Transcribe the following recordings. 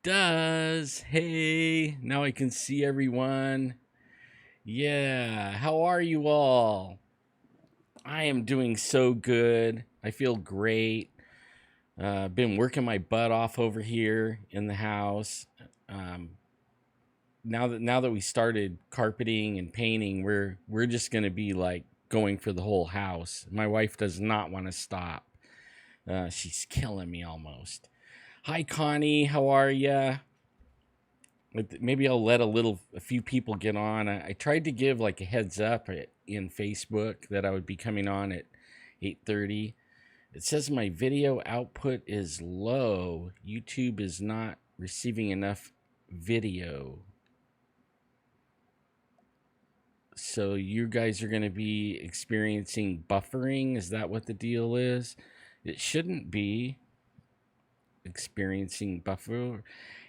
does. Hey, now I can see everyone. Yeah, how are you all? I am doing so good. I feel great. Been working my butt off over here in the house. Um, now that we started carpeting and painting, we're just gonna be like going for the whole house. My wife does not want to stop. She's killing me almost. Hi, Connie. How are ya? Maybe I'll let a few people get on. I tried to give like a heads up in Facebook that I would be coming on at 8:30. It says my video output is low. YouTube is not receiving enough video. So you guys are going to be experiencing buffering. Is that what the deal is? It shouldn't be experiencing buffer.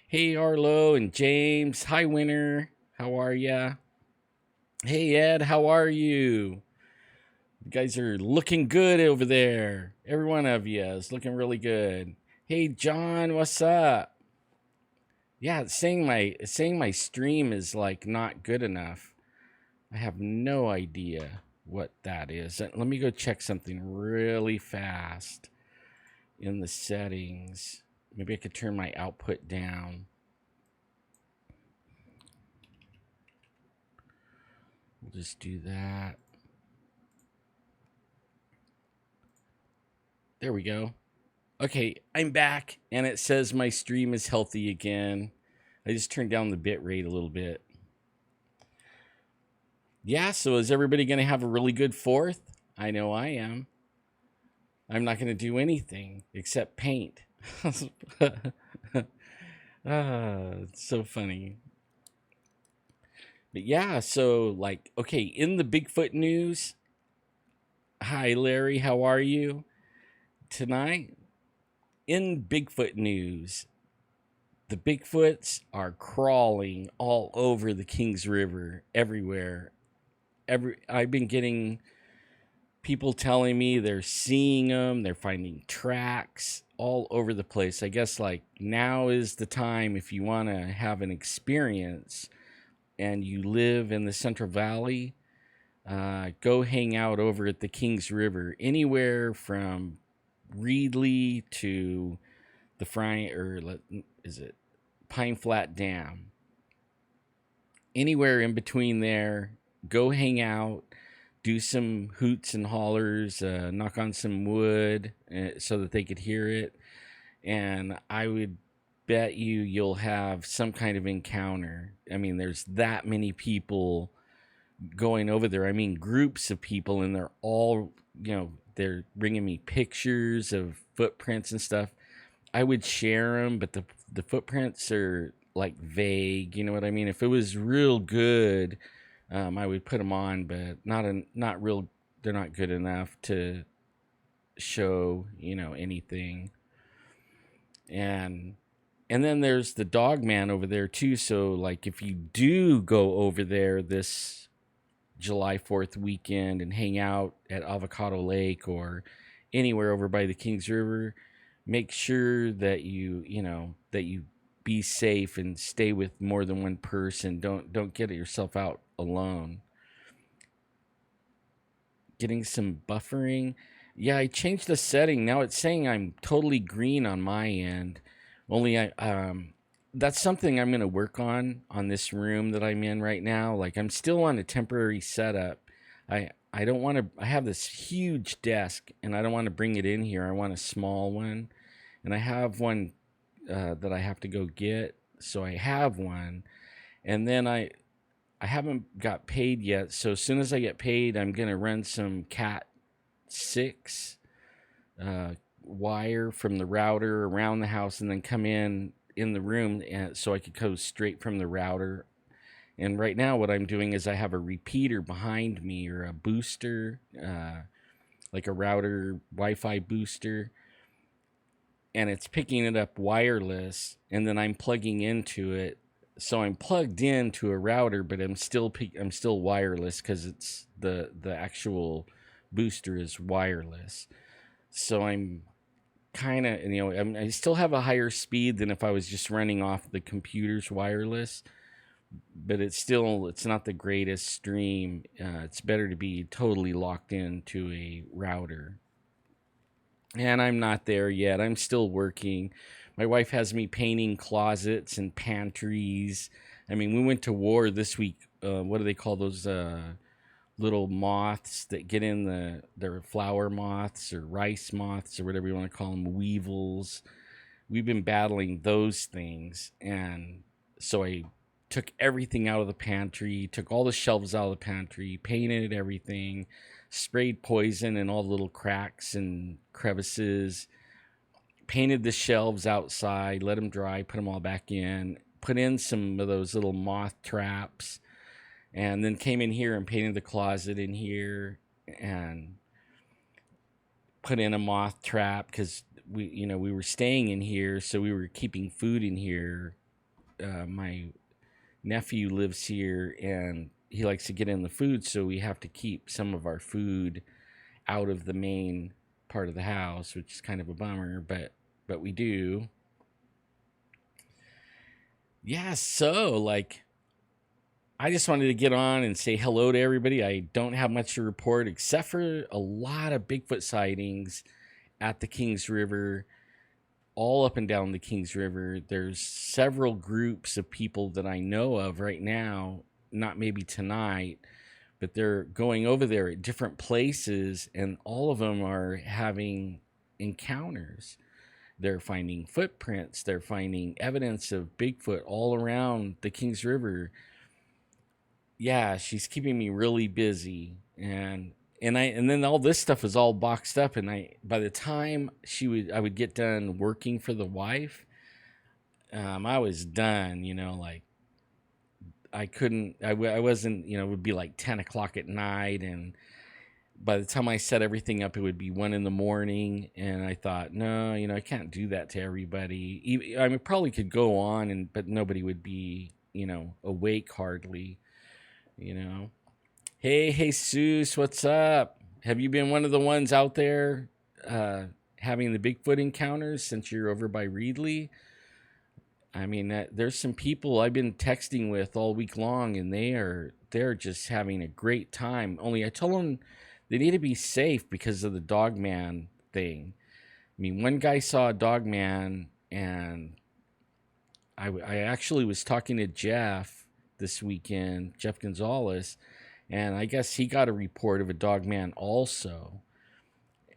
Hey, Arlo and James. Hi, Winner. How are ya? Hey, Ed. How are you? You guys are looking good over there. Every one of you is looking really good. Hey, John. What's up? Yeah, it's saying my stream is like not good enough. I have no idea what that is. Let me go check something really fast in the settings. Maybe I could turn my output down. We'll just do that. There we go. Okay, I'm back, and it says my stream is healthy again. I just turned down the bit rate a little bit. Yeah, so is everybody going to have a really good 4th? I know I am. I'm not going to do anything except paint. It's so funny. But yeah, so like, okay, in the Bigfoot news, hi Larry, how are you? Tonight, in Bigfoot news, the Bigfoots are crawling all over the Kings River, everywhere. I've been getting people telling me they're seeing them, they're finding tracks all over the place. I guess like now is the time if you want to have an experience and you live in the Central Valley, go hang out over at the Kings River, anywhere from Reedley to the is it Pine Flat Dam, anywhere in between there. Go hang out, do some hoots and hollers, knock on some wood so that they could hear it, and I would bet you'll have some kind of encounter. I mean, there's that many people going over there. I mean, groups of people, and they're all, they're bringing me pictures of footprints and stuff. I would share them, but the footprints are like vague. You know what I mean? If it was real good, I would put them on, but not real. They're not good enough to show anything. And then there's the dog man over there too. So like, if you do go over there this July 4th weekend and hang out at Avocado Lake or anywhere over by the Kings River, make sure that you be safe and stay with more than one person. Don't get yourself out alone. Getting some buffering. Yeah, I changed the setting. Now it's saying I'm totally green on my end. Only that's something I'm going to work on this room that I'm in right now. Like, I'm still on a temporary setup. I don't want to. I have this huge desk, and I don't want to bring it in here. I want a small one, and I have one that I have to go get. So I have one, and then I haven't got paid yet. So as soon as I get paid, I'm gonna run some Cat 6 wire from the router around the house, and then come in the room, and so I could go straight from the router. And right now, what I'm doing is I have a repeater behind me, or a booster, like a router Wi-Fi booster, and it's picking it up wireless, and then I'm plugging into it. So I'm plugged into a router, but I'm still wireless because it's the actual booster is wireless. So I'm kind of, I still have a higher speed than if I was just running off the computer's wireless, but it's not the greatest stream. It's better to be totally locked into a router. And I'm not there yet. I'm still working. My wife has me painting closets and pantries. I mean, we went to war this week. What do they call those little moths that get in their flower moths or rice moths or whatever you want to call them, weevils? We've been battling those things. And so I took everything out of the pantry, took all the shelves out of the pantry, painted everything, sprayed poison in all the little cracks and crevices, painted the shelves outside, let them dry, put them all back in, put in some of those little moth traps, and then came in here and painted the closet in here and put in a moth trap because we were staying in here, so we were keeping food in here. My nephew lives here and he likes to get in the food, so we have to keep some of our food out of the main part of the house, which is kind of a bummer, but we do. Yeah, so like I just wanted to get on and say hello to everybody. I don't have much to report except for a lot of Bigfoot sightings at the Kings River, all up and down the Kings River. There's several groups of people that I know of right now, not maybe tonight, but they're going over there at different places, and all of them are having encounters. They're finding footprints. They're finding evidence of Bigfoot all around the Kings River. Yeah, she's keeping me really busy, and then all this stuff is all boxed up, and by the time I would get done working for the wife, I was done. Like I couldn't, I wasn't, it would be like 10 o'clock at night, and by the time I set everything up, it would be 1 in the morning, and I thought, no, I can't do that to everybody. I mean, probably could go on, but nobody would be, awake hardly. Hey, Jesus, what's up? Have you been one of the ones out there having the Bigfoot encounters since you're over by Reedley? I mean, there's some people I've been texting with all week long, and they're just having a great time. Only I told them they need to be safe because of the dogman thing. I mean, one guy saw a dogman, and I actually was talking to Jeff this weekend, Jeff Gonzalez, and I guess he got a report of a dogman also.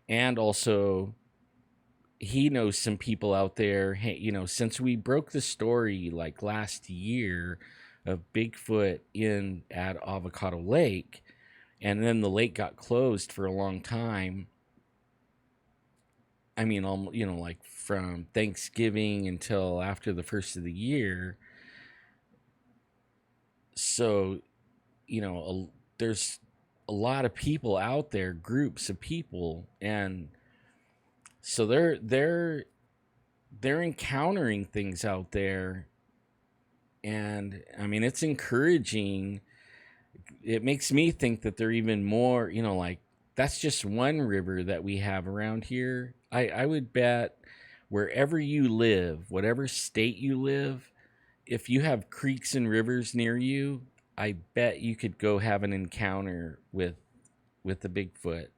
And also, he knows some people out there. Hey, since we broke the story like last year of Bigfoot at Avocado Lake, and then the lake got closed for a long time. I mean, like from Thanksgiving until after the first of the year. So, there's a lot of people out there, groups of people, and so they're encountering things out there, and I mean, it's encouraging. It makes me think that they're even more, like that's just one river that we have around here. I would bet wherever you live, whatever state you live, if you have creeks and rivers near you, I bet you could go have an encounter with the Bigfoot.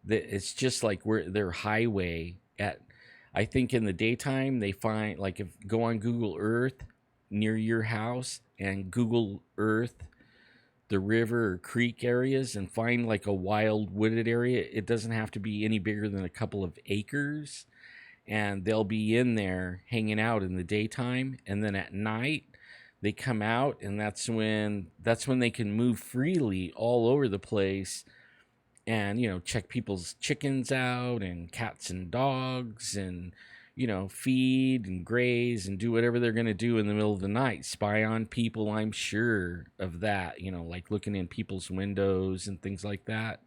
It's just like their highway at. I think in the daytime they find, like, if go on Google Earth near your house and Google Earth the river or creek areas and find like a wild wooded area. It doesn't have to be any bigger than a couple of acres, and they'll be in there hanging out in the daytime, and then at night they come out, and that's when they can move freely all over the place and check people's chickens out and cats and dogs, and feed and graze and do whatever they're going to do in the middle of the night. Spy on people, I'm sure of that, like looking in people's windows and things like that.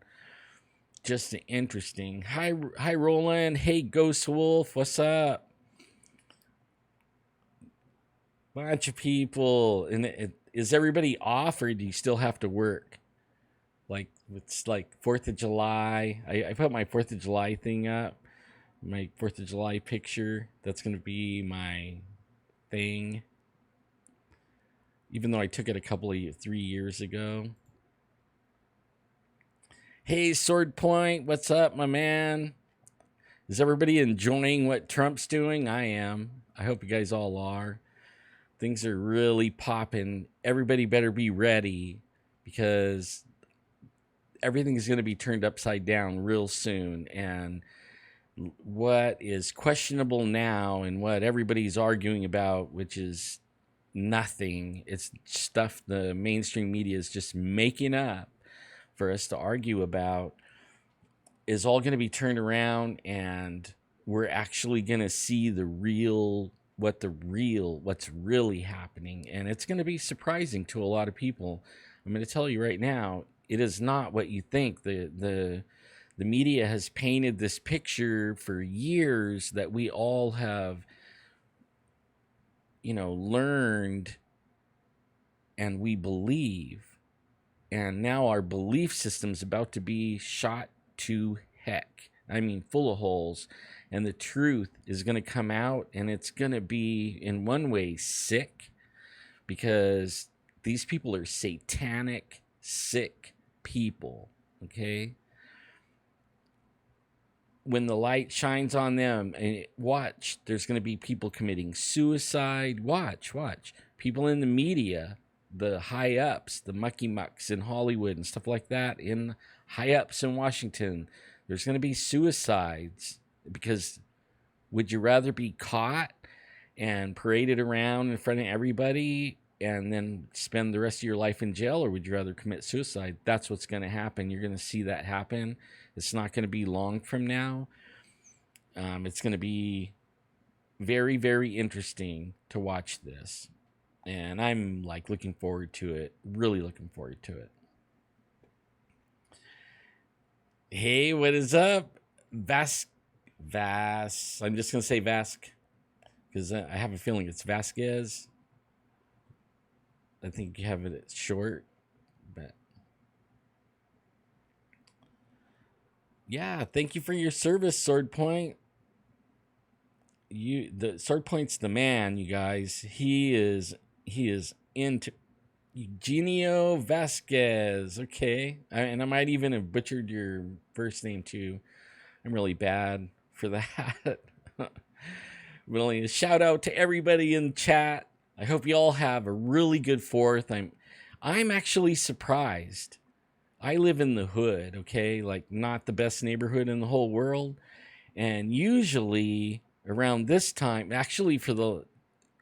Just interesting. Hi Roland. Hey Ghost Wolf, what's up? Bunch of people. And is everybody off, or do you still have to work? Like, it's like 4th of July. I put my 4th of July thing up. My 4th of July picture. That's going to be my thing. Even though I took it a couple of 3 years ago. Hey, Sword Point, what's up, my man? Is everybody enjoying what Trump's doing? I am. I hope you guys all are. Things are really popping. Everybody better be ready because everything is going to be turned upside down real soon. And what is questionable now and what everybody's arguing about, which is nothing, it's stuff the mainstream media is just making up for us to argue about, is all going to be turned around, and we're actually going to see what's really happening. And it's going to be surprising to a lot of people. I'm going to tell you right now, it is not what you think. The media has painted this picture for years that we all have, learned, and we believe. And now our belief system's about to be shot to heck. I mean, full of holes. And the truth is going to come out, and it's going to be, in one way, sick, because these people are satanic, sick people, okay? When the light shines on them, and watch, there's going to be people committing suicide. Watch. People in the media, the high ups, the mucky mucks in Hollywood and stuff like that, in high ups in Washington, there's going to be suicides. Because would you rather be caught and paraded around in front of everybody and then spend the rest of your life in jail, or would you rather commit suicide? That's what's going to happen. You're going to see that happen. It's not going to be long from now. It's going to be very, very interesting to watch this. And I'm looking forward to it. Really looking forward to it. Hey, what is up? Vas. I'm just going to say Vask, because I have a feeling it's Vasquez. I think you have it short. But yeah, thank you for your service, Sword Point. The Sword Point's the man, you guys. He is into Eugenio Vasquez. Okay. And I might even have butchered your first name too. I'm really bad for that. Really, a shout out to everybody in chat. I hope you all have a really good 4th. I'm actually surprised. I live in the hood, okay? Not the best neighborhood in the whole world. And usually around this time, actually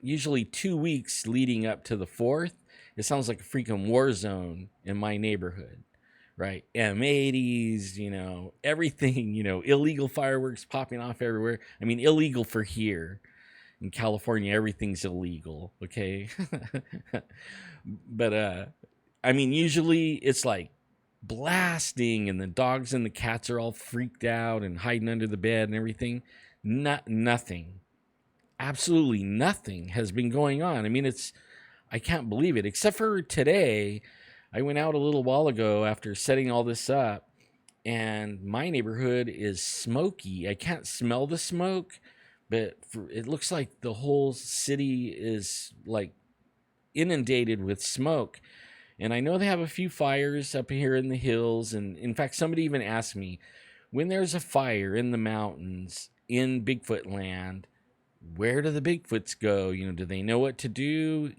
usually 2 weeks leading up to the 4th, it sounds like a freaking war zone in my neighborhood, right? M80s, everything, illegal fireworks popping off everywhere. I mean, illegal for here. In California, everything's illegal, okay? But, I mean, usually it's blasting, and the dogs and the cats are all freaked out and hiding under the bed and everything. Nothing. Absolutely nothing has been going on. I mean, I can't believe it. Except for today, I went out a little while ago after setting all this up, and my neighborhood is smoky. I can't smell the smoke, but it looks like the whole city is inundated with smoke. And I know they have a few fires up here in the hills. And in fact, somebody even asked me, when there's a fire in the mountains in Bigfoot land, where do the Bigfoots go? Do they know what to do?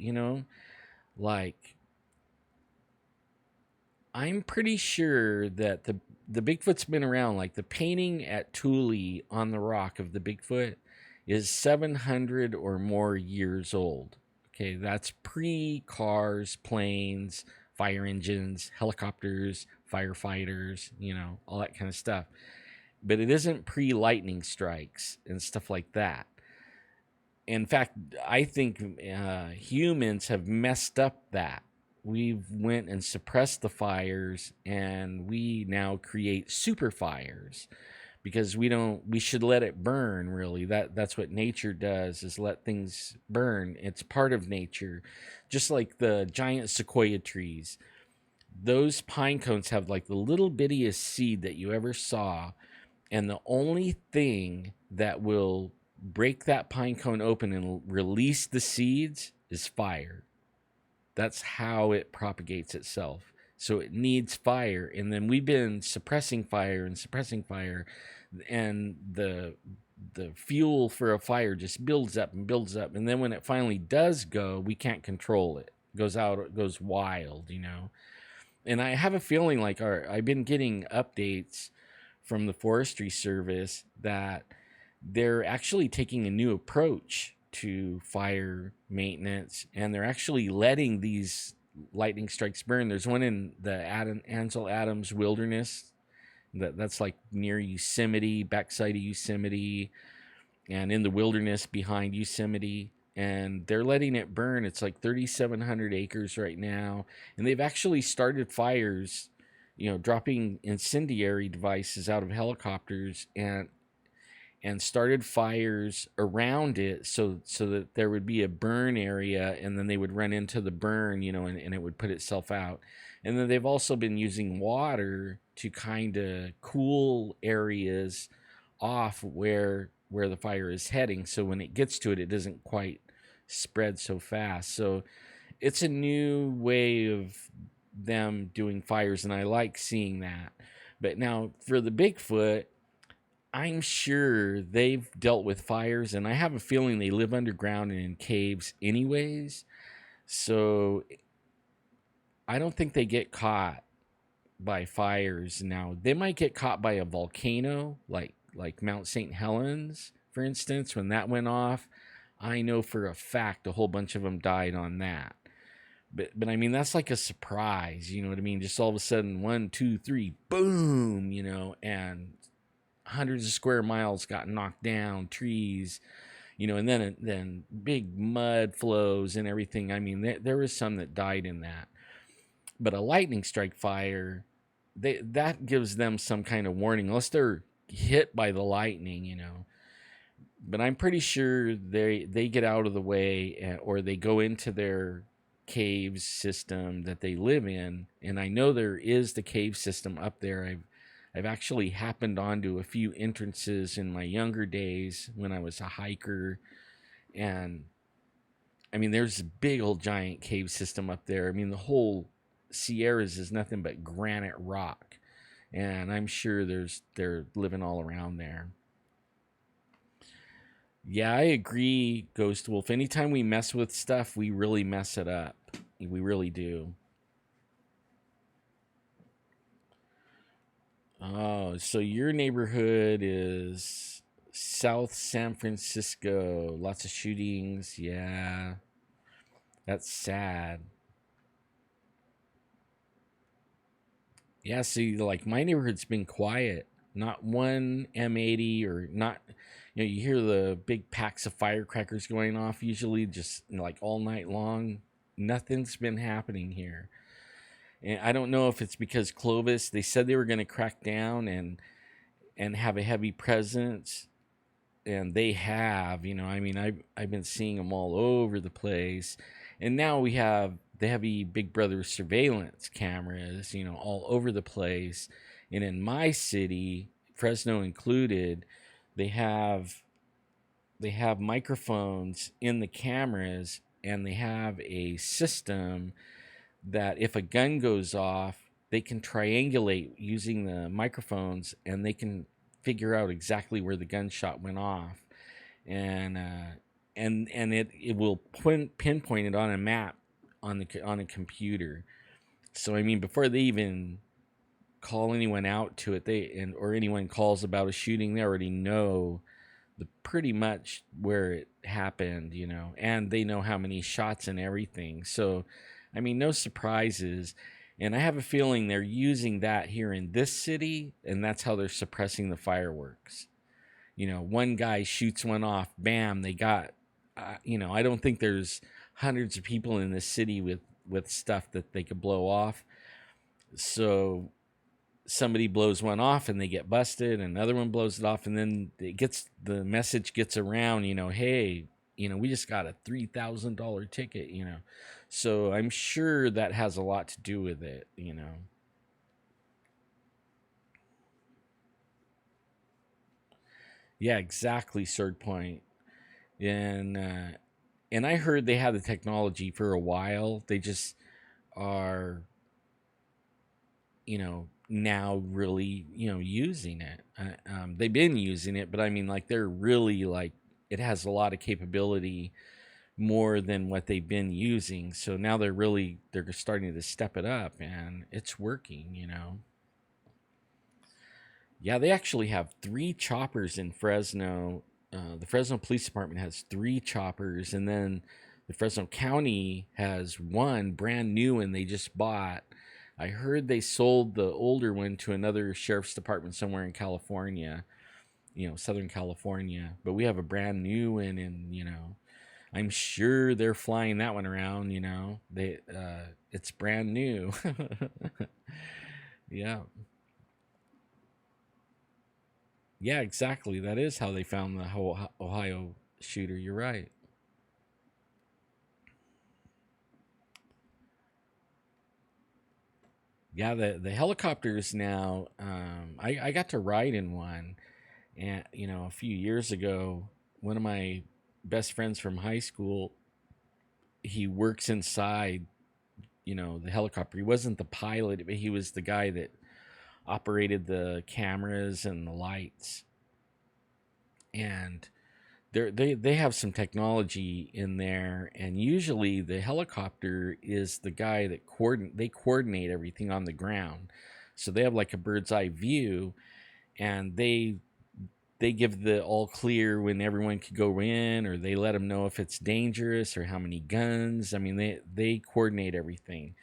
I'm pretty sure that the Bigfoot's been around. The painting at Thule on the rock of the Bigfoot is 700 or more years old. Okay, that's pre-cars, planes, fire engines, helicopters, firefighters, all that kind of stuff. But it isn't pre-lightning strikes and stuff like that. In fact, I think humans have messed up that. We've went and suppressed the fires, and we now create super fires. Because we should let it burn, really. That's what nature does, is let things burn. It's part of nature. Just like the giant sequoia trees. Those pine cones have the little bittiest seed that you ever saw. And the only thing that will break that pine cone open and release the seeds is fire. That's how it propagates itself. So it needs fire. And then we've been suppressing fire and suppressing fire, and the fuel for a fire just builds up and builds up. And then when it finally does go, we can't control it. It goes out, it goes wild, you know. And I have a feeling like I've been getting updates from the Forestry Service that they're actually taking a new approach to fire maintenance, and they're actually letting these lightning strikes burn. There's one in the Ansel Adams Wilderness that's like near Yosemite, backside of Yosemite, and in the wilderness behind Yosemite. And they're letting it burn. It's like 3,700 acres right now, and they've actually started fires, you know, dropping incendiary devices out of helicopters and started fires around it so that there would be a burn area, and then they would run into the burn, you know, and it would put itself out. And then they've also been using water to kind of cool areas off where the fire is heading, so when it gets to it, it doesn't quite spread so fast. So it's a new way of them doing fires, and I like seeing that. But now for the Bigfoot, I'm sure they've dealt with fires, and I have a feeling they live underground and in caves anyways. So I don't think they get caught by fires. Now, they might get caught by a volcano like Mount St. Helens, for instance. When that went off, I know for a fact a whole bunch of them died on that. But I mean, that's like a surprise, you know what I mean? Just all of a sudden, 1, 2, 3, boom, you know, and hundreds of square miles got knocked down, trees, you know, and then big mud flows and everything. I mean, there was some that died in that. But a lightning strike fire, that gives them some kind of warning, unless they're hit by the lightning, you know. But I'm pretty sure they get out of the way, or they go into their caves system that they live in. And I know there is the cave system up there. I've actually happened onto a few entrances in my younger days when I was a hiker. And I mean, there's a big old giant cave system up there. I mean, the whole Sierras is nothing but granite rock. And I'm sure they're living all around there. Yeah, I agree, Ghost Wolf. Anytime we mess with stuff, we really mess it up. We really do. Oh, so your neighborhood is South San Francisco. Lots of shootings. Yeah, that's sad. Yeah, see, like my neighborhood's been quiet. Not one M80 or not. You know, you hear the big packs of firecrackers going off, usually just like all night long. Nothing's been happening here. And I don't know if it's because Clovis, they said they were going to crack down and have a heavy presence, and they have, you know. I mean, I've been seeing them all over the place. And now we have the heavy Big Brother surveillance cameras, you know, all over the place. And in my city, Fresno included, they have microphones in the cameras, and they have a system that if a gun goes off, they can triangulate using the microphones, and they can figure out exactly where the gunshot went off. And it will pinpoint it on a map on a computer. So I mean, before they even call anyone out to it, or anyone calls about a shooting, they already know the pretty much where it happened, you know, and they know how many shots and everything. So I mean, no surprises. And I have a feeling they're using that here in this city, and that's how they're suppressing the fireworks. You know, one guy shoots one off, bam, they got, you know, I don't think there's hundreds of people in this city with stuff that they could blow off. So somebody blows one off and they get busted, another one blows it off, and then the message gets around, you know, hey, you know, we just got a $3,000 ticket, you know. So I'm sure that has a lot to do with it, you know. Yeah, exactly, Sword Point. And and I heard they had the technology for a while. They just are, now really, using it. They've been using it, but I mean, like, they're really like, it has a lot of capability more than what they've been using. So now they're starting to step it up, and it's working. Yeah, they actually have three choppers in Fresno. The Fresno Police Department has three choppers, and then the Fresno County has one brand new one they just bought. I heard they sold the older one to another sheriff's department somewhere in California, Southern California. But we have a brand new one, and I'm sure they're flying that one around. It's brand new. Yeah. Yeah, exactly. That is how they found the whole Ohio shooter. You're right. Yeah, the helicopters now. I got to ride in one, and a few years ago, one of my best friends from high school, he works inside. The helicopter. He wasn't the pilot, but he was the guy that operated the cameras and the lights. And they have some technology in there, and usually the helicopter is the guy that coordinate everything on the ground. So they have like a bird's eye view, and they give the all clear when everyone could go in, or they let them know if it's dangerous or how many guns. I mean, they coordinate everything.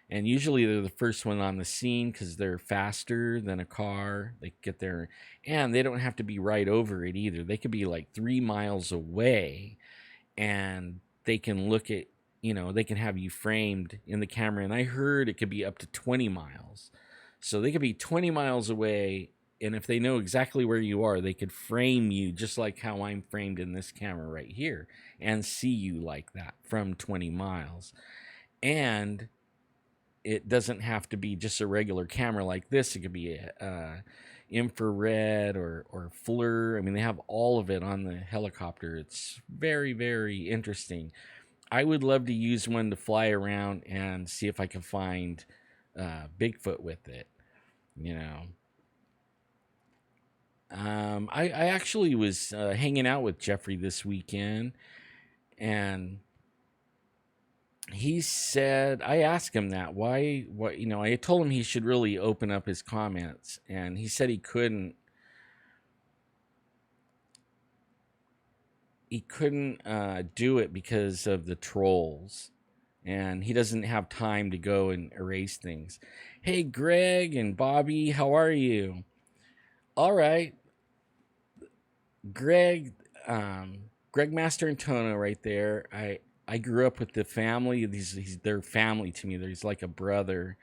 And usually they're the first one on the scene because they're faster than a car. They get there, and they don't have to be right over it either. They could be like 3 miles away, and they can look at, they can have you framed in the camera. And I heard it could be up to 20 miles. So they could be 20 miles away, and if they know exactly where you are, they could frame you just like how I'm framed in this camera right here, and see you like that from 20 miles. And it doesn't have to be just a regular camera like this. It could be infrared or FLIR. I mean, they have all of it on the helicopter. It's very, very interesting. I would love to use one to fly around and see if I can find Bigfoot with it. You know, I actually was hanging out with Jeffrey this weekend, and he said, I asked him that, why, what, I told him he should really open up his comments, and he said he couldn't do it because of the trolls, and he doesn't have time to go and erase things. Hey, Greg and Bobby, how are you? All right. Greg, Greg Master and Tono right there. I grew up with the family. They're family to me. There's like a brother.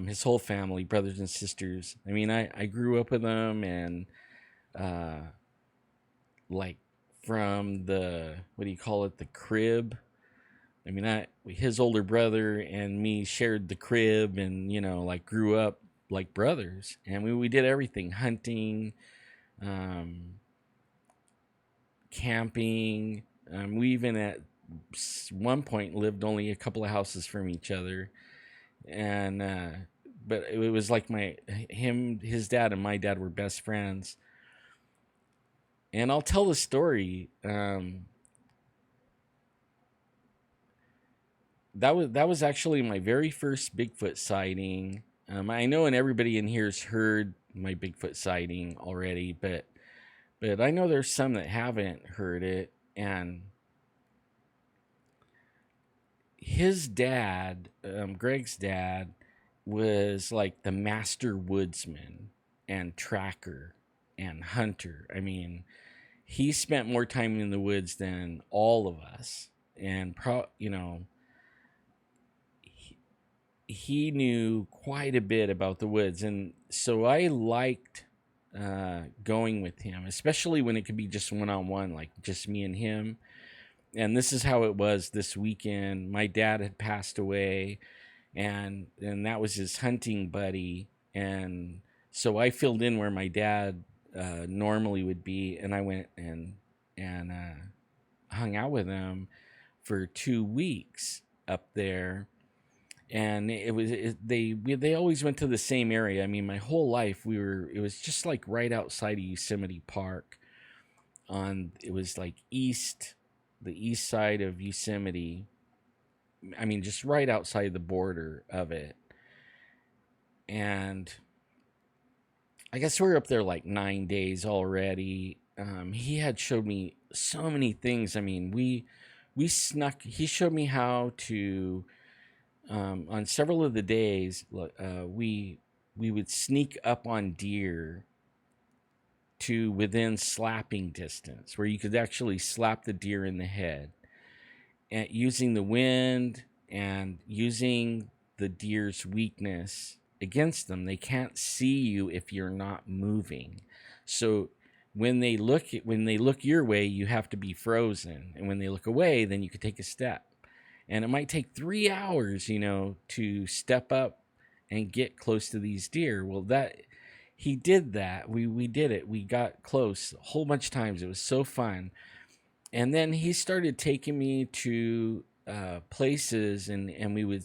His whole family, brothers and sisters. I mean, I grew up with them, and uh, like, from the, what do you call it, the crib. I mean, his older brother and me shared the crib, and like, grew up like brothers, and we did everything: hunting, um, camping. We even at one point lived only a couple of houses from each other, and but it was like his dad and my dad were best friends. And I'll tell the story. That was actually my very first Bigfoot sighting. I know, and everybody in here's heard my Bigfoot sighting already, but I know there's some that haven't heard it. And his dad, Greg's dad, was like the master woodsman and tracker and hunter. I mean, he spent more time in the woods than all of us, and he knew quite a bit about the woods, and so I liked going with him, especially when it could be just one-on-one, like just me and him. And this is how it was this weekend. My dad had passed away, and that was his hunting buddy, and so I filled in where my dad normally would be, and I went and hung out with them for 2 weeks up there. And they always went to the same area. I mean, my whole life it was just like right outside of Yosemite Park. It was like the east side of Yosemite. I mean, just right outside the border of it. And I guess we were up there like 9 days already. He had showed me so many things. I mean, we snuck. He showed me how to on several of the days. We would sneak up on deer to within slapping distance, where you could actually slap the deer in the head, and using the wind and using the deer's weakness against them. They can't see you if you're not moving. So when they look your way, you have to be frozen, and when they look away, then you could take a step. And it might take 3 hours, to step up and get close to these deer. Well, that he did that. We did it. We got close a whole bunch of times. It was so fun. And then he started taking me to places, and we would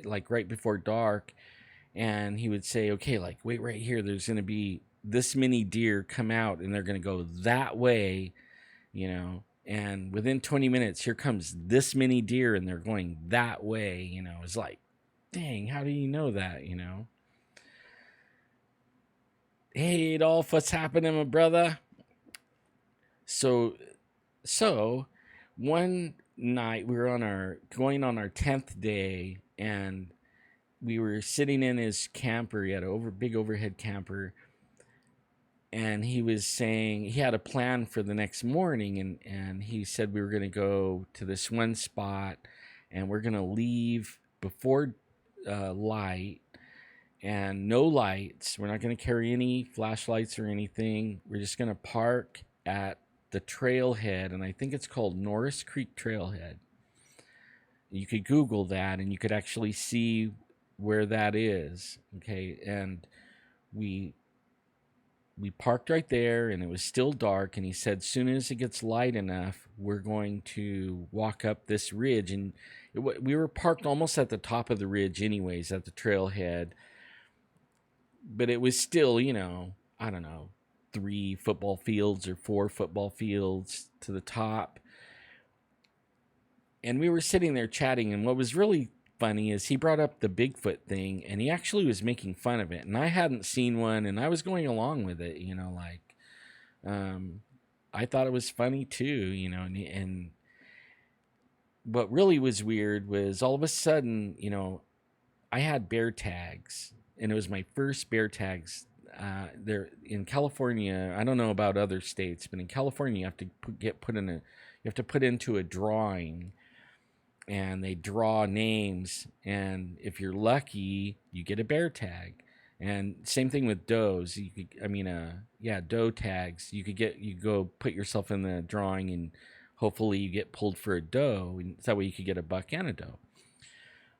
like right before dark, and he would say, okay, like wait right here, there's going to be this many deer come out, and they're going to go that way, and within 20 minutes here comes this many deer, and they're going that way. It's like, dang, how do you know that? Hey Adolph, what's happening, my brother? So one night we were going on our 10th day, and we were sitting in his camper. He had a big overhead camper, and he was saying he had a plan for the next morning, and he said we were going to go to this one spot, and we're going to leave before light, and no lights. We're not going to carry any flashlights or anything. We're just going to park at the trailhead, and I think it's called Norris Creek Trailhead. You could Google that, and you could actually see where that is. Okay, and we parked right there, and it was still dark, and he said, as soon as it gets light enough, we're going to walk up this ridge. And we were parked almost at the top of the ridge anyways, at the trailhead, but it was still, I don't know, 3 football fields or 4 football fields to the top. And we were sitting there chatting, and what was really funny is he brought up the Bigfoot thing, and he actually was making fun of it, and I hadn't seen one, and I was going along with it, I thought it was funny too, and what really was weird was all of a sudden, I had bear tags, and it was my first bear tags. There in California, I don't know about other states, but in California, you have to put into a drawing, and they draw names, and if you're lucky, you get a bear tag. And same thing with does. Doe tags. You go put yourself in the drawing, and hopefully you get pulled for a doe, and that way you could get a buck and a doe.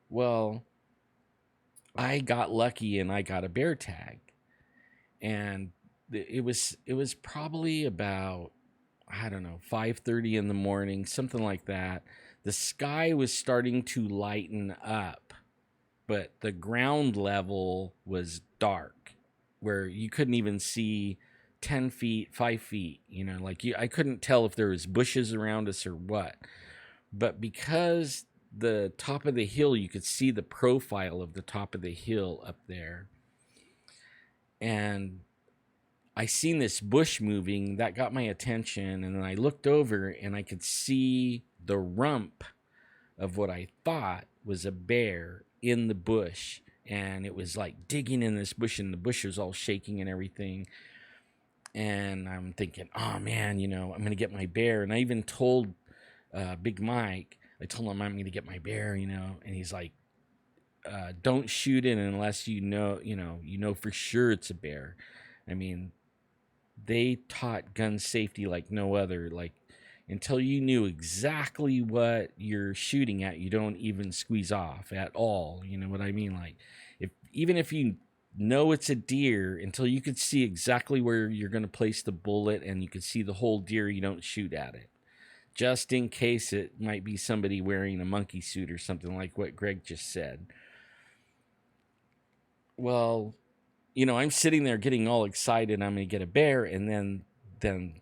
Well, I got lucky, and I got a bear tag, and it was probably about, I don't know, 5:30 in the morning, something like that. The sky was starting to lighten up, but the ground level was dark, where you couldn't even see 10 feet, 5 feet, I couldn't tell if there was bushes around us or what. But because the top of the hill, you could see the profile of the top of the hill up there. And I seen this bush moving that got my attention, and then I looked over, and I could see the rump of what I thought was a bear in the bush, and it was like digging in this bush, and the bush was all shaking and everything. And I'm thinking, oh man, I'm gonna get my bear. And I even told Big Mike, I told him I'm gonna get my bear, and he's like, don't shoot it unless you know for sure it's a bear. I mean, they taught gun safety like no other. Like, until you knew exactly what you're shooting at, you don't even squeeze off at all. You know what I mean? Like, even if you know it's a deer until you could see exactly where you're going to place the bullet and you could see the whole deer. You don't shoot at it, just in case it might be somebody wearing a monkey suit or something like what Greg just said. Well, I'm sitting there getting all excited. I'm going to get a bear, and then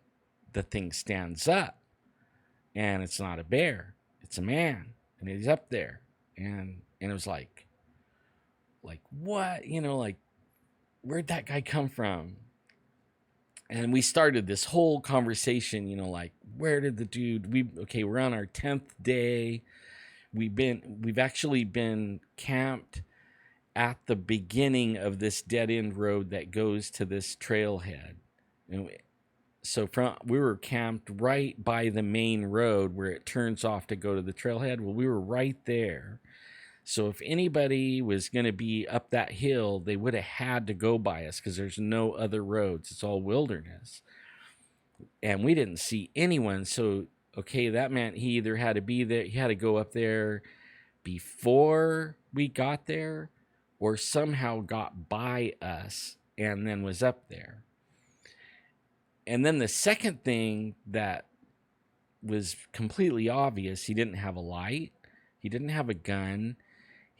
the thing stands up, and it's not a bear, it's a man, and he's up there, and it was like what, like where'd that guy come from? And we started this whole conversation, like where did the dude? We're on our 10th day. We've actually been camped at the beginning of this dead end road that goes to this trailhead. And so we were camped right by the main road where it turns off to go to the trailhead. Well, we were right there. So if anybody was going to be up that hill, they would have had to go by us because there's no other roads. It's all wilderness. And we didn't see anyone. So, that meant he either had to be there, he had to go up there before we got there, or somehow got by us and then was up there. And then the second thing that was completely obvious, he didn't have a light, he didn't have a gun.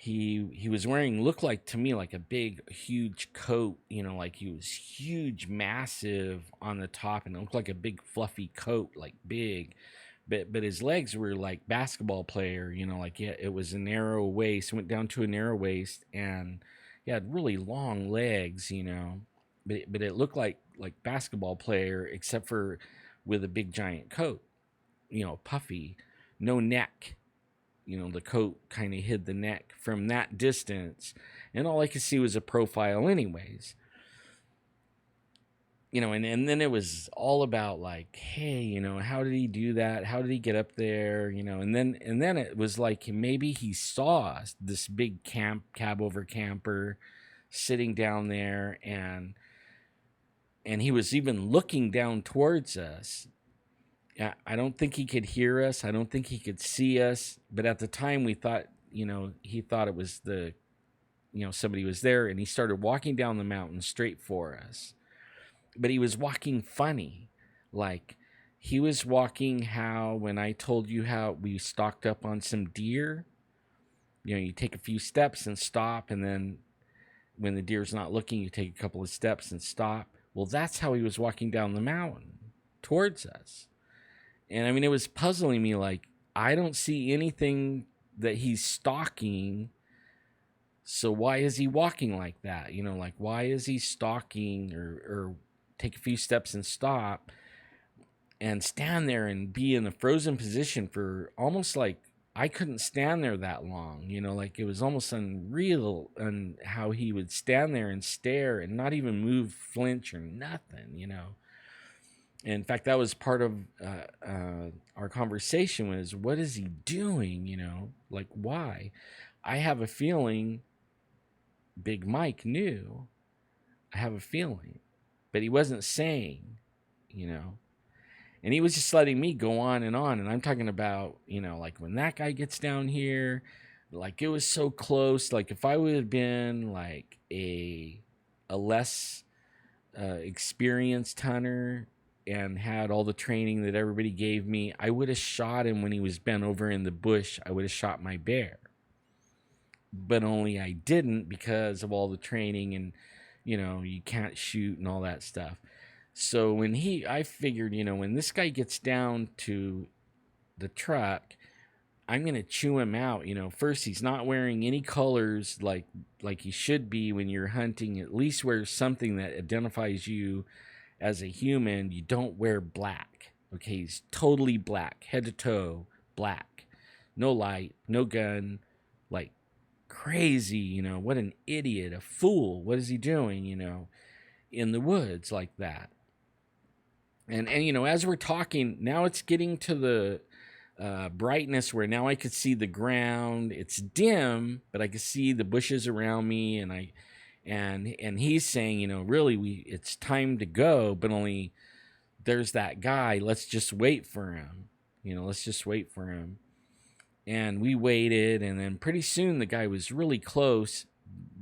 He was wearing, looked like to me like a big huge coat, like he was huge, massive on the top, and it looked like a big fluffy coat, like big, but his legs were like basketball player, like, yeah, it was a narrow waist, went down to a narrow waist, and he had really long legs, but it looked like basketball player, except for with a big giant coat, puffy, no neck. The coat kind of hid the neck from that distance, and all I could see was a profile anyways. And then it was all about like, hey, how did he do that? How did he get up there? And then it was like maybe he saw this big cab over camper sitting down there, and he was even looking down towards us. I don't think he could hear us. I don't think he could see us. But at the time, we thought, he thought it was somebody was there, and he started walking down the mountain straight for us. But he was walking funny. Like, he was walking how, when I told you how we stocked up on some deer, you take a few steps and stop, and then when the deer's not looking, you take a couple of steps and stop. Well, that's how he was walking down the mountain towards us. And I mean, it was puzzling me, like, I don't see anything that he's stalking. So why is he walking like that? Like, why is he stalking or take a few steps and stop and stand there and be in a frozen position for almost like I couldn't stand there that long, like it was almost unreal, and how he would stand there and stare and not even move, flinch or nothing, In fact, that was part of our conversation was, what is he doing? Like, why? I have a feeling Big Mike knew. I have a feeling. But he wasn't saying, And he was just letting me go on. And I'm talking about, like when that guy gets down here, like it was so close. Like if I would have been like a less experienced hunter and had all the training that everybody gave me, I would have shot him when he was bent over in the bush. I would have shot my bear. But only I didn't because of all the training and, you can't shoot and all that stuff. So I figured, when this guy gets down to the truck, I'm going to chew him out. First, he's not wearing any colors like he should be when you're hunting. At least wear something that identifies you as a human. You don't wear black. Okay, he's totally black, head to toe, black. No light, no gun, like crazy, what an idiot, a fool. What is he doing, in the woods like that? And as we're talking, now it's getting to the brightness where now I could see the ground. It's dim, but I could see the bushes around me, and he's saying, really, it's time to go, but only there's that guy. Let's just wait for him. Let's just wait for him. And we waited, and then pretty soon the guy was really close,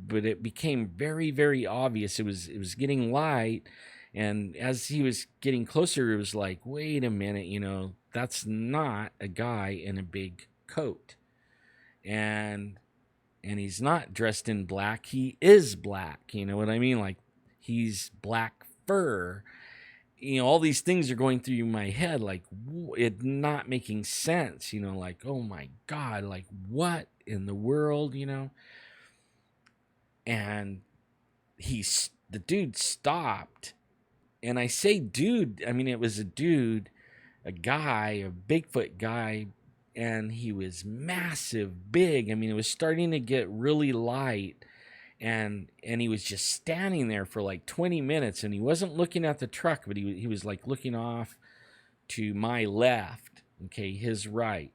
but it became very, very obvious. It was getting light, and as he was getting closer, it was like, wait a minute, that's not a guy in a big coat, and he's not dressed in black. He is black. You know what I mean? Like, he's black fur. All these things are going through my head, like it not making sense. Like, oh my God, like what in the world, And the dude stopped, and I say dude, I mean it was a dude, a guy, a Bigfoot guy, and he was massive, big. I mean, it was starting to get really light, and he was just standing there for like 20 minutes, and he wasn't looking at the truck, but he was like looking off to my left, okay, his right.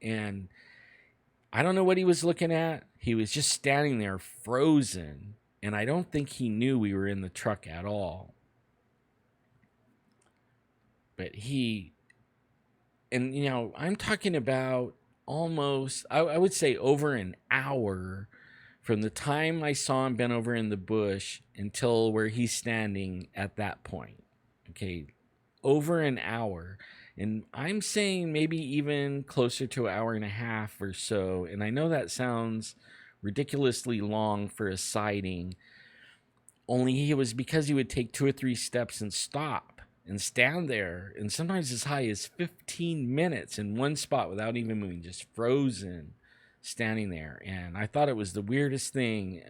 And I don't know what he was looking at. He was just standing there frozen, and I don't think he knew we were in the truck at all. But I'm talking about almost, I would say over an hour from the time I saw him bent over in the bush until where he's standing at that point. Okay, over an hour. And I'm saying maybe even closer to an hour and a half or so. And I know that sounds ridiculously long for a sighting, only it was because he would take 2 or 3 steps and stop and stand there, and sometimes as high as 15 minutes in one spot without even moving, just frozen, standing there. And I thought it was the weirdest thing.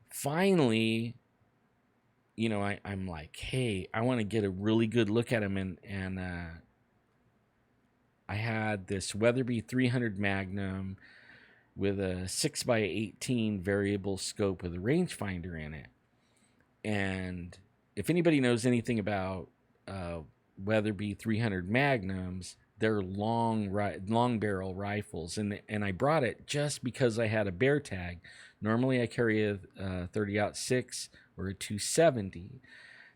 Finally, I'm like, hey, I want to get a really good look at him. And I had this Weatherby 300 Magnum with a 6x18 variable scope with a rangefinder in it. And if anybody knows anything about Weatherby 300 Magnums, they're long barrel rifles, and I brought it just because I had a bear tag. Normally I carry a 30-06 or a 270,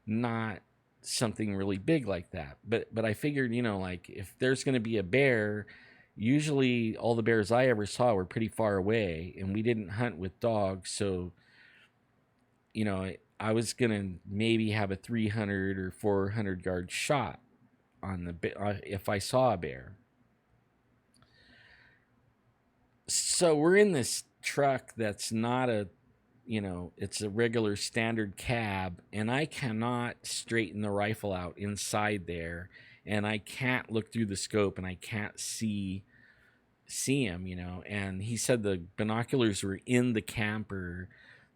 not something really big like that. But I figured, like if there's going to be a bear, usually all the bears I ever saw were pretty far away, and we didn't hunt with dogs, so I was going to maybe have a 300 or 400 yard shot on the if I saw a bear. So we're in this truck that's not it's a regular standard cab, and I cannot straighten the rifle out inside there, and I can't look through the scope, and I can't see him, and he said the binoculars were in the camper,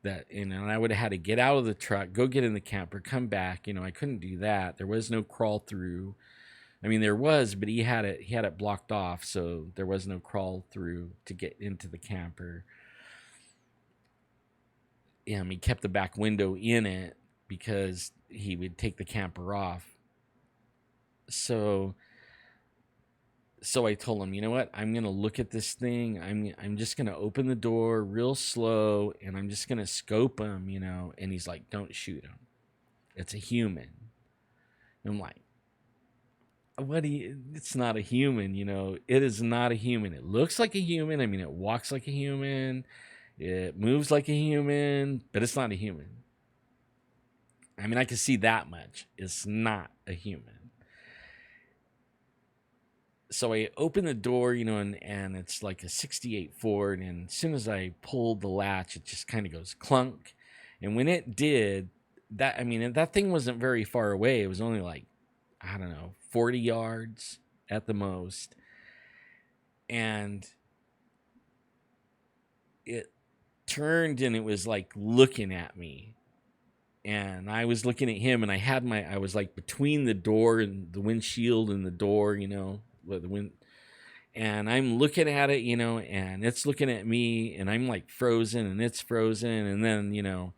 and I would have had to get out of the truck, go get in the camper, come back. I couldn't do that. There was no crawl through. I mean, there was, but he had it blocked off, so there was no crawl through to get into the camper. He kept the back window in it because he would take the camper off. So I told him, you know what? I'm going to look at this thing. I'm just going to open the door real slow, and I'm just going to scope him, And he's like, don't shoot him. It's a human. And I'm like, it's not a human, It is not a human. It looks like a human. I mean, it walks like a human. It moves like a human, but it's not a human. I mean, I can see that much. It's not a human. So I opened the door, and it's like a 68 Ford, and as soon as I pulled the latch, it just kind of goes clunk. And when it did, that thing wasn't very far away. It was only like, I don't know, 40 yards at the most. And it turned, and it was like looking at me. And I was looking at him, and I was like between the door and the windshield and the door, the wind, and I'm looking at it, and it's looking at me, and I'm like frozen, and it's frozen. And then,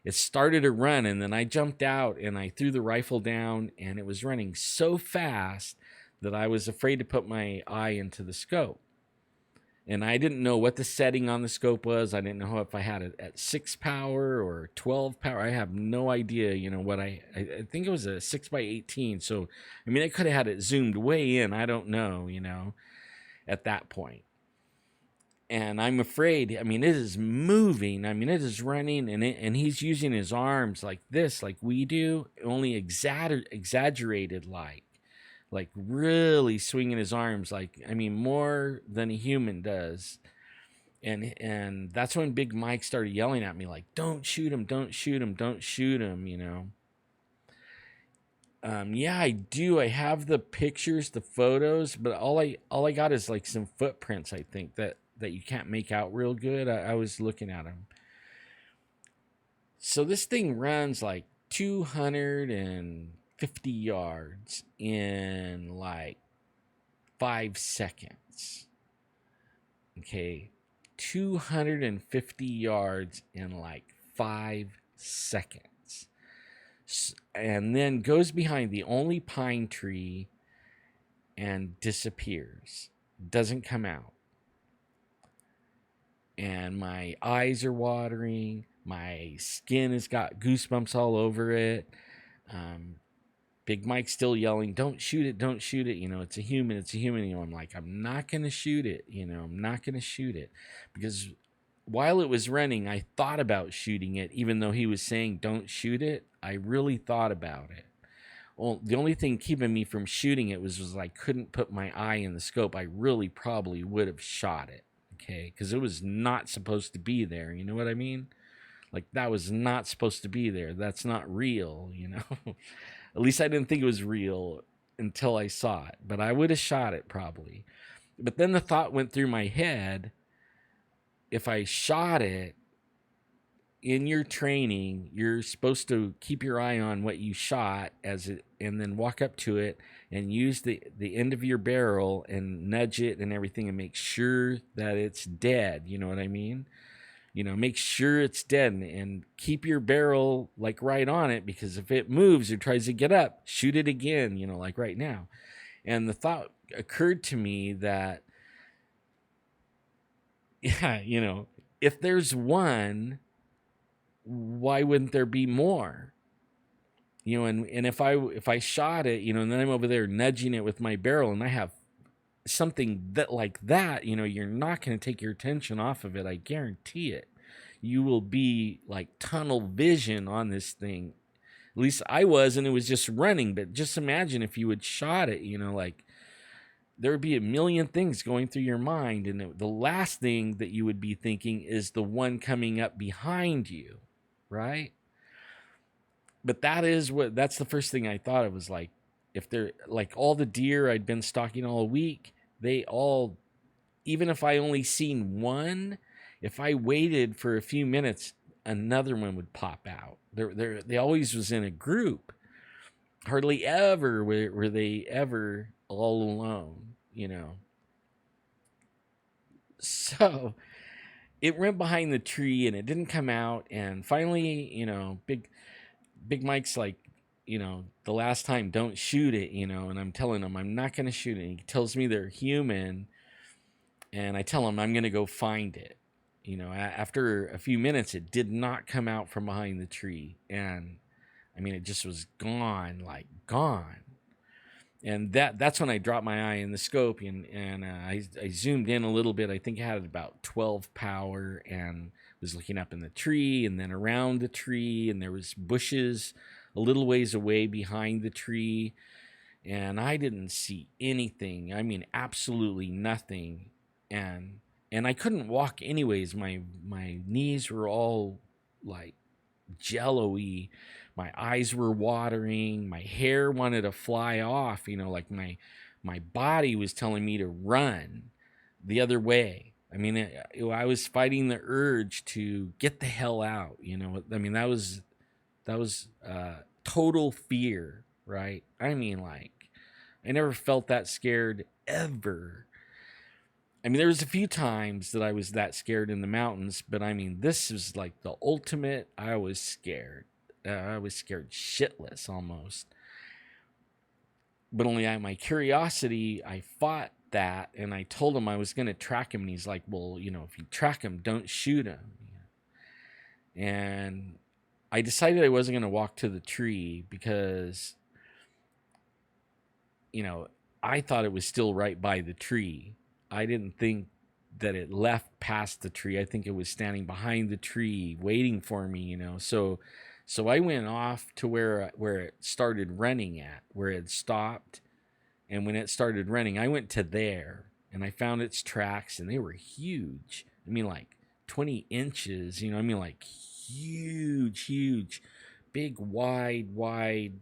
it started to run, and then I jumped out, and I threw the rifle down, and it was running so fast that I was afraid to put my eye into the scope. And I didn't know what the setting on the scope was. I didn't know if I had it at 6 power or 12 power. I have no idea, what I think it was a 6x18. So, I mean, I could have had it zoomed way in. I don't know, at that point. And I'm afraid. I mean, it is moving. I mean, it is running, and he's using his arms like this, like we do, only exaggerated, like really swinging his arms, like, I mean, more than a human does. And that's when Big Mike started yelling at me, like, "Don't shoot him! Don't shoot him! Don't shoot him!" You know. Yeah, I do. I have the pictures, the photos, but all I got is like some footprints. I think that you can't make out real good. I was looking at them. So this thing runs like 250 yards in like 5 seconds. Okay, 250 yards in like 5 seconds, and then goes behind the only pine tree and disappears. Doesn't come out. And my eyes are watering. My skin has got goosebumps all over it. Um, Big Mike's still yelling, "Don't shoot it! Don't shoot it!" You know, it's a human. It's a human. You know, I'm like, I'm not gonna shoot it. You know, I'm not gonna shoot it, because while it was running, I thought about shooting it, even though he was saying, "Don't shoot it." I really thought about it. Well, the only thing keeping me from shooting it was I couldn't put my eye in the scope. I really probably would have shot it, okay? Because it was not supposed to be there. You know what I mean? Like, that was not supposed to be there. That's not real, you know? At least I didn't think it was real until I saw it. But I would have shot it probably. But then the thought went through my head, if I shot it, in your training, you're supposed to keep your eye on what you shot as it, and then walk up to it and use the end of your barrel and nudge it and everything and make sure that it's dead. You know what I mean? You know, make sure it's dead, and keep your barrel like right on it, because if it moves or tries to get up, shoot it again, you know, like right now. And the thought occurred to me that, yeah, you know, if there's one, why wouldn't there be more? You know, and if I shot it, you know, and then I'm over there nudging it with my barrel, and I have something that like that, you know, you're not going to take your attention off of it. I guarantee it. You will be like tunnel vision on this thing. At least I was, and it was just running. But just imagine if you had shot it, you know, like there would be a million things going through your mind, and the last thing that you would be thinking is the one coming up behind you, right? But that's the first thing I thought. It was like, if they're like all the deer I'd been stalking all week, they all, even if I only seen one, if I waited for a few minutes, another one would pop out. They always was in a group. Hardly ever were they ever all alone, you know. So it went behind the tree and it didn't come out. And finally, you know, Big Mike's like, you know, the last time, "Don't shoot it," you know, and I'm telling him I'm not going to shoot it. He tells me they're human, and I tell him I'm going to go find it. You know, after a few minutes, it did not come out from behind the tree. And I mean, it just was gone, like gone. And that's when I dropped my eye in the scope, and I zoomed in a little bit. I think I had about 12 power, and was looking up in the tree and then around the tree, and there was bushes a little ways away behind the tree, and I didn't see anything. I mean, absolutely nothing. And I couldn't walk anyways. My knees were all like jello-y. My eyes were watering. My hair wanted to fly off. You know, like my body was telling me to run the other way. I mean, I was fighting the urge to get the hell out. You know, I mean, that was total fear, right? I mean, like, I never felt that scared ever. I mean, there was a few times that I was that scared in the mountains, but I mean, this is like the ultimate. I was scared. I was scared shitless almost. But only my curiosity, I fought that, and I told him I was going to track him, and he's like, "Well, you know, if you track him, don't shoot him." And I decided I wasn't going to walk to the tree because, you know, I thought it was still right by the tree. I didn't think that it left past the tree. I think it was standing behind the tree waiting for me, So I went off to where it started running at, where it stopped. And when it started running, I went to there and I found its tracks, and they were huge. I mean, like 20 inches, like huge, big, wide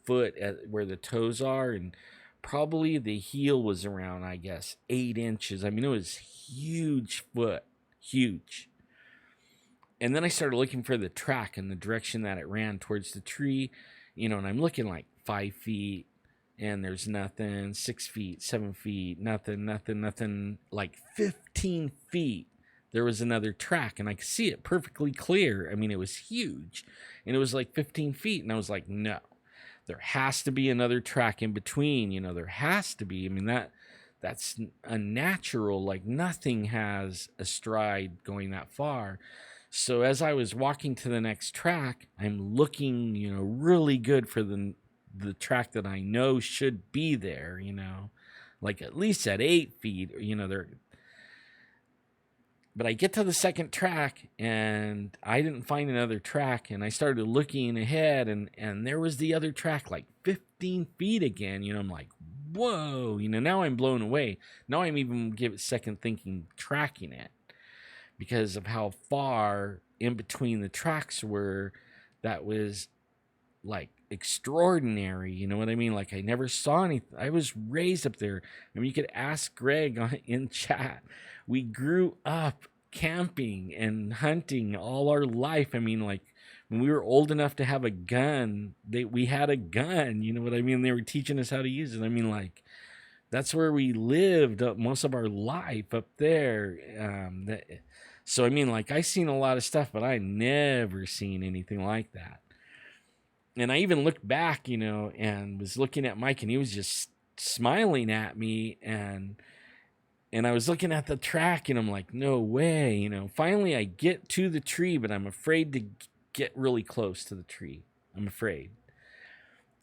foot at where the toes are. And probably the heel was around, I guess, 8 inches. I mean, it was huge foot, huge. And then I started looking for the track in the direction that it ran towards the tree, and I'm looking like 5 feet, and there's nothing. 6 feet, 7 feet, nothing. Like 15 feet, there was another track, and I could see it perfectly clear. I mean, it was huge, and it was like 15 feet, and I was like, no, there has to be another track in between. There has to be. I mean, that's unnatural. Like, nothing has a stride going that far. So as I was walking to the next track, I'm looking, really good for the track that I know should be there, like at least at 8 feet, there. But I get to the second track and I didn't find another track, and I started looking ahead, and there was the other track like 15 feet again. I'm like, whoa, now I'm blown away. Now I'm even second thinking tracking it, because of how far in between the tracks were. That was like extraordinary. You know what I mean? Like, I never saw anything. I was raised up there. I mean, you could ask Greg in chat. We grew up camping and hunting all our life. I mean, like, when we were old enough to have a gun, we had a gun. You know what I mean? They were teaching us how to use it. I mean, like, that's where we lived most of our life, up there. So, I mean, like, I seen a lot of stuff, but I never seen anything like that. And I even looked back, and was looking at Mike, and he was just smiling at me. And I was looking at the track, and I'm like, no way. Finally I get to the tree, but I'm afraid to get really close to the tree. I'm afraid.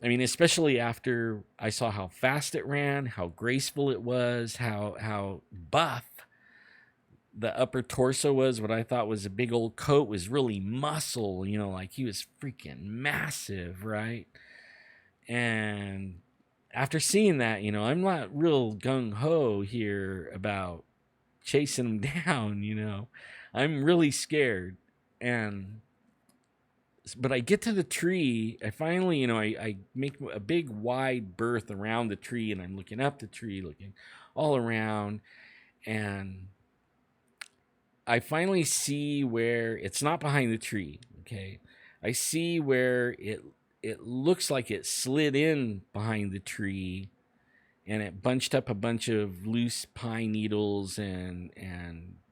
I mean, especially after I saw how fast it ran, how graceful it was, how buff the upper torso was. What I thought was a big old coat was really muscle, like he was freaking massive, right? And after seeing that, I'm not real gung-ho here about chasing him down. I'm really scared. But I get to the tree. I finally, I make a big wide berth around the tree, and I'm looking up the tree, looking all around, and I finally see where it's not behind the tree. Okay. I see where it looks like it slid in behind the tree, and it bunched up a bunch of loose pine needles and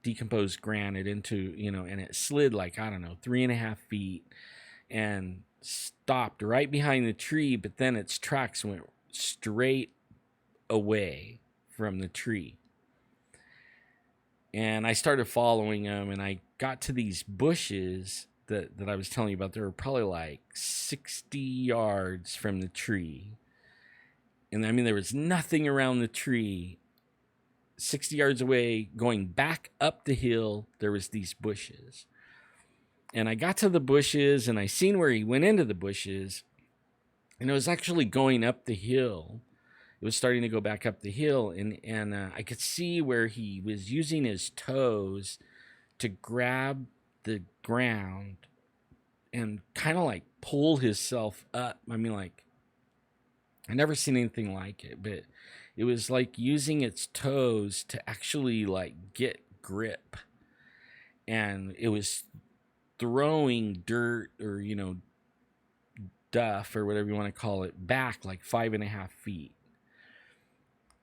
decomposed granite into, and it slid like, I don't know, 3.5 feet, and stopped right behind the tree. But then its tracks went straight away from the tree. And I started following them, and I got to these bushes that I was telling you about. They were probably like 60 yards from the tree. And I mean, there was nothing around the tree. 60 yards away, going back up the hill, there was these bushes. And I got to the bushes, and I seen where he went into the bushes. And it was actually going up the hill. It was starting to go back up the hill, and I could see where he was using his toes to grab the ground and kind of like pull himself up. I mean, like, I never seen anything like it, but it was like using its toes to actually like get grip. And it was throwing dirt or, duff or whatever you want to call it back like 5.5 feet.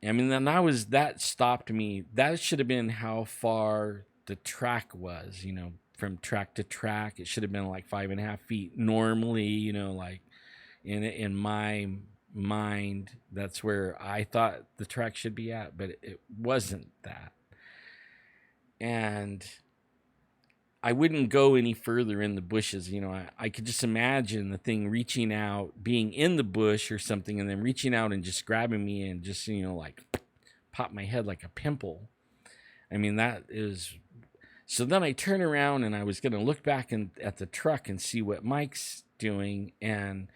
I mean, then that stopped me. That should have been how far the track was, from track to track. It should have been like 5.5 feet. Normally, like in my mind, that's where I thought the track should be at, but it wasn't that. And I wouldn't go any further in the bushes. I could just imagine the thing reaching out, being in the bush or something, and then reaching out and just grabbing me and just, like pop my head like a pimple. I mean, that is. So then I turn around and I was going to look back at the truck and see what Mike's doing. And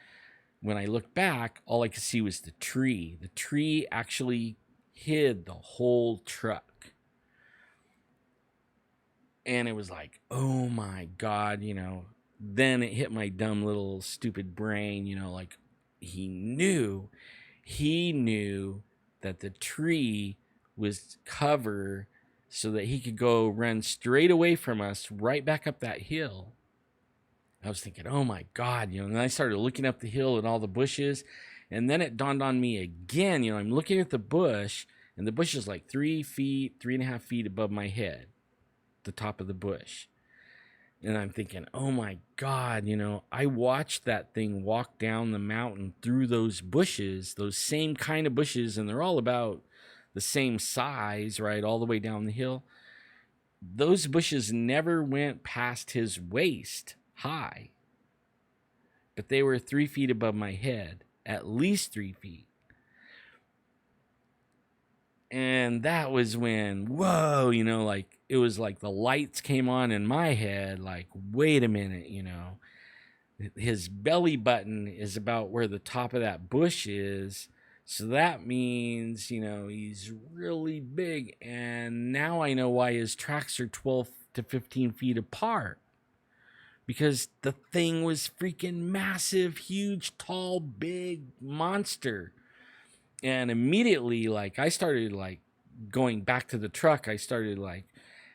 when I looked back, all I could see was the tree. The tree actually hid the whole truck. And it was like, oh my God, Then it hit my dumb little stupid brain, like he knew that the tree was cover so that he could go run straight away from us right back up that hill. I was thinking, oh my God, and then I started looking up the hill and all the bushes. And then it dawned on me again, I'm looking at the bush, and the bush is like 3.5 feet above my head, the top of the bush. And I'm thinking, oh my God, I watched that thing walk down the mountain through those bushes, those same kind of bushes, and they're all about the same size, right? All the way down the hill. Those bushes never went past his waist high, but they were 3 feet above my head, at least 3 feet. And that was when, whoa, like it was like the lights came on in my head, like, wait a minute, his belly button is about where the top of that bush is. So that means, he's really big. And now I know why his tracks are 12 to 15 feet apart. Because the thing was freaking massive, huge, tall, big monster. And immediately, like, I started, like, going back to the truck. I started, like,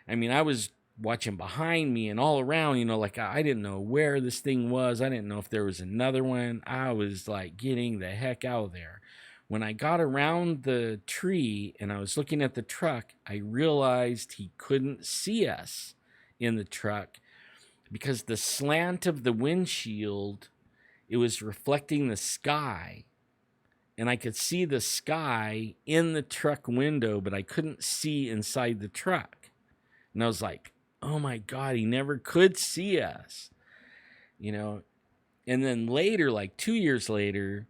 I was watching behind me and all around, like, I didn't know where this thing was. I didn't know if there was another one. I was, like, getting the heck out of there. When I got around the tree and I was looking at the truck, I realized he couldn't see us in the truck because the slant of the windshield, it was reflecting the sky. And I could see the sky in the truck window, but I couldn't see inside the truck. And I was like, oh my God, he never could see us, And then later, like 2 years later,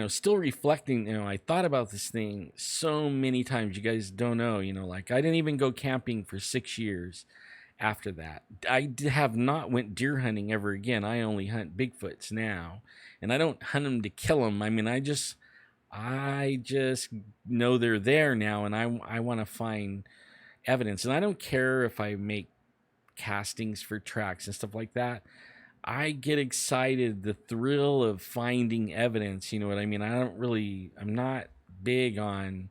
still reflecting, I thought about this thing so many times. You guys don't know, like I didn't even go camping for 6 years after that. I have not went deer hunting ever again. I only hunt Bigfoots now, and I don't hunt them to kill them. I just know they're there now, and I want to find evidence. And I don't care if I make castings for tracks and stuff like that. I get excited, the thrill of finding evidence. You know what I mean? I'm not big on,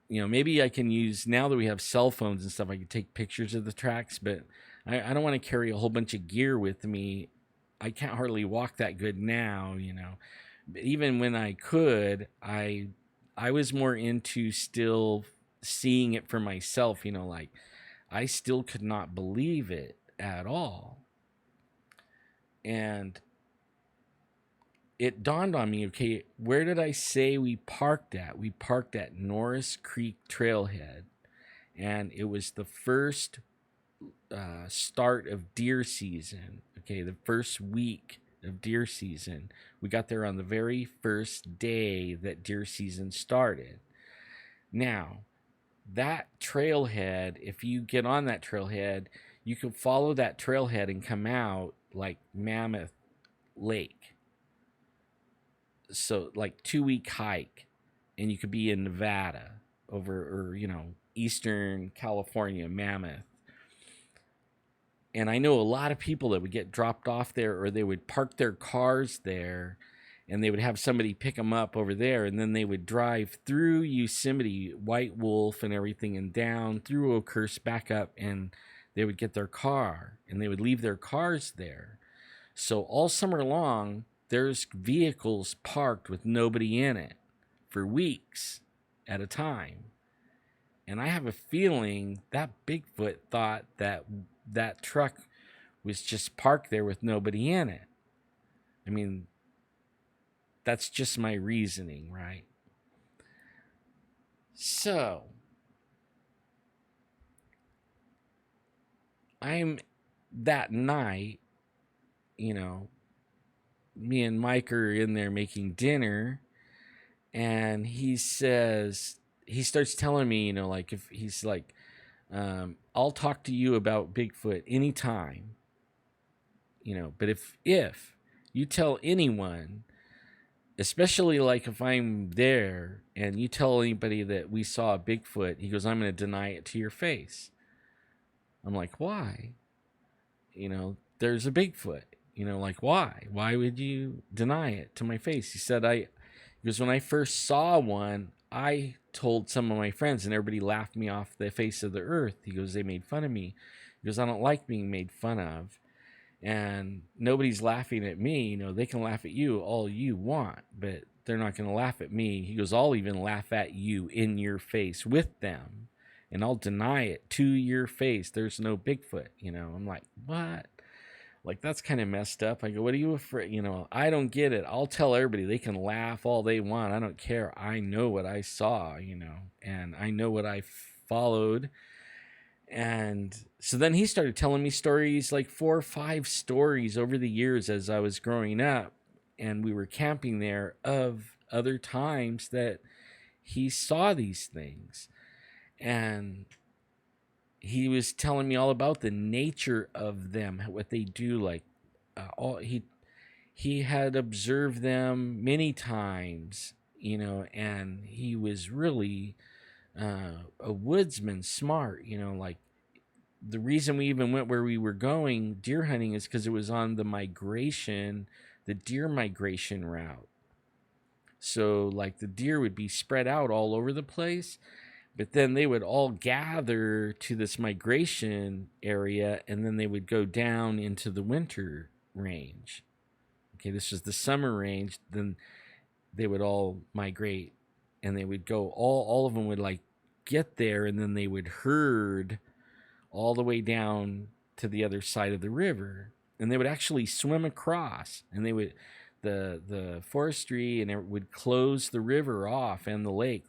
maybe I can use, now that we have cell phones and stuff, I can take pictures of the tracks, but I don't want to carry a whole bunch of gear with me. I can't hardly walk that good now, But even when I could, I was more into still seeing it for myself, like I still could not believe it at all. And it dawned on me, okay, where did I say we parked at? We parked at Norris Creek Trailhead, and it was the first start of deer season. Okay, the first week of deer season. We got there on the very first day that deer season started. Now, that trailhead, if you get on that trailhead, you can follow that trailhead and come out like Mammoth Lake. So like 2-week hike, and you could be in Nevada or Eastern California, Mammoth. And I know a lot of people that would get dropped off there, or they would park their cars there, and they would have somebody pick them up over there, and then they would drive through Yosemite, White Wolf and everything, and down through Oakhurst back up, and they would get their car, and they would leave their cars there. So all summer long, there's vehicles parked with nobody in it for weeks at a time. And I have a feeling that Bigfoot thought that that truck was just parked there with nobody in it. That's just my reasoning, right? So, I'm that night, me and Mike are in there making dinner, and he says, he starts telling me, like if he's like, I'll talk to you about Bigfoot anytime, but if you tell anyone, especially like if I'm there and you tell anybody that we saw a Bigfoot, he goes, I'm going to deny it to your face. I'm like, why? There's a Bigfoot. Like, why? Why would you deny it to my face? Because when I first saw one, I told some of my friends and everybody laughed me off the face of the earth. He goes, they made fun of me. He goes, I don't like being made fun of. And nobody's laughing at me. They can laugh at you all you want, but they're not going to laugh at me. He goes, I'll even laugh at you in your face with them, and I'll deny it to your face. There's no Bigfoot. I'm like, what? Like, that's kind of messed up. I go, what are you afraid? I don't get it. I'll tell everybody. They can laugh all they want. I don't care. I know what I saw, and I know what I followed. And so then he started telling me stories, like 4 or 5 stories over the years as I was growing up, and we were camping there, of other times that he saw these things. And he was telling me all about the nature of them, what they do. Like, he had observed them many times, and he was really a woodsman, smart. Like, the reason we even went where we were going deer hunting is because it was on the deer migration route. So like the deer would be spread out all over the place, but then they would all gather to this migration area, and then they would go down into the winter range. Okay, this is the summer range. Then they would all migrate, and they would go, all of them would like get there, and then they would herd all the way down to the other side of the river, and they would actually swim across, and they would, the forestry and it would close the river off and the lake,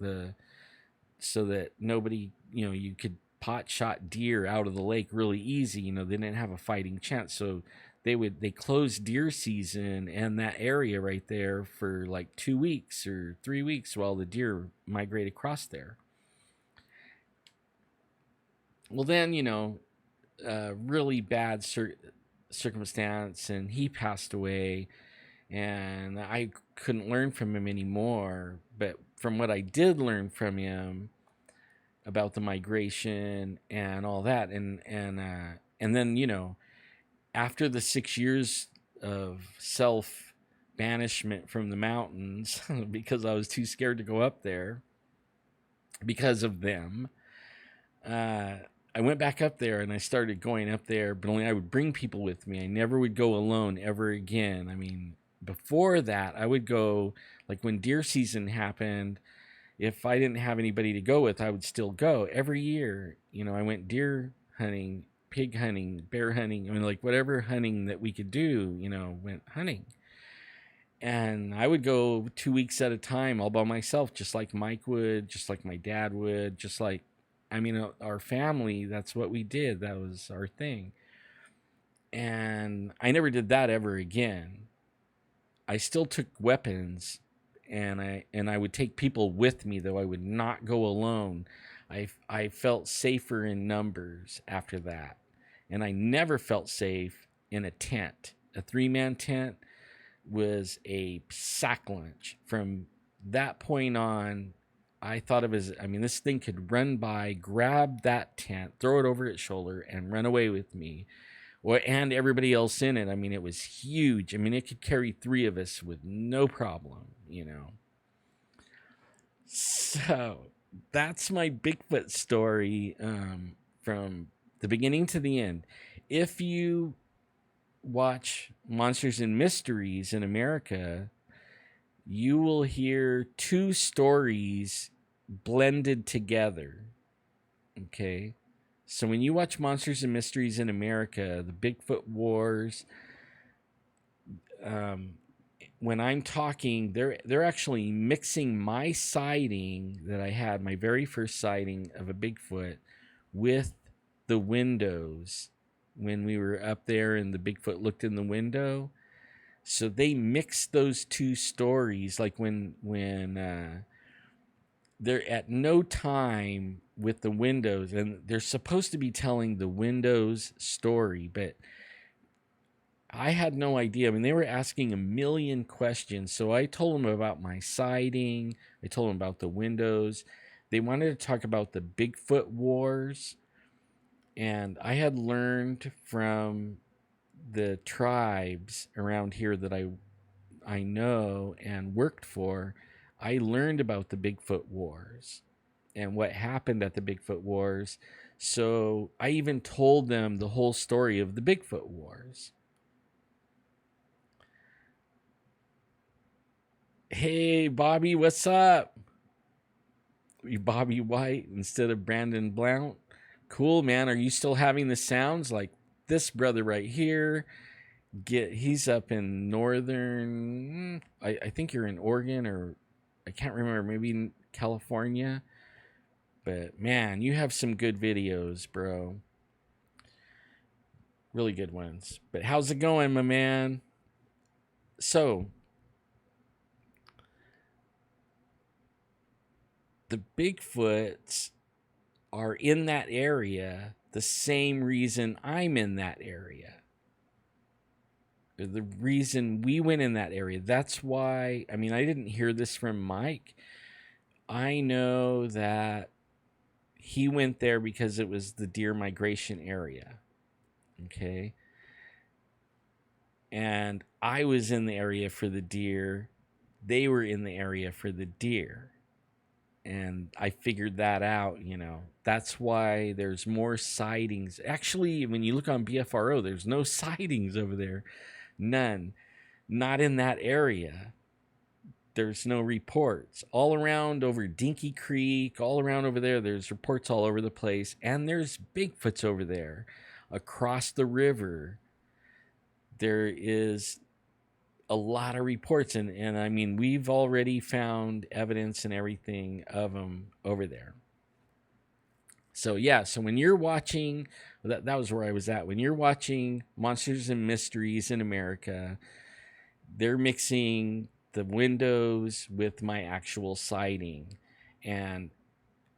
so that nobody, you could pot shot deer out of the lake really easy. They didn't have a fighting chance. So they closed deer season and that area right there for like 2 weeks or 3 weeks while the deer migrate across there. Well, then, really bad circumstance, and he passed away, and I couldn't learn from him anymore. But from what I did learn from him about the migration and all that, and then, after the 6 years of self banishment from the mountains because I was too scared to go up there because of them, I went back up there, and I started going up there, but only I would bring people with me. I never would go alone ever again. I mean, before that, I would go, like when deer season happened, if I didn't have anybody to go with, I would still go every year. I went deer hunting, pig hunting, bear hunting. I mean, like whatever hunting that we could do, went hunting. And I would go 2 weeks at a time all by myself, just like Mike would, just like my dad would, just like, our family, that's what we did. That was our thing. And I never did that ever again. I still took weapons, and I would take people with me, though I would not go alone. I felt safer in numbers after that. And I never felt safe in a tent. A 3-man tent was a sack lunch. From that point on, I thought of it as, this thing could run by, grab that tent, throw it over its shoulder, and run away with me, and everybody else in it. It was huge. It could carry 3 of us with no problem, So that's my Bigfoot story, from the beginning to the end. If you watch Monsters and Mysteries in America, you will hear 2 stories blended together. Okay, so when you watch Monsters and Mysteries in America, the Bigfoot Wars, when I'm talking, they're actually mixing my sighting that I had, my very first sighting of a Bigfoot, with the windows when we were up there and the Bigfoot looked in the window. So they mixed those 2 stories, like when they're at no time with the windows, and they're supposed to be telling the windows story, but I had no idea. I mean, they were asking a million questions. So I told them about my siding. I told them about the windows. They wanted to talk about the Bigfoot wars. And I had learned from the tribes around here that I know and worked for. I learned about the Bigfoot wars and what happened at the Bigfoot wars. So I even told them the whole story of the Bigfoot wars. Hey, Bobby, what's up? You Bobby White instead of Brandon Blount. Cool, man. Are you still having the sounds like this brother right here? He's up in northern. I think you're in Oregon, or I can't remember. Maybe in California. But man, you have some good videos, bro. Really good ones. But how's it going, my man? So the Bigfoots are in that area the same reason I'm in that area. The reason we went in that area. That's why, I mean, I didn't hear this from Mike. I know that he went there because it was the deer migration area. Okay. And I was in the area for the deer. They were in the area for the deer. And I figured that out, you know. That's why there's more sightings. Actually, when you look on BFRO, there's no sightings over there. None. Not in that area. There's no reports. All around over Dinky Creek, all around over there, there's reports all over the place. And there's Bigfoots over there. Across the river, there is a lot of reports. And I mean, we've already found evidence and everything of them over there. So yeah, so when you're watching, that was where I was at. When you're watching Monsters and Mysteries in America, they're mixing the windows with my actual sighting. And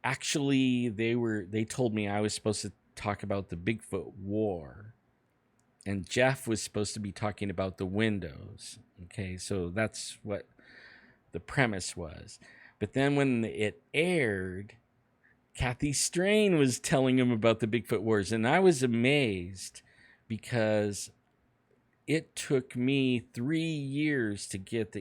actually they told me I was supposed to talk about the Bigfoot war. And Jeff was supposed to be talking about the windows. Okay, so that's what the premise was. But then when it aired, Kathy Strain was telling him about the Bigfoot wars, and I was amazed because it took me 3 years to get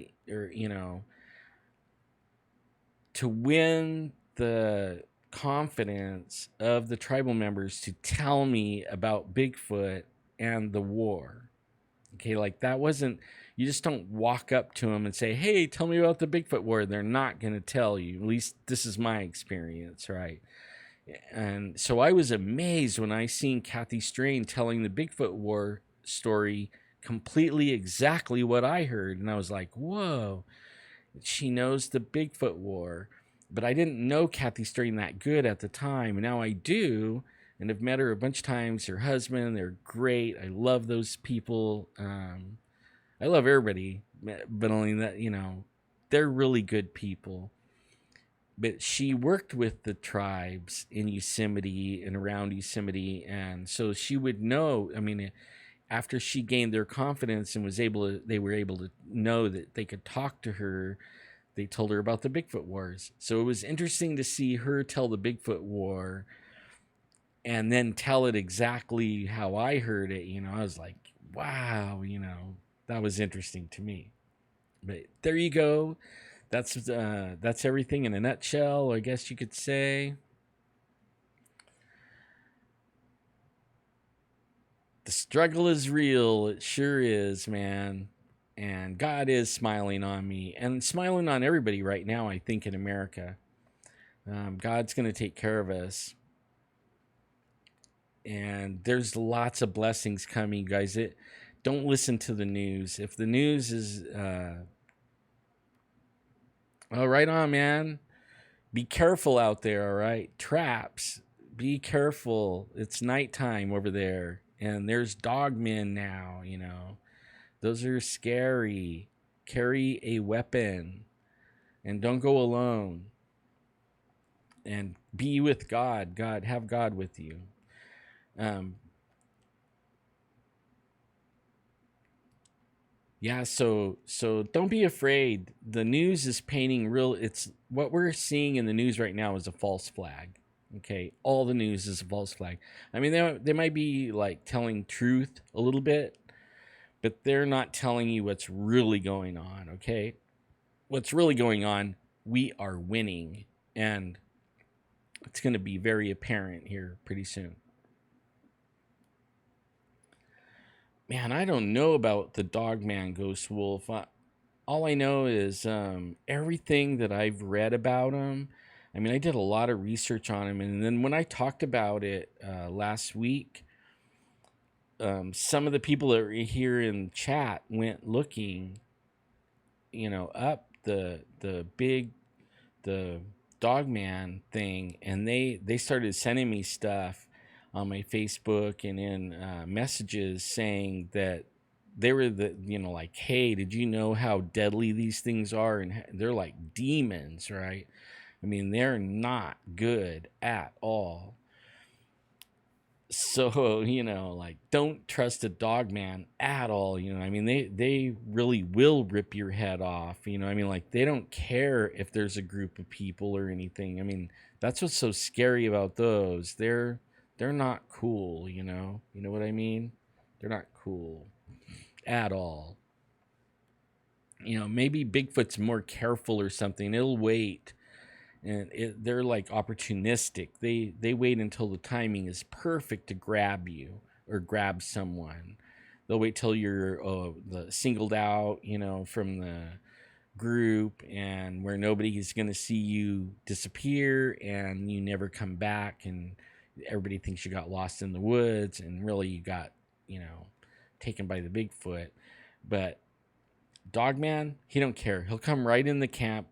to win the confidence of the tribal members to tell me about Bigfoot and the war. Okay, like that wasn't, you just don't walk up to them and say, hey, tell me about the Bigfoot war. They're not going to tell you. At least this is my experience, right? And so I was amazed when I seen Kathy Strain telling the Bigfoot war story completely exactly what I heard. And I was like, whoa, she knows the Bigfoot war. But I didn't know Kathy Strain that good at the time. Now I do, and I've met her a bunch of times. Her husband, they're great. I love those people. I love everybody, but only that, they're really good people. But she worked with the tribes in Yosemite and around Yosemite, and so she would know. I mean, after she gained their confidence and they were able to know that they could talk to her. They told her about the Bigfoot wars. So it was interesting to see her tell the Bigfoot war and then tell it exactly how I heard it. I was like, wow, that was interesting to me. But there you go. That's everything in a nutshell, I guess you could say. The struggle is real. It sure is, man. And God is smiling on me and smiling on everybody right now, I think, in America. God's going to take care of us. And there's lots of blessings coming, guys. Don't listen to the news. If the news is... oh, right on, man. Be careful out there, all right? Traps. Be careful. It's nighttime over there. And there's dogmen now, Those are scary. Carry a weapon. And don't go alone. and be with God. Have God with you. Um, yeah, so don't be afraid. The news is painting real. It's what we're seeing in the news right now is a false flag. Okay, all the news is a false flag. I mean, they might be like telling truth a little bit, but they're not telling you what's really going on. Okay, what's really going on? We are winning, and it's going to be very apparent here pretty soon. Man, I don't know about the dog man ghost wolf. All I know is everything that I've read about him. I mean, I did a lot of research on him, and then when I talked about it last week, some of the people that were here in chat went looking, up the dog man thing, and they started sending me stuff on my Facebook and in messages saying that they were like, hey, did you know how deadly these things are? And they're like demons, right? I mean, they're not good at all. So like, don't trust a dog man at all. I mean, they really will rip your head off. I mean, like, they don't care if there's a group of people or anything. I mean, that's what's so scary about those. They're not cool. You know what I mean? They're not cool at all. Maybe Bigfoot's more careful or something. It'll wait, and they're like opportunistic. They wait until the timing is perfect to grab you or grab someone. They'll wait till you're singled out, from the group, and where nobody's going to see you disappear and you never come back, and everybody thinks you got lost in the woods, and really you got taken by the Bigfoot. But Dogman, he don't care. He'll come right in the camp.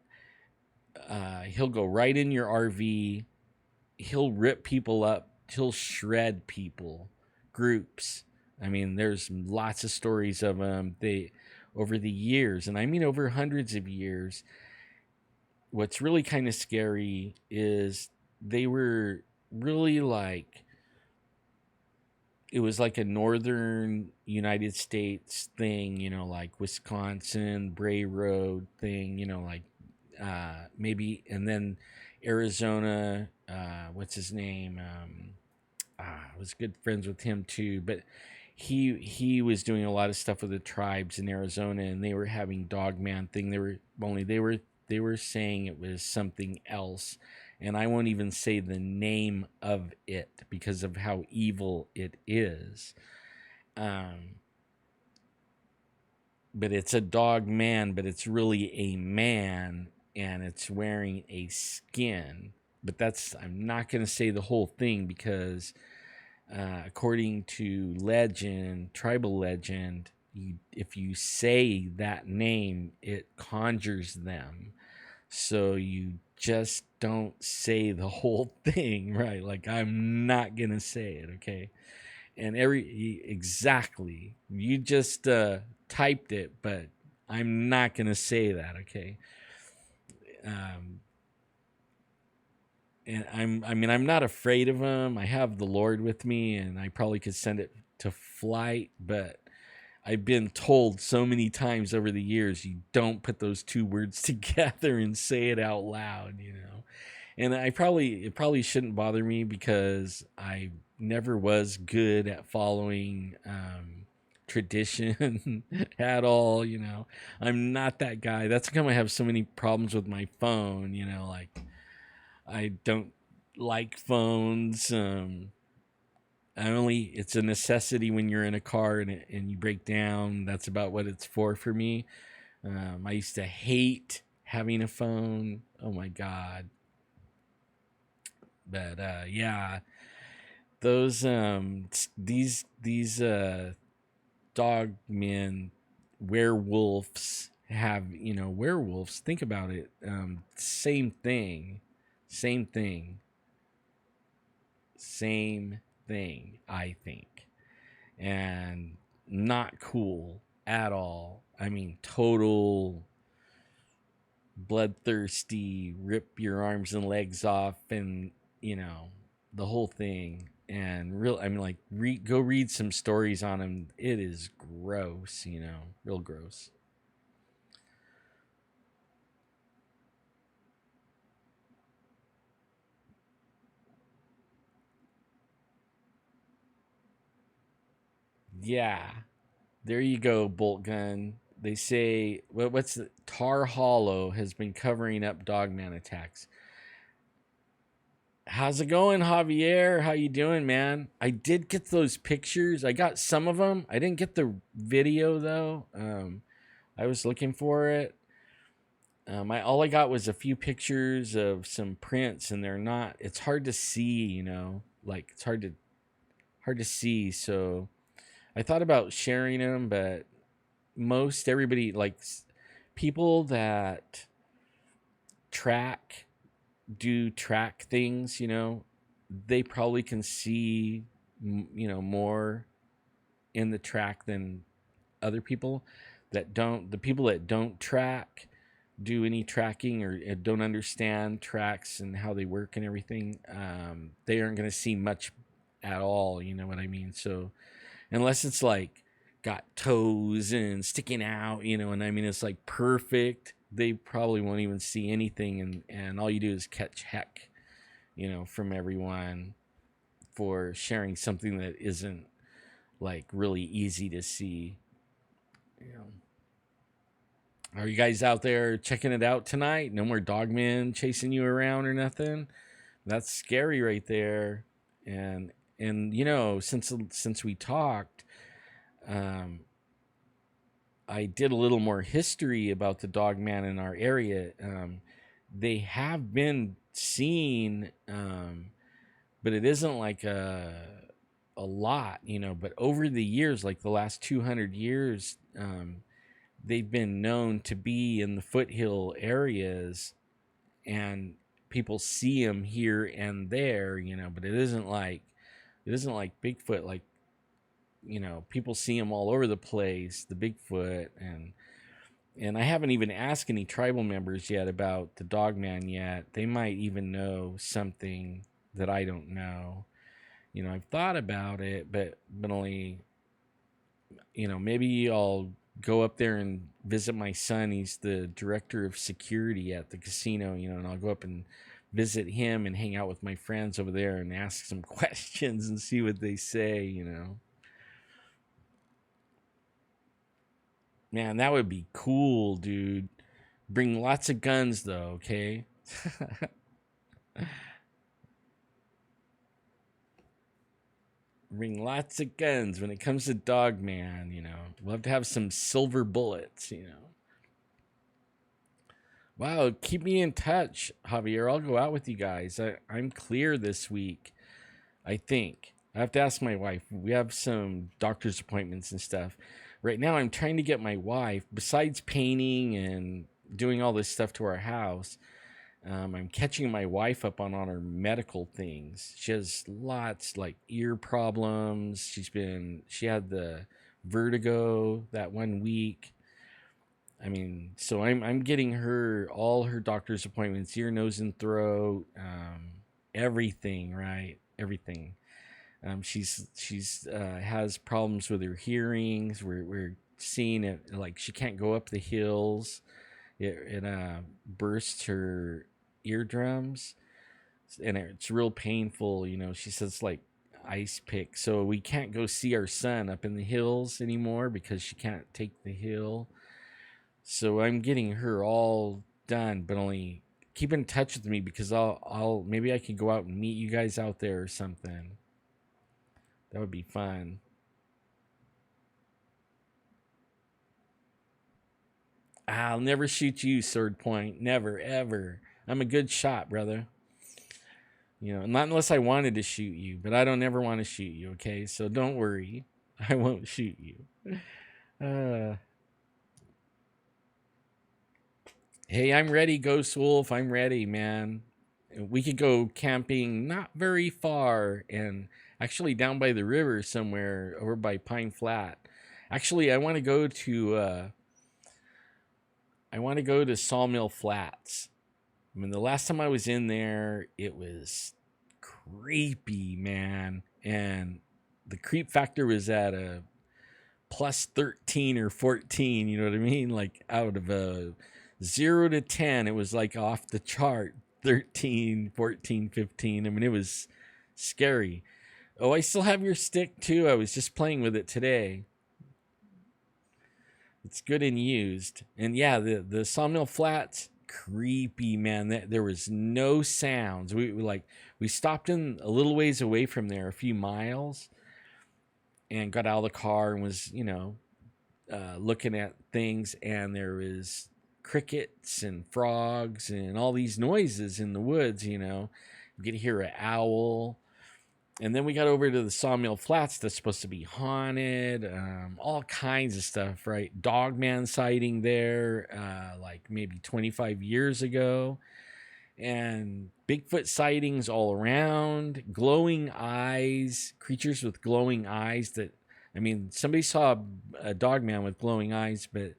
He'll go right in your RV. He'll rip people up. He'll shred people, groups. I mean, there's lots of stories of them. They, over the years, and I mean over hundreds of years. What's really kind of scary is they were really like, it was like a northern United States thing, like Wisconsin, Bray Road thing, like maybe, and then Arizona, what's his name? I was good friends with him too, but he was doing a lot of stuff with the tribes in Arizona, and they were having Dogman thing. They were saying it was something else, and I won't even say the name of it because of how evil it is. But it's a dog man, but it's really a man, and it's wearing a skin. But I'm not going to say the whole thing because according to legend, tribal legend, if you say that name, it conjures them. So you just don't say the whole thing, right? Like, I'm not going to say it, okay? And exactly, you just typed it, but I'm not going to say that, okay? Um, and I'm not afraid of him. I have the Lord with me, and I probably could send it to flight, but I've been told so many times over the years, you don't put those two words together and say it out loud, And it probably shouldn't bother me because I never was good at following tradition at all, I'm not that guy. That's how come I have so many problems with my phone, like, I don't like phones. It's a necessity when you're in a car and you break down. That's about what it's for me. I used to hate having a phone. Oh my God. But yeah, those these dog men, werewolves have, werewolves. Think about it. Same thing. Same thing. Same thing, I think. And not cool at all. I mean, total bloodthirsty, rip your arms and legs off, and you know the whole thing. And real, I mean, like, go read some stories on him. It is gross, real gross. Yeah, there you go, bolt gun. They say what's the Tar Hollow has been covering up dogman attacks. How's it going, Javier? How you doing, man? I did get those pictures. I got some of them. I didn't get the video though. I was looking for it. All I got was a few pictures of some prints, and they're not. It's hard to see, like it's hard to see. So I thought about sharing them, but most everybody, like people that track do track things, they probably can see, more in the track than other people that don't. The people that don't track do any tracking or don't understand tracks and how they work and everything, they aren't going to see much at all. You know what I mean? So unless it's like got toes and sticking out, and I mean it's like perfect, they probably won't even see anything, and all you do is catch heck, from everyone for sharing something that isn't like really easy to see. You know. Are you guys out there checking it out tonight? No more dogmen chasing you around or nothing? That's scary right there. And since we talked, um, I did a little more history about the dogman in our area. They have been seen, but it isn't like a lot, But over the years, like the last 200 years, they've been known to be in the foothill areas, and people see them here and there, But it isn't like Bigfoot, like people see them all over the place, the Bigfoot, and I haven't even asked any tribal members yet about the dogman yet. They might even know something that I don't know. I've thought about it, but only, maybe I'll go up there and visit my son. He's the director of security at the casino, and I'll go up and visit him and hang out with my friends over there and ask some questions and see what they say. Man, that would be cool, dude. Bring lots of guns, though, okay? Bring lots of guns when it comes to Dogman, We'll have to have some silver bullets. Wow, keep me in touch, Javier. I'll go out with you guys. I'm clear this week, I think. I have to ask my wife. We have some doctor's appointments and stuff. Right now, I'm trying to get my wife, besides painting and doing all this stuff to our house, I'm catching my wife up on her medical things. She has lots, like ear problems. She had the vertigo that 1 week. I mean, so I'm getting her all her doctor's appointments, ear, nose, and throat, everything, right? Everything. She's has problems with her hearings. We're seeing it, like she can't go up the hills. It bursts her eardrums, and it's real painful. She says it's like ice pick. So we can't go see our son up in the hills anymore because she can't take the hill. So I'm getting her all done, but only keep in touch with me because I'll maybe I could go out and meet you guys out there or something. That would be fun. I'll never shoot you, Sword Point. Never, ever. I'm a good shot, brother. Not unless I wanted to shoot you, but I don't ever want to shoot you, okay? So don't worry. I won't shoot you. Uh, hey, I'm ready, Ghost Wolf. I'm ready, man. We could go camping not very far and actually down by the river somewhere over by Pine Flat. Actually, I want to go to I want to go to Sawmill Flats. I mean, the last time I was in there, it was creepy, man. And the creep factor was at a plus 13 or 14, you know what I mean? Like out of a 0 to 10, it was like off the chart. 13, 14, 15. I mean, it was scary. Oh, I still have your stick too. I was just playing with it today. It's good and used. And yeah, the Sawmill Flats, creepy, man. There was no sounds. We stopped in a little ways away from there, a few miles, and got out of the car and was, looking at things, and there was crickets and frogs and all these noises in the woods. You could hear an owl. And then we got over to the Sawmill Flats that's supposed to be haunted, all kinds of stuff, right? Dogman sighting there, like maybe 25 years ago. And Bigfoot sightings all around, glowing eyes, creatures with glowing eyes somebody saw a dogman with glowing eyes, but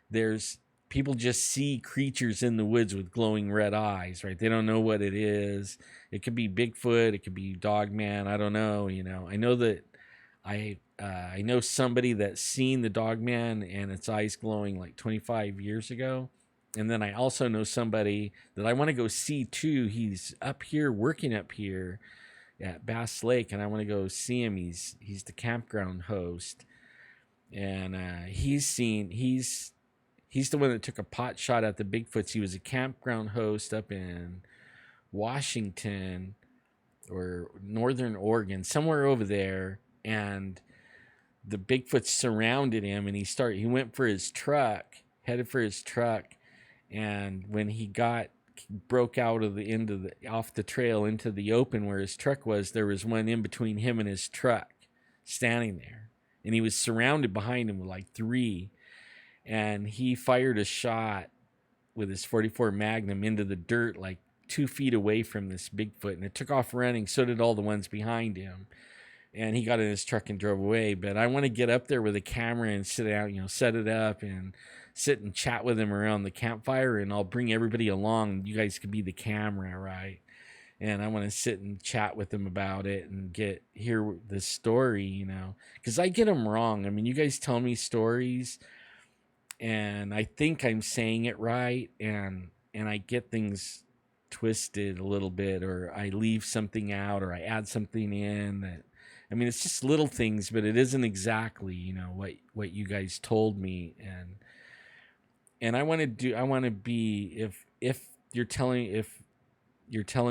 there's people just see creatures in the woods with glowing red eyes, right? They don't know what it is. It could be Bigfoot, it could be Dogman. I don't know. I know that I know somebody that's seen the Dogman and its eyes glowing like 25 years ago. And then I also know somebody that I want to go see too. He's up here, working up here at Bass Lake, and I want to go see him. He's the campground host, and he's the one that took a pot shot at the Bigfoots. He was a campground host up in Washington or Northern Oregon, somewhere over there. And the Bigfoots surrounded him, and he went for his truck, headed for his truck. And when he broke out of off the trail into the open where his truck was, there was one in between him and his truck standing there. And he was surrounded behind him with like three. And he fired a shot with his .44 Magnum into the dirt like 2 feet away from this Bigfoot, and it took off running. So did all the ones behind him. And he got in his truck and drove away. But I want to get up there with a camera and sit out, set it up and sit and chat with him around the campfire, and I'll bring everybody along. You guys could be the camera, right? And I want to sit and chat with them about it and hear the story, because I get them wrong. I mean, you guys tell me stories, and I think I'm saying it right, and I get things twisted a little bit, or I leave something out, or I add something in that. I mean, it's just little things, but it isn't exactly, what you guys told me. And I want to be, if you're telling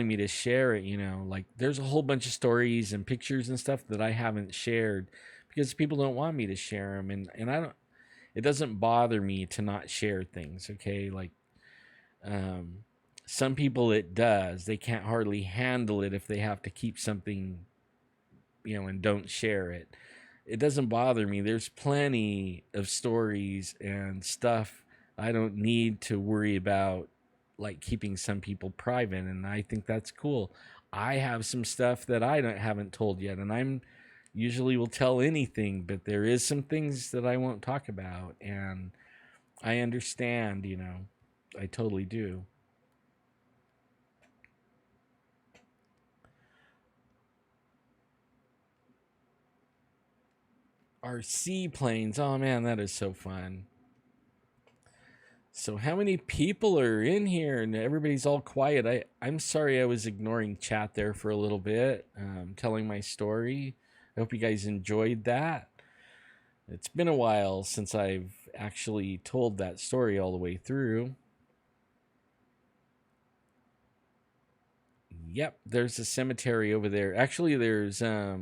me to share it, like there's a whole bunch of stories and pictures and stuff that I haven't shared because people don't want me to share them. And I don't, it doesn't bother me to not share things. Okay. Like, some people it does, they can't hardly handle it if they have to keep something, and don't share it. It doesn't bother me. There's plenty of stories and stuff I don't need to worry about, like keeping some people private, and I think that's cool. I have some stuff that I haven't told yet, and I'm usually will tell anything, but there is some things that I won't talk about, and I understand, I totally do. Our seaplanes, oh man, that is so fun. So how many people are in here and everybody's all quiet? I'm sorry I was ignoring chat there for a little bit, telling my story. I hope you guys enjoyed that. It's been a while since I've actually told that story all the way through. Yep, there's a cemetery over there. Actually, there's a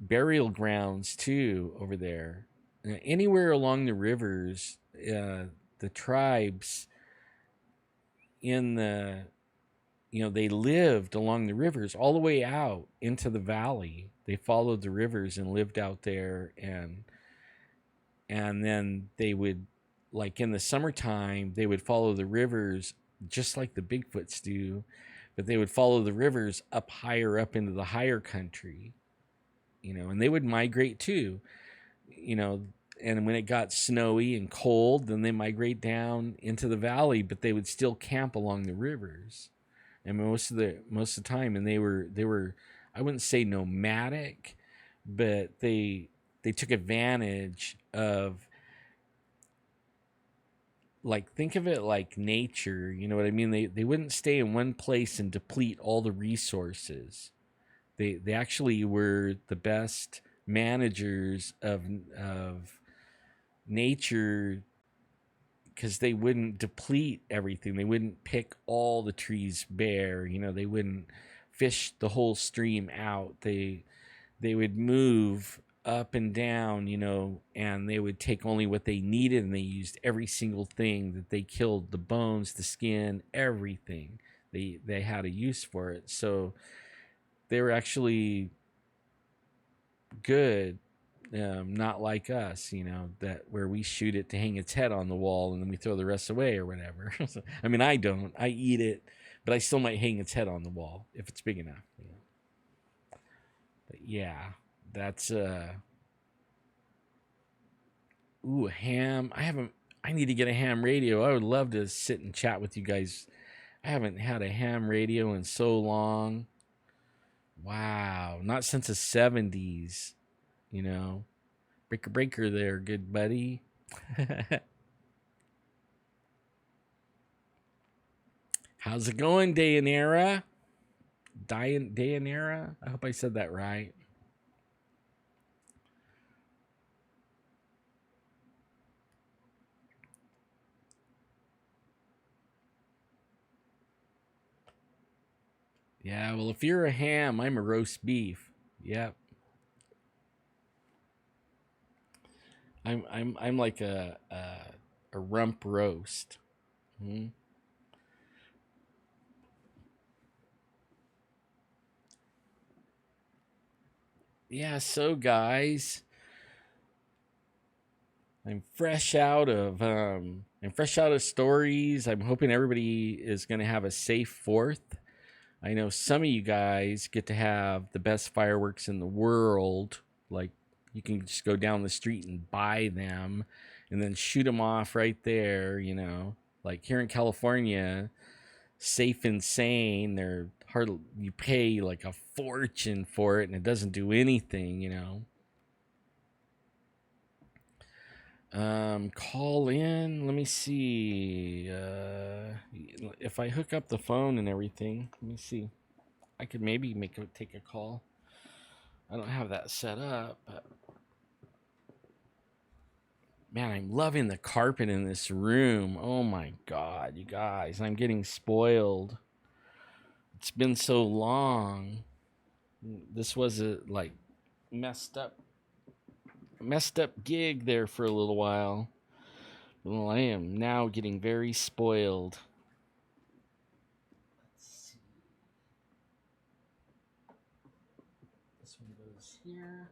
burial grounds too over there. Anywhere along the rivers, the tribes in they lived along the rivers all the way out into the valley. They followed the rivers and lived out there, and then they would, like in the summertime, they would follow the rivers just like the Bigfoots do, but they would follow the rivers up higher up into the higher country, and they would migrate too. and when it got snowy and cold, then they migrate down into the valley, but they would still camp along the rivers. And most of the time, and they were I wouldn't say nomadic, but they took advantage of, like, think of it like nature, you know what I mean? They wouldn't stay in one place and deplete all the resources. They actually were the best managers of nature, because they wouldn't deplete everything. They wouldn't pick all the trees bare. They wouldn't fish the whole stream out. They would move up and down, and they would take only what they needed, and they used every single thing that they killed, the bones, the skin, everything. They had a use for it. So they were actually good. Not like us, that where we shoot it to hang its head on the wall and then we throw the rest away or whatever. I mean, I don't. I eat it, but I still might hang its head on the wall if it's big enough. But yeah, that's ooh, a ham. I need to get a ham radio. I would love to sit and chat with you guys. I haven't had a ham radio in so long. Wow, not since the 70s. Breaker there, good buddy. How's it going, Dayanara? Dayanara? I hope I said that right. Yeah, well, if you're a ham, I'm a roast beef. Yep. I'm like a rump roast. Hmm. Yeah, so guys, I'm fresh out of stories. I'm hoping everybody is going to have a safe 4th. I know some of you guys get to have the best fireworks in the world. Like, you can just go down the street and buy them and then shoot them off right there, Like here in California, Safe and Sane, they're hard. You pay like a fortune for it and it doesn't do anything. Call in. Let me see. If I hook up the phone and everything, let me see. I could maybe take a call. I don't have that set up, but man, I'm loving the carpet in this room. Oh my God, you guys, I'm getting spoiled. It's been so long. This was a like messed up gig there for a little while. Well, I am now getting very spoiled. Let's see. This one goes here.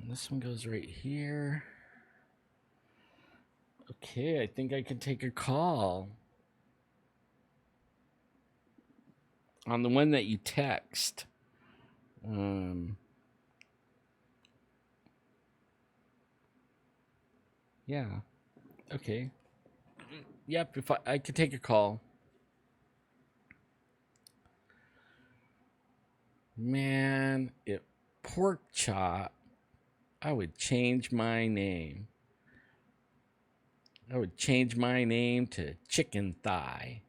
And this one goes right here. Okay, I think I can take a call. On the one that you text. Yeah. Okay. Yep, if I could take a call. Man, if pork chop, I would change my name. I would change my name to chicken thigh.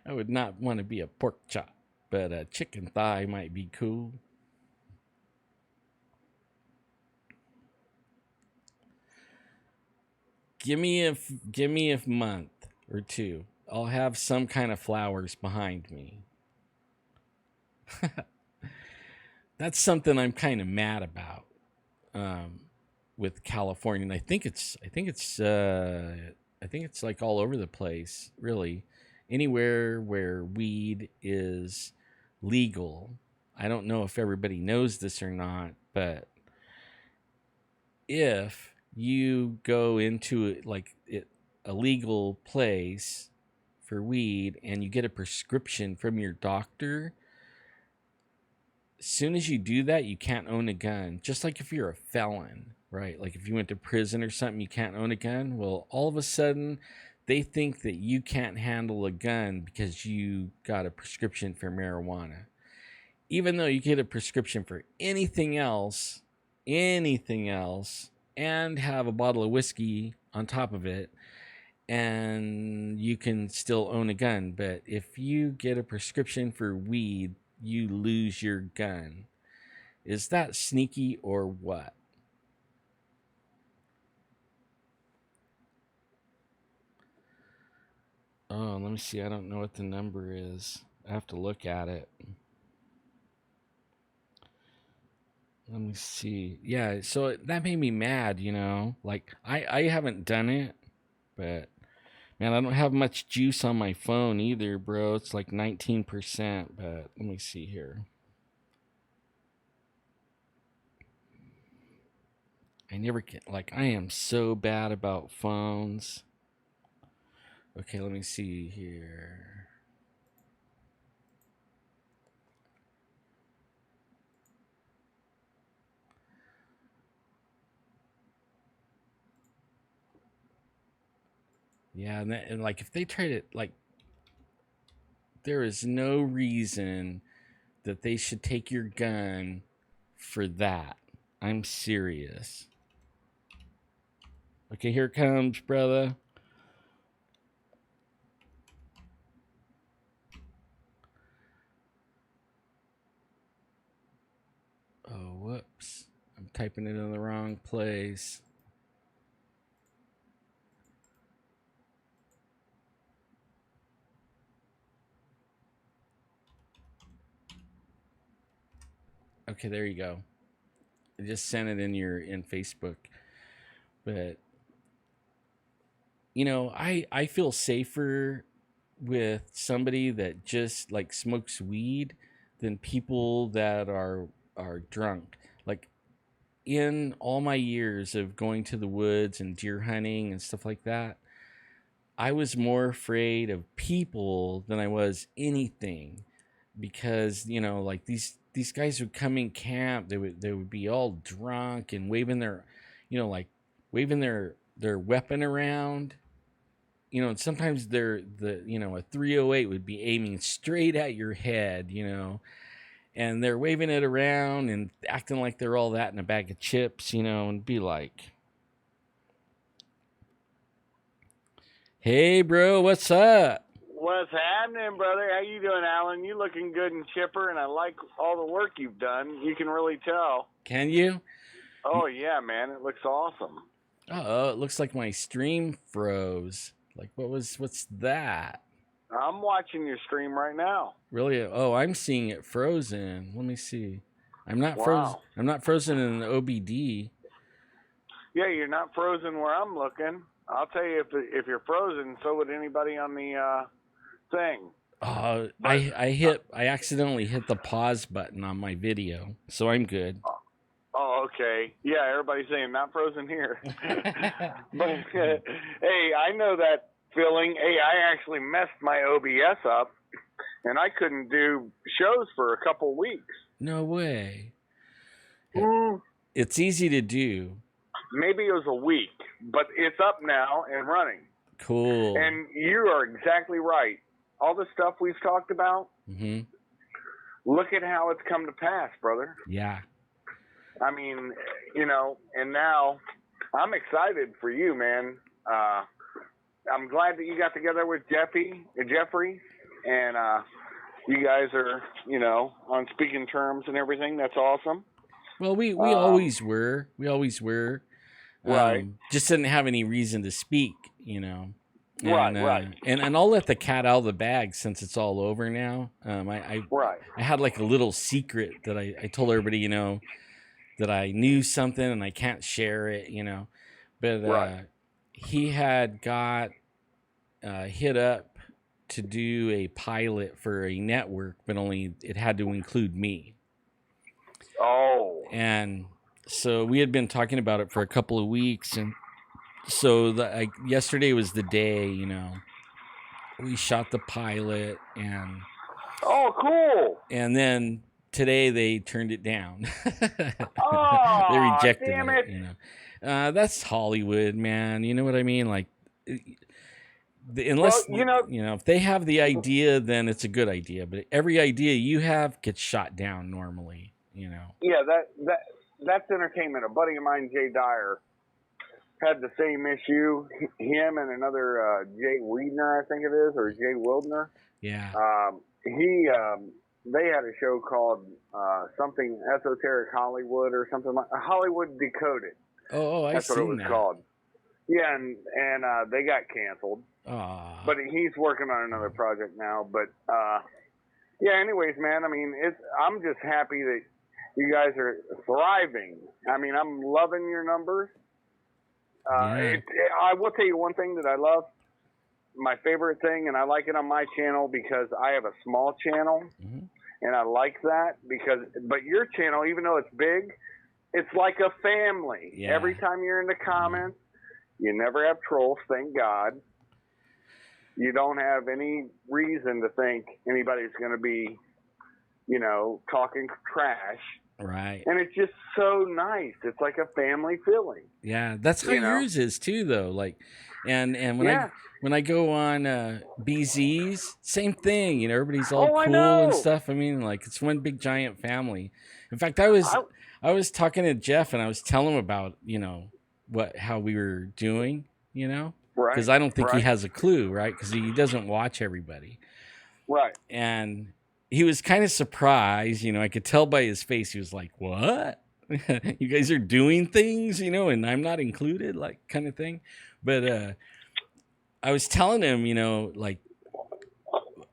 I would not want to be a pork chop, but a chicken thigh might be cool. Give me a month or two. I'll have some kind of flowers behind me. That's something I'm kind of mad about with California, and I think it's like all over the place, really. Anywhere where weed is legal. I don't know if everybody knows this or not, but if you go into a legal place for weed and you get a prescription from your doctor, as soon as you do that, you can't own a gun. Just like if you're a felon, right? Like if you went to prison or something, you can't own a gun. Well, all of a sudden, they think that you can't handle a gun because you got a prescription for marijuana. Even though you get a prescription for anything else, and have a bottle of whiskey on top of it, and you can still own a gun. But if you get a prescription for weed, you lose your gun. Is that sneaky or what? Oh, let me see. I don't know what the number is. I have to look at it. Let me see. Yeah, so that made me mad, you know? Like, I haven't done it, but man, I don't have much juice on my phone either, bro. It's like 19%, but let me see here. I never get, like, I am so bad about phones. Okay, let me see here. Yeah, and like, if they try to, like, there is no reason that they should take your gun for that. I'm serious. Okay, here it comes, brother. Oh, whoops. I'm typing it in the wrong place. Okay, there you go. I just sent it in Facebook. But you know, I feel safer with somebody that just like smokes weed than people that are drunk. Like in all my years of going to the woods and deer hunting and stuff like that, I was more afraid of people than I was anything, because you know, like these guys would come in camp, they would be all drunk and waving their, you know, like waving their weapon around, you know, and sometimes a 308 would be aiming straight at your head, you know, and they're waving it around and acting like they're all that in a bag of chips, you know, and be like, "Hey, bro, what's up?" What's happening, brother? How you doing, Alan? You looking good and chipper, and I like all the work you've done. You can really tell. Can you? Oh, yeah, man. It looks awesome. Oh, it looks like my stream froze. Like, what's that? I'm watching your stream right now. Really? Oh, I'm seeing it frozen. Let me see. I'm not Wow. frozen. I'm not frozen in the OBD. Yeah, you're not frozen where I'm looking. I'll tell you, if you're frozen, so would anybody on the thing. I accidentally hit the pause button on my video, so I'm good. Oh, okay. Yeah, everybody's saying not frozen here. But hey, I know that feeling. Hey, I actually messed my OBS up, and I couldn't do shows for a couple weeks. No way. Mm, It's easy to do. maybe it was a week, but it's up now and running. Cool. And you are exactly right. All the stuff we've talked about, look at how it's come to pass, brother. Yeah. I mean, you know, and now I'm excited for you, man. I'm glad that you got together with Jeffrey, and you guys are, you know, on speaking terms and everything. That's awesome. Well, we always were. We always were. Right. Just didn't have any reason to speak, you know. And, right. And I'll let the cat out of the bag since it's all over now. I had like a little secret that I told everybody, you know, that I knew something and I can't share it, you know. But he had got hit up to do a pilot for a network, but only it had to include me. Oh. And so we had been talking about it for a couple of weeks, and so yesterday was the day, you know. we shot the pilot, and Oh, cool. then today they turned it down. They Oh, rejected damn it. it. That's Hollywood, man. You know what I mean? Like, Well, unless if they have the idea, then it's a good idea. But every idea you have gets shot down normally. yeah, that's entertainment. A buddy of mine, Jay Dyer, had the same issue. Him and another Jay Wiedner, I think it is, or Jay Wildner. Yeah. They had a show called something Esoteric Hollywood or something like Hollywood Decoded. Oh, that's what it was called. Yeah, and they got canceled. But he's working on another project now. But yeah, anyways, man. I mean, I'm just happy that you guys are thriving. I mean, I'm loving your numbers. I will tell you one thing that I love. My favorite thing, and I like it on my channel because I have a small channel, and I like that but your channel, even though it's big, it's like a family. Yeah. Every time you're in the comments, you never have trolls, thank God. You don't have any reason to think anybody's going to be, talking trash. Right. And it's just so nice. It's like a family feeling. Yeah, that's how yours is too, though. Like, and when I go on BZ's, same thing. Everybody's all cool and stuff. I mean, like, it's one big giant family. In fact, I was talking to Jeff, and I was telling him about how we were doing. Because I don't think he has a clue, right? Because he doesn't watch everybody. Right. And he was kind of surprised, I could tell by his face. He was like, what? You guys are doing things, and I'm not included, like, kind of thing. But I was telling him, like,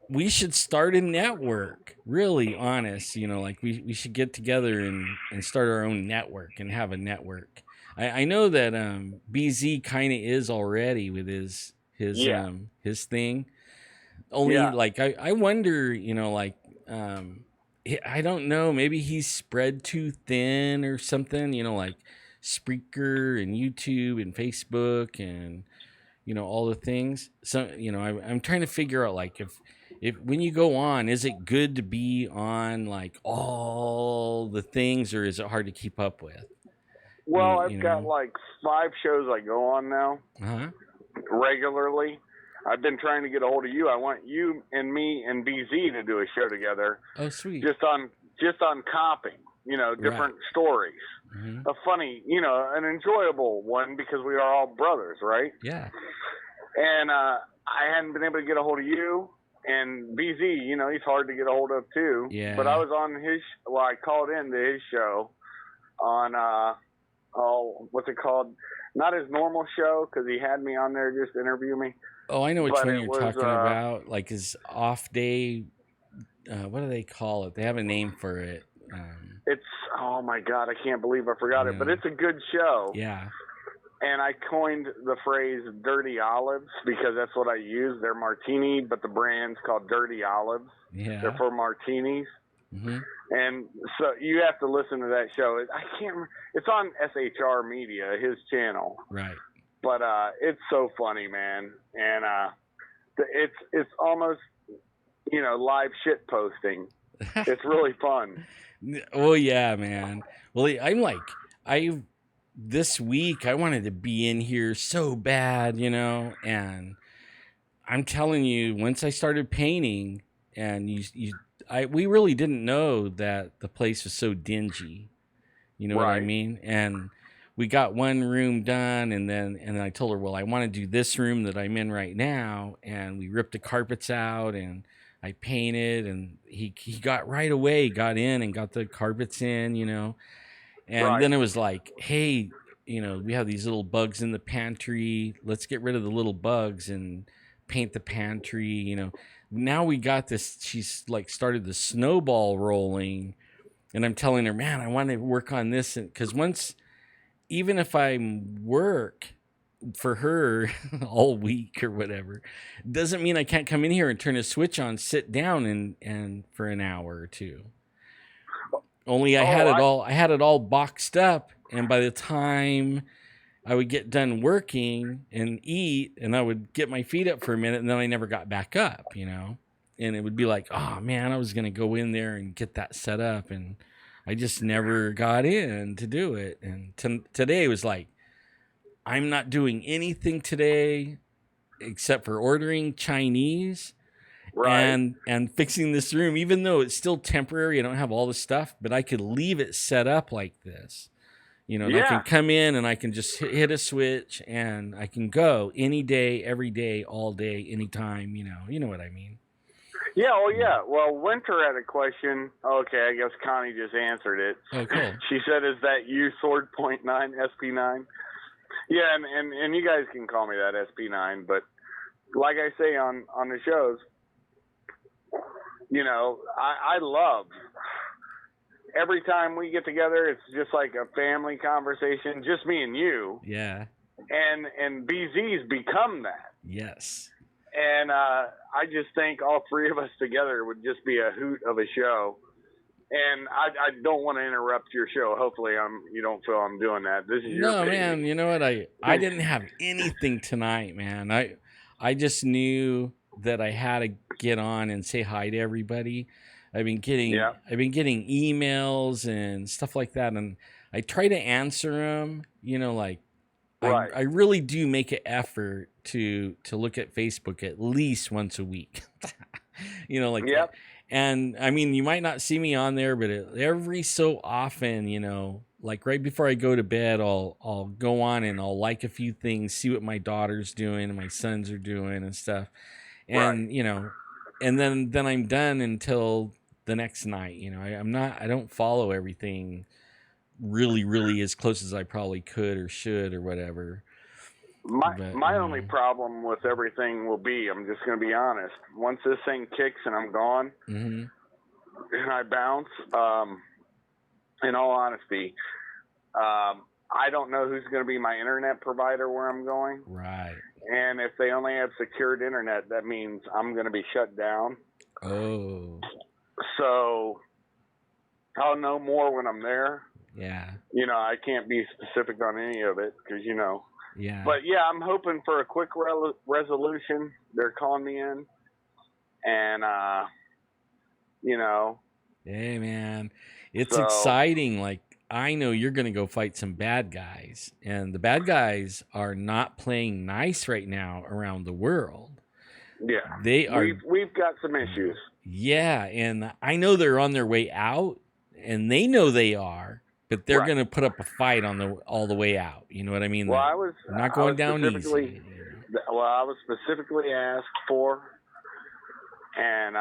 we should start a network, really honest, like we should get together and start our own network and have a network. I know that BZ kind of is already with his thing. Only like I wonder, like I don't know, maybe he's spread too thin or something, like Spreaker and YouTube and Facebook and all the things. So I'm trying to figure out, like, if when you go on, is it good to be on like all the things, or is it hard to keep up with? Well, I've got like 5 shows I go on now regularly. I've been trying to get a hold of you. I want you and me and BZ to do a show together. Oh, sweet. Just on copying, different stories. A funny, an enjoyable one, because we are all brothers, right? Yeah. And I hadn't been able to get a hold of you. And BZ, he's hard to get a hold of too. Yeah. But I was on I called into his show on, what's it called? Not his normal show, because he had me on there just to interview me. Oh, I know which one you're talking about. Like his off day. What do they call it? They have a name for it. It's, oh my God, I can't believe I forgot it. But it's a good show. Yeah. And I coined the phrase dirty olives because that's what I use. They're martini, but the brand's called Dirty Olives. Yeah. They're for martinis. And so you have to listen to that show. I can't remember. It's on SHR Media, his channel. Right. But it's so funny, man. And it's almost, live shit posting. It's really fun. Oh, yeah, man. Well, this week I wanted to be in here so bad, and I'm telling you, once I started painting, and we really didn't know that the place was so dingy. You know what I mean? And we got one room done, and then I told her, well, I want to do this room that I'm in right now, and we ripped the carpets out, and I painted, and he got right away, got in and got the carpets in, and then it was like, hey, we have these little bugs in the pantry. Let's get rid of the little bugs and paint the pantry. Now we got this. She's like started the snowball rolling, and I'm telling her, man, I want to work on this, because even if I work for her all week or whatever, doesn't mean I can't come in here and turn a switch on, sit down and for an hour or two. Only I had it all boxed up, and by the time I would get done working and eat, and I would get my feet up for a minute, and then I never got back up, you know? And it would be like, oh man, I was going to go in there and get that set up, and I just never got in to do it. And today was like, I'm not doing anything today except for ordering Chinese Right. and fixing this room, even though it's still temporary. I don't have all the stuff, but I could leave it set up like this. You know, and I can Yeah. come in and I can just hit a switch and I can go any day, every day, all day, anytime, you know what I mean? Yeah, oh yeah. Well, Winter had a question. Okay, I guess Connie just answered it. Oh, cool. She said, "Is that you, Sword Point 9 SP9?" Yeah, and you guys can call me that SP9. But like I say on the shows, you know, I love every time we get together. It's just like a family conversation, just me and you. Yeah. And BZ's become that. Yes. And I just think all three of us together would just be a hoot of a show. And I don't want to interrupt your show. Hopefully, you don't feel I'm doing that. This is your No, baby. man, you know what? I didn't have anything tonight, man. I just knew that I had to get on and say hi to everybody. I've been getting emails and stuff like that, and I try to answer them, you know, like Right. I really do make an effort to look at Facebook at least once a week. You know, like Yep. and I mean, you might not see me on there, but every so often, you know, like right before I go to bed, I'll go on and I'll like a few things, see what my daughter's doing and my sons are doing and stuff. And, Right. you know, and then I'm done until the next night. You know, I don't follow everything really as close as I probably could or should or whatever. My only problem with everything will be, I'm just going to be honest, once this thing kicks and I'm gone Mm-hmm. and I bounce, in all honesty, I don't know who's going to be my internet provider where I'm going. Right. And if they only have secured internet, that means I'm going to be shut down. Oh. So I'll know more when I'm there. Yeah. You know, I can't be specific on any of it because, you know. Yeah. But, yeah, I'm hoping for a quick resolution. They're calling me in. And, you know. Hey, man. It's exciting. Like, I know you're going to go fight some bad guys. And the bad guys are not playing nice right now around the world. Yeah. They are. We've got some issues. Yeah. And I know they're on their way out. And they know they are. But they're going to put up a fight all the way out. You know what I mean? Well, they're not going down easy. Well, I was specifically asked for and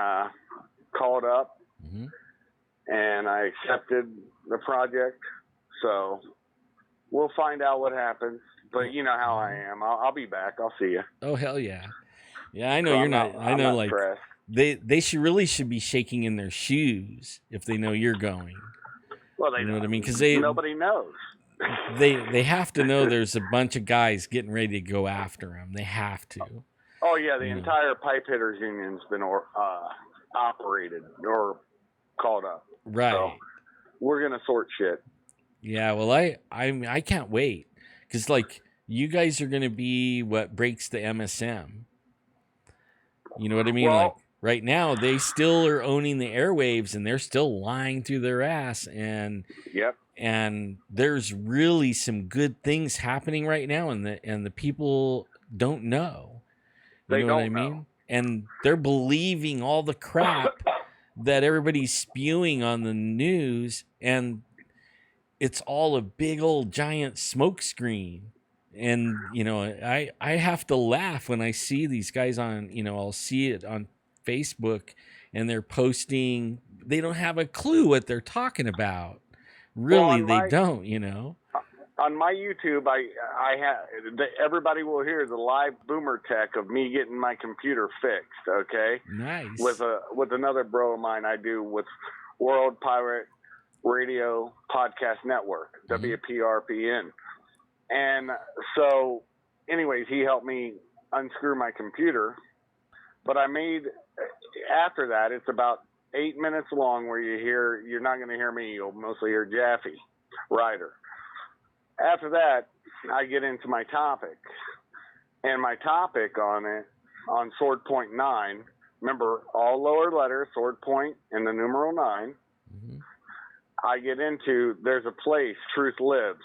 called up, mm-hmm. and I accepted the project. So we'll find out what happens. But you know how I am. I'll be back. I'll see you. Oh, hell yeah. Yeah, I know you're not. I know, like, stressed. they should be shaking in their shoes if they know you're going. Well, they know what I mean? Because nobody knows. they have to know there's a bunch of guys getting ready to go after them. They have to. Oh yeah, the entire pipe hitters union's been operated or called up. Right. So we're gonna sort shit. Yeah. Well, I can't wait because like you guys are gonna be what breaks the MSM. You know what I mean? Well, like right now, they still are owning the airwaves and they're still lying through their ass. And yep. And there's really some good things happening right now, and the people don't know. You know what I mean? And they're believing all the crap that everybody's spewing on the news, and it's all a big old giant smoke screen. And you know, I have to laugh when I see these guys on, you know, I'll see it on Facebook and they're posting, they don't have a clue what they're talking about. Really, they don't, you know. On my YouTube, I everybody will hear the live boomer tech of me getting my computer fixed. Okay. Nice. With another bro of mine, I do with World Pirate Radio Podcast Network, WPRPN. And so, anyways, he helped me unscrew my computer. But I made, after that, it's about 8 minutes long where you're not going to hear me. You'll mostly hear Jaffe, Ryder. After that, I get into my topic. And my topic on Sword Point 9, remember, all lower letters, Sword Point, and the numeral 9. Mm-hmm. I get into, there's a place truth lives.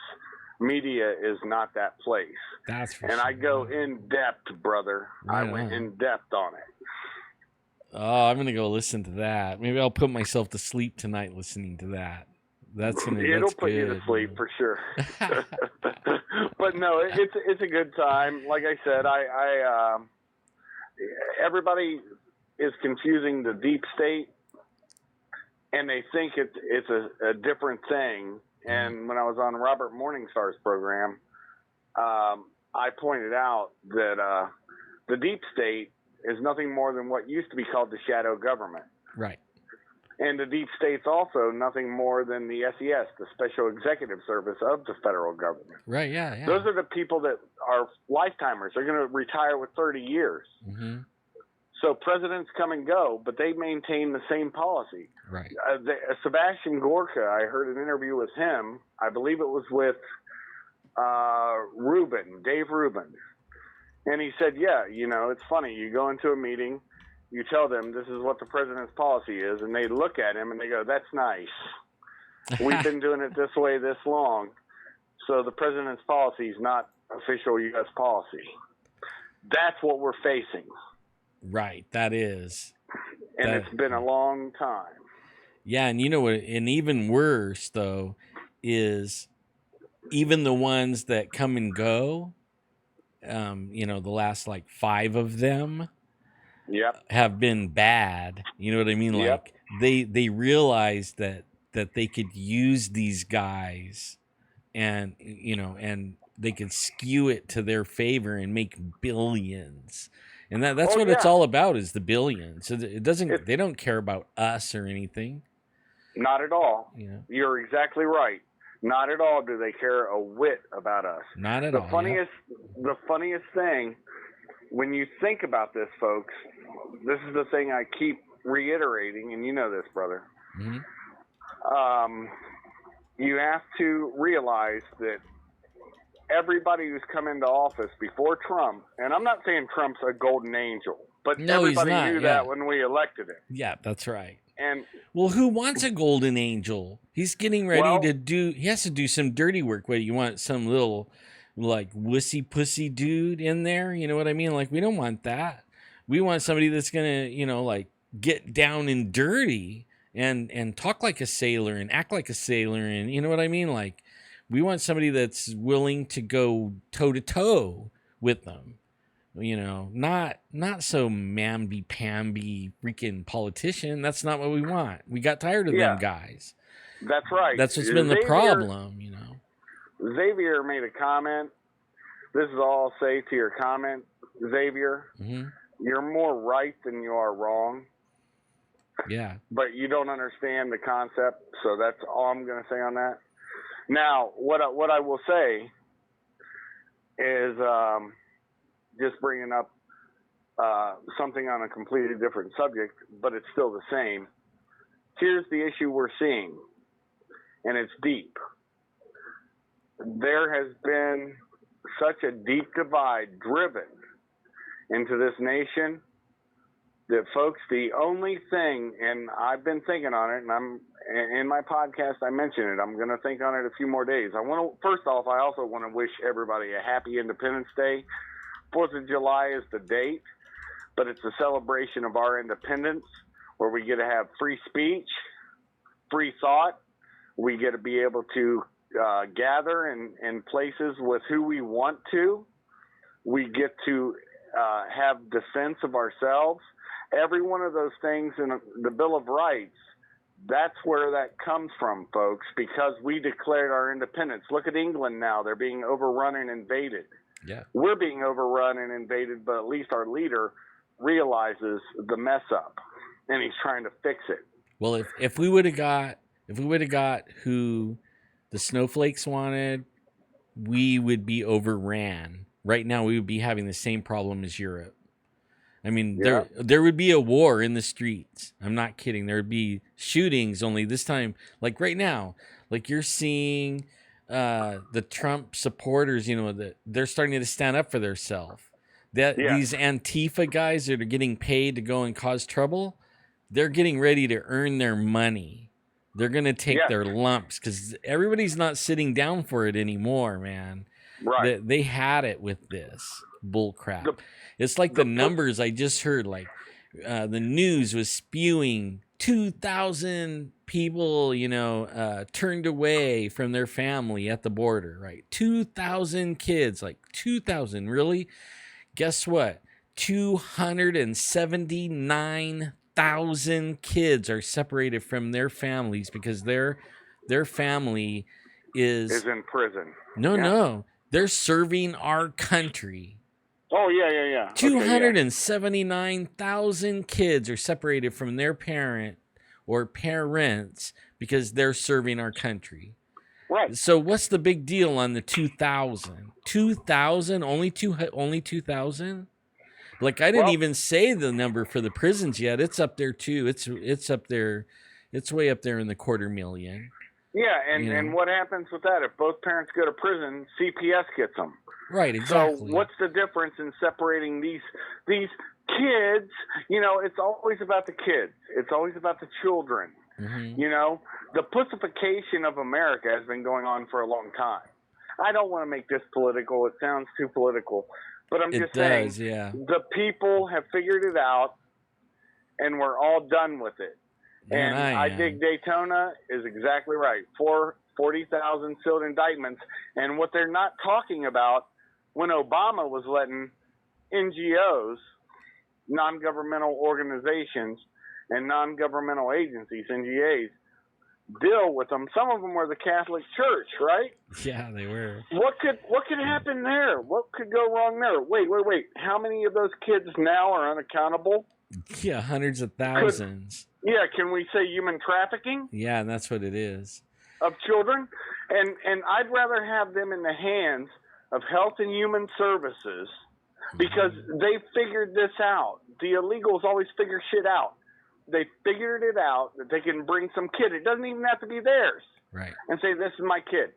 Media is not that place. That's for and sure. I go in depth, brother. Right, I went in depth on it. Oh, I'm gonna go listen to that. Maybe I'll put myself to sleep tonight listening to that. It'll put you to sleep for sure. But no, it's a good time. Like I said, I everybody is confusing the deep state, and they think it's a different thing. And when I was on Robert Morningstar's program, I pointed out that the deep state is nothing more than what used to be called the shadow government. Right. And the deep state's also nothing more than the SES, the Special Executive Service of the federal government. Right, yeah. Those are the people that are lifetimers. They're going to retire with 30 years. Mm-hmm. So presidents come and go, but they maintain the same policy. Right. Sebastian Gorka, I heard an interview with him. I believe it was with Dave Rubin. And he said, yeah, it's funny. You go into a meeting, you tell them this is what the president's policy is, and they look at him and they go, that's nice. We've been doing it this way this long. So the president's policy is not official U.S. policy. That's what we're facing. Right, that is. And it's been a long time. Yeah, and you know what, and even worse, though, is even the ones that come and go, the last, 5 of them have been bad. You know what I mean? Yep. Like, they realized that they could use these guys and, and they could skew it to their favor and make billions. And that's what it's all about, is the billions. So they don't care about us or anything. Not at all. Yeah. You're exactly right. Not at all do they care a whit about us. Not at all. The funniest thing, when you think about this, folks, this is the thing I keep reiterating, and you know this, brother. Mm-hmm. You have to realize that everybody who's come into office before Trump, and I'm not saying Trump's a golden angel, but everybody knew that when we elected him. Yeah, that's right. And well, who wants a golden angel? He's getting ready he has to do some dirty work. What, you want some little wussy pussy dude in there? You know what I mean? Like, we don't want that. We want somebody that's gonna, get down and dirty and talk like a sailor and act like a sailor, and you know what I mean? Like, we want somebody that's willing to go toe to toe with them. Not so mamby-pamby freaking politician. That's not what we want. We got tired of them guys. That's right. That's what's been the problem, Xavier made a comment. This is all I'll say to your comment, Xavier. Mm-hmm. You're more right than you are wrong. Yeah. But you don't understand the concept, so that's all I'm going to say on that. Now, what I will say is just bringing up something on a completely different subject, but it's still the same. Here's the issue we're seeing, and it's deep. There has been such a deep divide driven into this nation that, folks, the only thing, and I've been thinking on it, and I'm in my podcast, I mentioned it. I'm going to think on it a few more days. First off, I also want to wish everybody a happy Independence Day. 4th of July is the date, but it's a celebration of our independence where we get to have free speech, free thought. We get to be able to gather in places with who we want to. We get to have defense of ourselves. Every one of those things in the Bill of Rights, that's where that comes from, folks, because we declared our independence. Look at England now. They're being overrun and invaded. Yeah. We're being overrun and invaded, but at least our leader realizes the mess up, and he's trying to fix it. Well, if we would have got who the snowflakes wanted, we would be overran. Right now, we would be having the same problem as Europe. I mean, there would be a war in the streets. I'm not kidding. There would be shootings, only this time, like right now, like you're seeing the Trump supporters, that they're starting to stand up for themselves. That Yes. these Antifa guys that are getting paid to go and cause trouble, they're getting ready to earn their money. They're going to take Yes. their lumps because everybody's not sitting down for it anymore, man. Right. They had it with this bull crap. The- It's like the numbers I just heard, like the news was spewing 2,000 people, turned away from their family at the border, right? 2,000 kids, like 2,000, really? Guess what? 279,000 kids are separated from their families because their family is in prison. No. They're serving our country. Oh, yeah. 279,000 kids are separated from their parent or parents because they're serving our country. Right. So what's the big deal on the 2,000? 2,000? Only 2,000? Like, I didn't even say the number for the prisons yet. It's up there too. It's up there. It's way up there in the 250,000. Yeah, and what happens with that? If both parents go to prison, CPS gets them. Right, exactly. So what's the difference in separating these kids? It's always about the kids. It's always about the children. Mm-hmm. The pussification of America has been going on for a long time. I don't want to make this political. It sounds too political. But I'm just saying, the people have figured it out, and we're all done with it. Man, and I think Daytona is exactly right. 40,000 sealed indictments. And what they're not talking about, when Obama was letting NGOs, non-governmental organizations, and non-governmental agencies, NGAs, deal with them. Some of them were the Catholic Church, right? Yeah, they were. What could happen there? What could go wrong there? Wait. How many of those kids now are unaccountable? Yeah, hundreds of thousands. Can we say human trafficking? Yeah, and that's what it is. Of children? And I'd rather have them in the hands of Health and Human Services because they figured this out. The illegals always figure shit out. They figured it out that they can bring some kid. It doesn't even have to be theirs. Right. And say, this is my kid.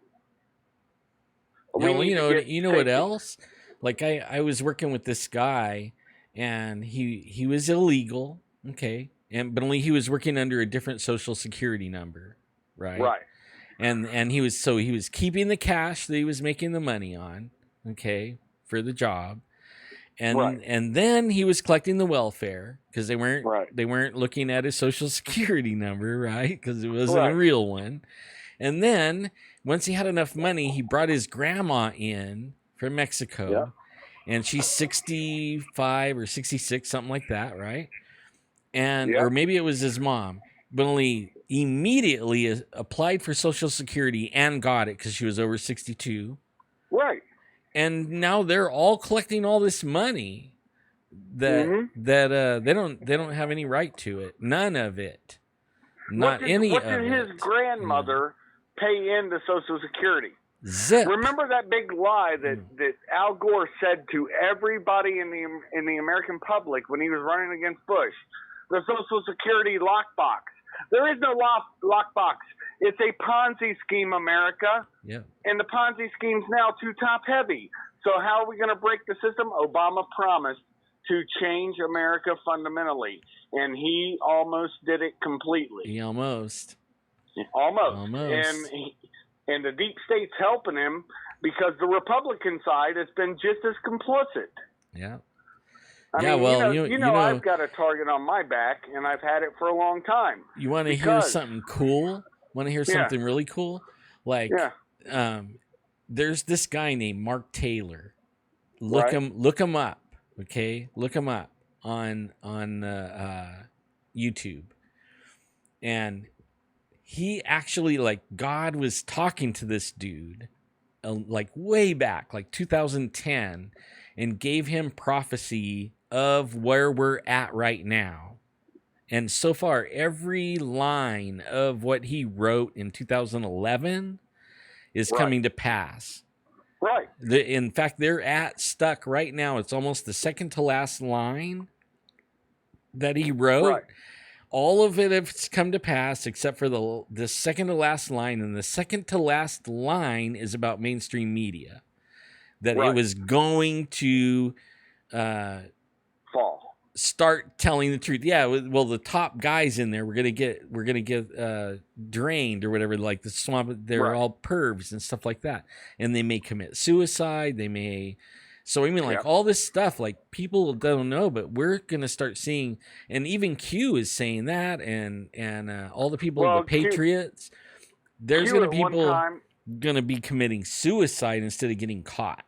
Yeah, well, you know what else? Like I was working with this guy and he was illegal. Okay. But only he was working under a different social security number. Right. Right. And he was keeping the cash that he was making the money on. Okay. For the job. And then he was collecting the welfare because they weren't looking at his social security number, right? Because it wasn't a real one. And then once he had enough money, he brought his grandma in from Mexico, and she's 65 or 66, something like that, right? And or maybe it was his mom, but only immediately applied for Social Security and got it because she was over 62. Right. And now they're all collecting all this money that they don't have any right to it. None of it. Not any of it. What did his grandmother pay into Social Security? Zip. Remember that big lie that Al Gore said to everybody in the American public when he was running against Bush? The Social Security lockbox. There is no lockbox. It's a Ponzi scheme, America. Yeah. And the Ponzi scheme's now too top heavy. So how are we going to break the system? Obama promised to change America fundamentally, and he almost did it completely. He almost. And the deep state's helping him because the Republican side has been just as complicit. Yeah. I mean, I've got a target on my back, and I've had it for a long time. You want to hear something cool? Want to hear something really cool? Like, there's this guy named Mark Taylor. Look him up. Okay, look him up on YouTube. And he actually, like, God was talking to this dude, like way back, like 2010, and gave him prophecy of where we're at right now. And so far, every line of what he wrote in 2011 is coming to pass. Right. In fact, they're stuck right now. It's almost the second to last line that he wrote. Right. All of it has come to pass except for the second to last line, and the second to last line is about mainstream media. That it Right. was going to Fall. start telling the truth. Yeah, well, the top guys in there we're gonna get drained or whatever. Like the swamp, they're Right. all pervs and stuff like that, and they may commit suicide. They may. So I mean, like Yep. all this stuff, like people don't know, but we're gonna start seeing, and even Q is saying that, and all the people, Well, the Patriots, there's Q gonna at be one people time, gonna be committing suicide instead of getting caught.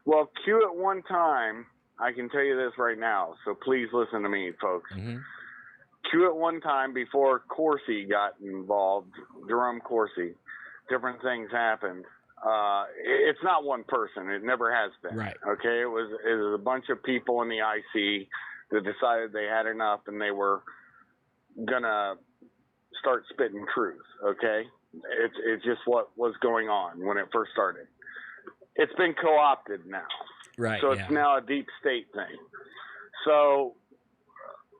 well, Q at one time, I can tell you this right now, so please listen to me, folks. Mm-hmm. Q at one time, before Corsi got involved, Jerome Corsi, different things happened. It's not one person. It never has been. Right. Okay. It was a bunch of people in the IC that decided they had enough and they were gonna start spitting truth. Okay. It's just what was going on when it first started. It's been co-opted now. Right. So it's now a deep state thing. So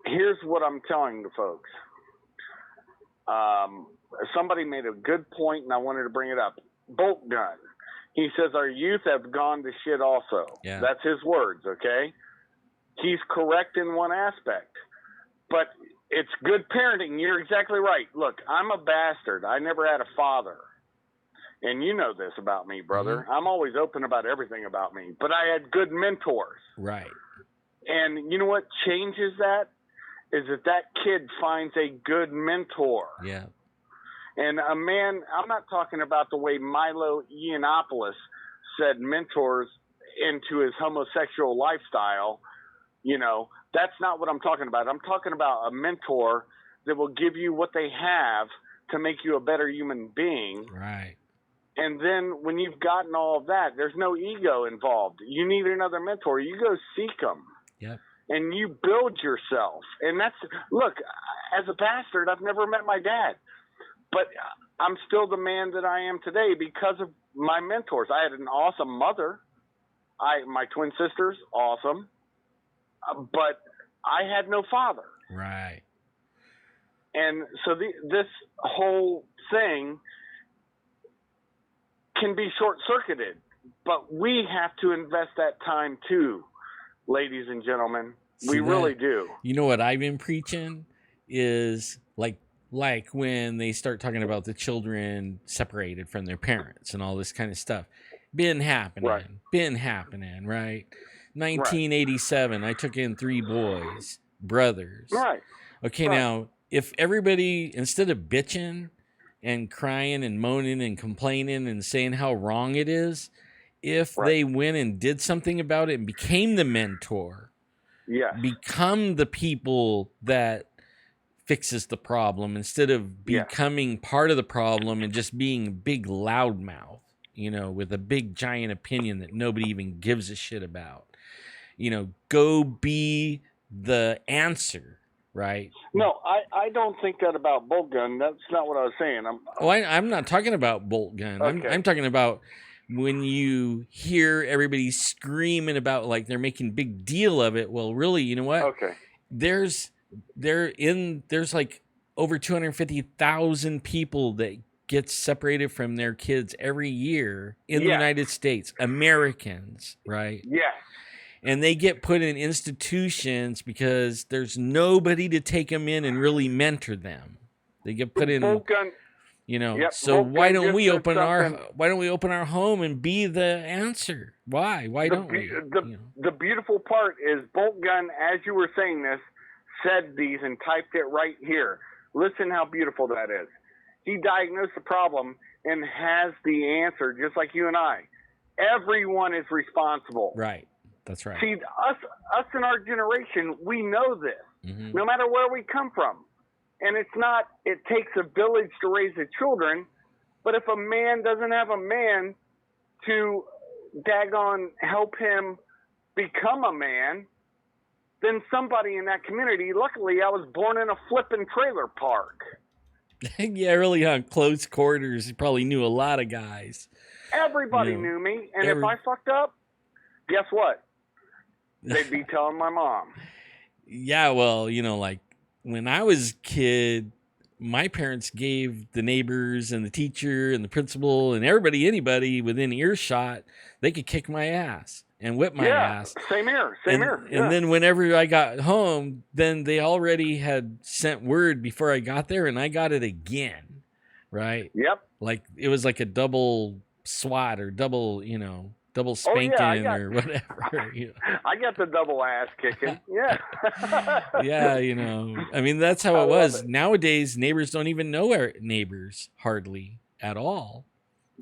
here's what I'm telling the folks. Somebody made a good point, and I wanted to bring it up. Bolt gun. He says our youth have gone to shit also. Yeah. That's his words, okay? He's correct in one aspect. But it's good parenting. You're exactly right. Look, I'm a bastard. I never had a father. And you know this about me, brother. Mm-hmm. I'm always open about everything about me. But I had good mentors. Right. And you know what changes that? Is that kid finds a good mentor. Yeah. And a man, I'm not talking about the way Milo Yiannopoulos said mentors into his homosexual lifestyle. You know, that's not what I'm talking about. I'm talking about a mentor that will give you what they have to make you a better human being. Right. And then when you've gotten all of that, there's no ego involved. You need another mentor. You go seek them. Yep. And you build yourself. And that's, look, as a bastard, I've never met my dad. But I'm still the man that I am today because of my mentors. I had an awesome mother. My twin sisters, awesome. But I had no father. Right. And so this whole thing can be short-circuited. But we have to invest that time too, ladies and gentlemen. We really do. You know what I've been preaching is like when they start talking about the children separated from their parents and all this kind of stuff. Been happening. Right. Been happening, right? 1987, I took in 3 boys, brothers. Right. Okay, Right. now, if everybody, instead of bitching and crying and moaning and complaining and saying how wrong it is, if they went and did something about it and became the mentor, become the people that fixes the problem instead of becoming part of the problem and just being a big loudmouth, you know, with a big giant opinion that nobody even gives a shit about. You know, go be the answer, right? No, I don't think that about Bolt Gun. That's not what I was saying. I'm not talking about Bolt Gun. Okay. I'm talking about when you hear everybody screaming about like they're making big deal of it. Well, really, you know what? Okay. There's like over 250,000 people that get separated from their kids every year in the United States, Americans, right? Yes. And they get put in institutions because there's nobody to take them in and really mentor them. They get put in, you know. So why don't we open our home and be the answer? Why don't we? The beautiful part is Bolt Gun, as you were saying this, said these and typed it right here. Listen how beautiful that is. He diagnosed the problem and has the answer, just like you and I. Everyone is responsible. Right. That's right. See, us in our generation, we know this, no matter where we come from. And it's not, it takes a village to raise the children, but if a man doesn't have a man to daggone help him become a man, then somebody in that community, luckily I was born in a flipping trailer park. Yeah, really on close quarters, you probably knew a lot of guys. Everybody knew me, and if I fucked up, guess what? They'd be telling my mom. Yeah, well, you know, like when I was a kid, my parents gave the neighbors and the teacher and the principal and anybody within earshot, they could kick my ass and whip my ass. Same here. And then whenever I got home, then they already had sent word before I got there, and I got it again, right? Yep. Like it was like a double swat or double spanking or whatever. I got the double ass kicking. Yeah. Yeah, I mean, that's how it was. Nowadays, neighbors don't even know our neighbors hardly at all.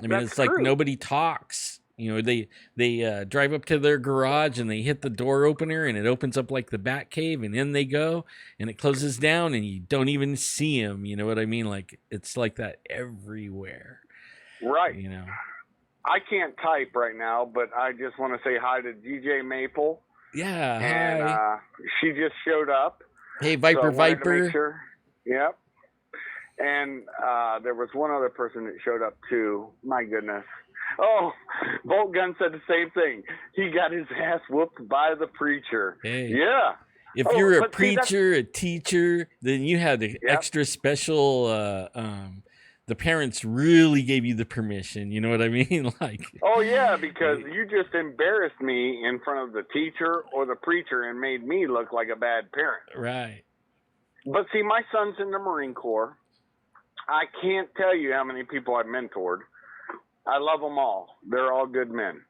I mean, it's like nobody talks. They drive up to their garage and they hit the door opener and it opens up like the bat cave, and in they go and it closes down and you don't even see them. You know what I mean? Like it's like that everywhere. Right. I can't type right now, but I just want to say hi to DJ Maple. Yeah, and, hi. She just showed up. Hey, Viper. Sure. Yep. And there was one other person that showed up too. My goodness. Oh, Bolt Gun said the same thing. He got his ass whooped by the preacher. Hey. Yeah. If you're a preacher, a teacher, then you had the extra special. The parents really gave you the permission. You know what I mean? Like. Oh yeah, because you just embarrassed me in front of the teacher or the preacher and made me look like a bad parent. Right. But see, my son's in the Marine Corps. I can't tell you how many people I've mentored. I love them all. They're all good men.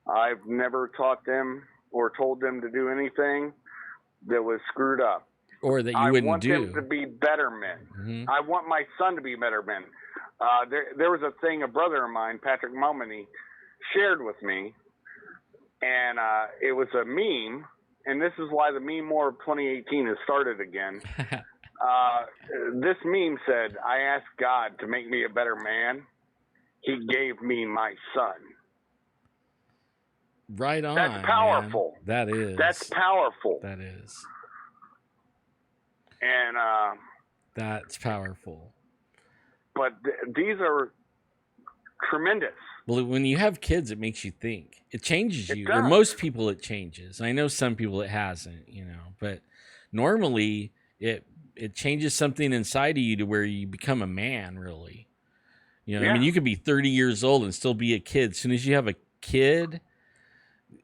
I've never taught them or told them to do anything that was screwed up. Or that you wouldn't do. I want them to be better men. Mm-hmm. I want my son to be better men. There was a thing a brother of mine, Patrick Momany, shared with me, and it was a meme, and this is why the meme war of 2018 has started again. This meme said, I asked God to make me a better man. He gave me my son. Right on. That's powerful. Man. That is. That's powerful. That is. And that's powerful. But these are tremendous. Well, when you have kids, it makes you think. It changes you. Or most people, it changes. I know some people it hasn't, but normally it changes something inside of you to where you become a man, really. I mean, you could be 30 years old and still be a kid. As soon as you have a kid,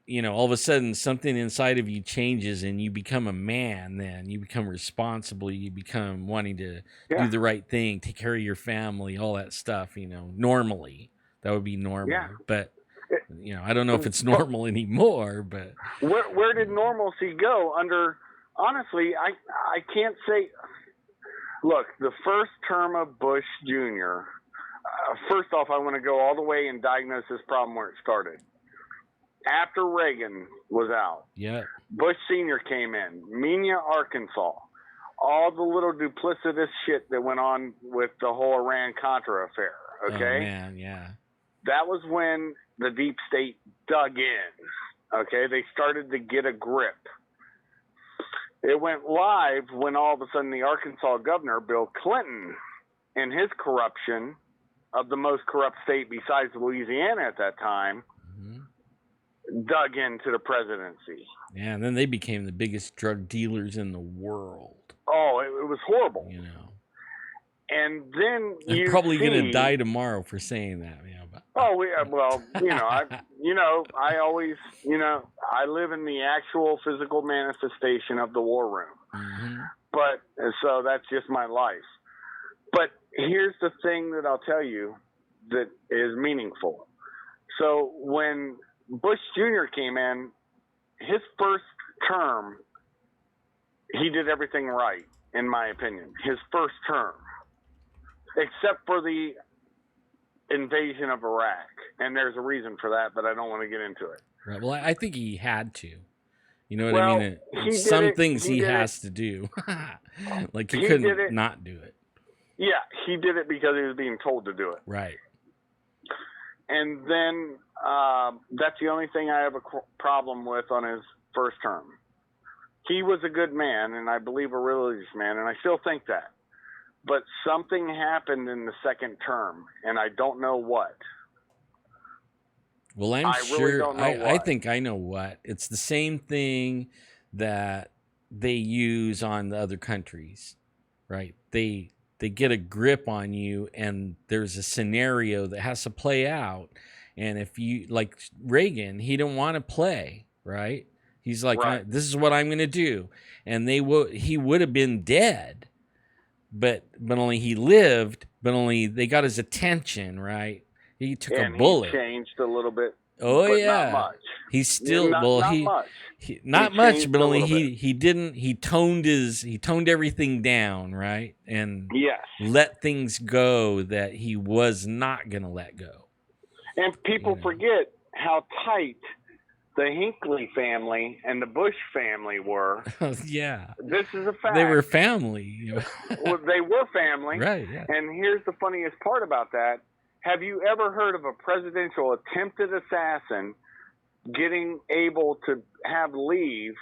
all of a sudden something inside of you changes and you become a man. Then you become responsible. You become wanting to do the right thing, take care of your family, all that stuff, normally that would be normal. Yeah. But, I don't know if it's normal anymore, but where did normalcy go honestly, I can't say, look, the first term of Bush Jr., first off, I want to go all the way and diagnose this problem where it started. After Reagan was out, Bush Sr. came in, Mena, Arkansas, all the little duplicitous shit that went on with the whole Iran-Contra affair, okay? Oh, man, yeah. That was when the deep state dug in, okay? They started to get a grip. It went live when all of a sudden the Arkansas governor, Bill Clinton, and his corruption of the most corrupt state besides Louisiana at that time, dug into the presidency. Yeah, and then they became the biggest drug dealers in the world. Oh, it was horrible. And then I'm probably going to die tomorrow for saying that. I always, I live in the actual physical manifestation of the war room. Mm-hmm. But so that's just my life. But here's the thing that I'll tell you that is meaningful. So when Bush Jr. came in, his first term, he did everything right, in my opinion. His first term, except for the invasion of Iraq. And there's a reason for that, but I don't want to get into it. Right. Well, I think he had to. You know what I mean? Some things he has to do. Like he couldn't not do it. Yeah, he did it because he was being told to do it. Right. And then that's the only thing I have a problem with on his first term. He was a good man, and I believe a religious man, and I still think that. But something happened in the second term, and I don't know what. Well, I'm sure. Really don't know what. I think I know what. It's the same thing that they use on the other countries, right? They get a grip on you, and there's a scenario that has to play out. And if you, like Reagan, he didn't want to play, right? He's like, Right. this is what I'm going to do. And he would have been dead, but only he lived, but only they got his attention, right? He took a bullet. He changed a little bit. Oh, but yeah. Not much. He's still, not much. Not much, but only he toned everything down, right? And yes, let things go that he was not going to let go. And people forget how tight the Hinckley family and the Bush family were. Yeah. This is a fact. They were family. Well, they were family. Right, yeah. And here's the funniest part about that. Have you ever heard of a presidential attempted assassin getting able to have leave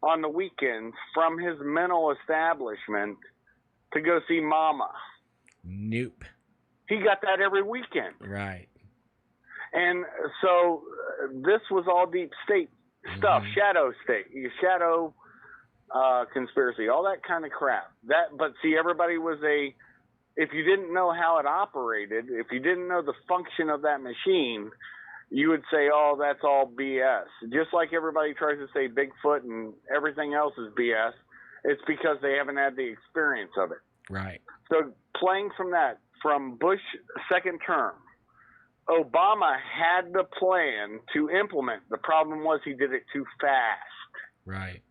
on the weekends from his mental establishment to go see Mama? Nope. He got that every weekend. Right. And so this was all deep state stuff, shadow state, shadow conspiracy, all that kind of crap. But see, everybody was if you didn't know how it operated, if you didn't know the function of that machine, you would say, oh, that's all BS. Just like everybody tries to say Bigfoot and everything else is BS, it's because they haven't had the experience of it. Right. So playing from Bush second term, Obama had the plan to implement. The problem was he did it too fast. Right.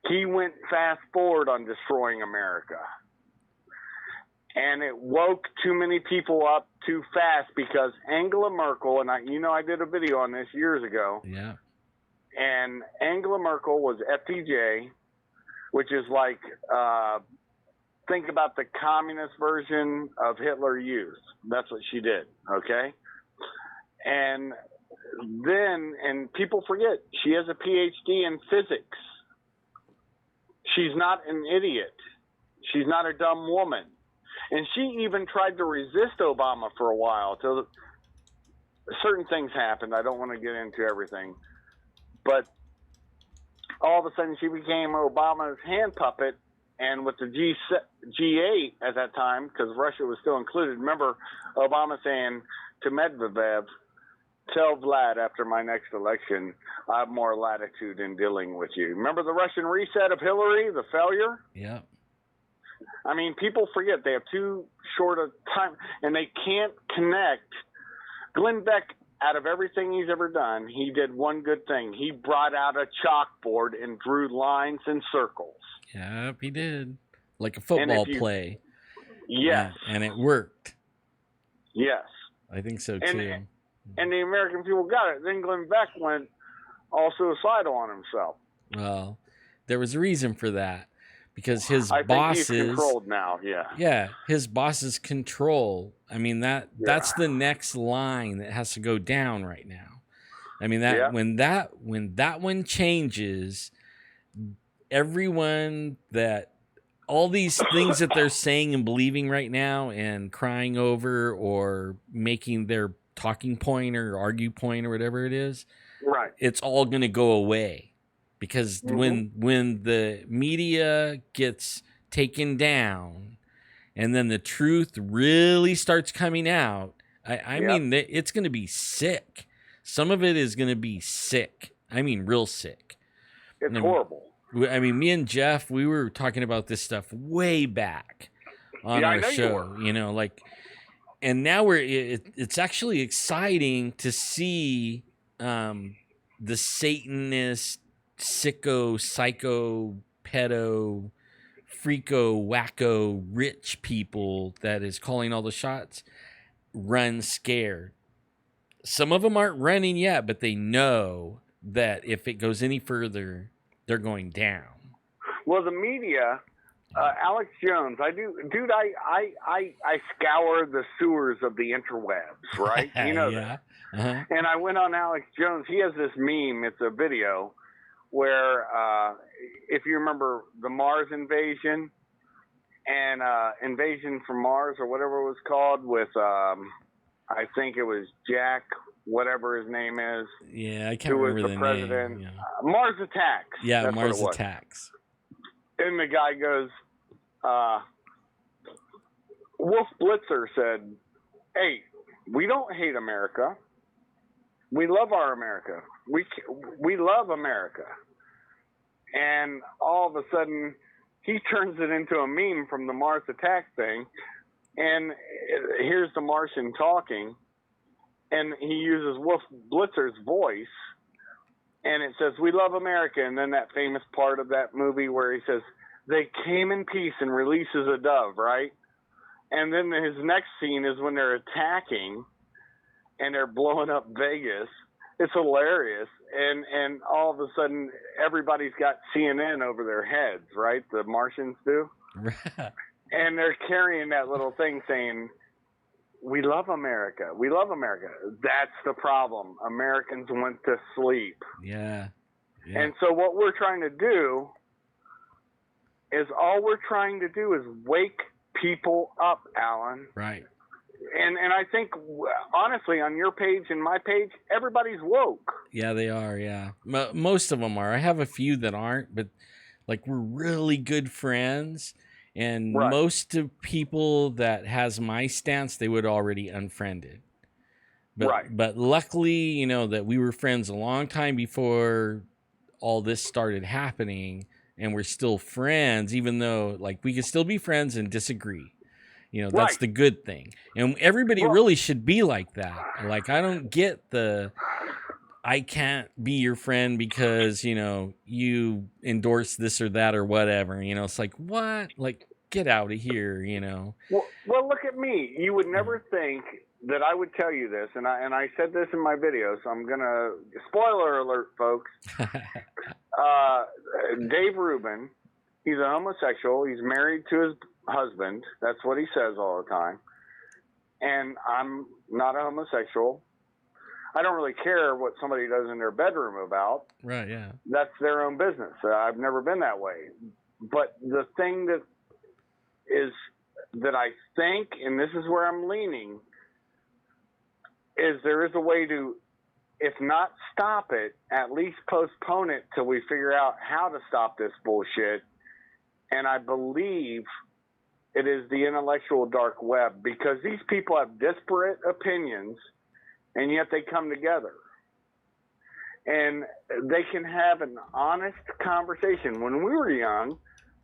He went fast forward on destroying America. And it woke too many people up too fast because Angela Merkel, and I did a video on this years ago. Yeah. And Angela Merkel was FPJ, which is like, think about the communist version of Hitler Youth. That's what she did, okay? And people forget, she has a PhD in physics. She's not an idiot. She's not a dumb woman. And she even tried to resist Obama for a while till certain things happened. I don't want to get into everything. But all of a sudden she became Obama's hand puppet. And with the G8 at that time, because Russia was still included, remember Obama saying to Medvedev, tell Vlad after my next election, I have more latitude in dealing with you. Remember the Russian reset of Hillary, the failure? Yeah. I mean, people forget they have too short a time, and they can't connect. Glenn Beck, out of everything he's ever done, he did one good thing. He brought out a chalkboard and drew lines and circles. Yep, he did. Like a football play. Yes. And it worked. Yes. I think so, too. And the American people got it. Then Glenn Beck went all suicidal on himself. Well, there was a reason for that. Because his I bosses, think he's controlled now, yeah. Yeah, his bosses control. I mean that's the next line that has to go down right now. I mean when that one changes, everyone all these things that they're saying and believing right now and crying over or making their talking point or argue point or whatever it is, right? It's all going to go away. Because when the media gets taken down and then the truth really starts coming out, I mean, it's going to be sick. Some of it is going to be sick. I mean, real sick. It's horrible. I mean, me and Jeff, we were talking about this stuff way back on our show, and now it's actually exciting to see the Satanist, sicko, psycho, pedo, freako, wacko, rich people that is calling all the shots run scared. Some of them aren't running yet, but they know that if it goes any further, they're going down. Well, the media, Alex Jones, I scour the sewers of the interwebs, right? You know that. Uh-huh. And I went on Alex Jones. He has this meme. It's a video where, if you remember the Mars invasion and Invasion from Mars or whatever it was called with, I think it was Jack, whatever his name is. Yeah, I can't remember the president. name. Yeah. Mars Attacks. Yeah, Mars Attacks. And the guy goes, Wolf Blitzer said, "Hey, we don't hate America. We love our America. We love America." And all of a sudden, he turns it into a meme from the Mars attack thing. And here's the Martian talking, and he uses Wolf Blitzer's voice, and it says, "We love America." And then that famous part of that movie where he says, "They came in peace," and releases a dove, right? And then his next scene is when they're attacking and they're blowing up Vegas. It's hilarious. And all of a sudden, everybody's got CNN over their heads, right? The Martians do. And they're carrying that little thing saying, "We love America. We love America." That's the problem. Americans went to sleep. Yeah. And so what we're trying to do is wake people up, Alan. Right. And I think, honestly, on your page and my page, everybody's woke. Yeah, they are. Yeah. Most of them are. I have a few that aren't, but like we're really good friends. And most of people that has my stance, they would already unfriended. But luckily, that we were friends a long time before all this started happening, and we're still friends, even though like we could still be friends and disagree. That's the good thing. And everybody really should be like that. Like, I don't get I can't be your friend because, you endorse this or that or whatever. It's like, what? Like, get out of here, Well, look at me. You would never think that I would tell you this. And I said this in my video, so I'm going to, spoiler alert, folks. Dave Rubin, he's a homosexual. He's married to his husband. That's what he says all the time. And I'm not a homosexual. I don't really care what somebody does in their bedroom about. Right, yeah. That's their own business. I've never been that way. But the thing that I think, and this is where I'm leaning, is there is a way to, if not stop it, at least postpone it till we figure out how to stop this bullshit. And I believe it is the intellectual dark web, because these people have disparate opinions, and yet they come together. And they can have an honest conversation. When we were young,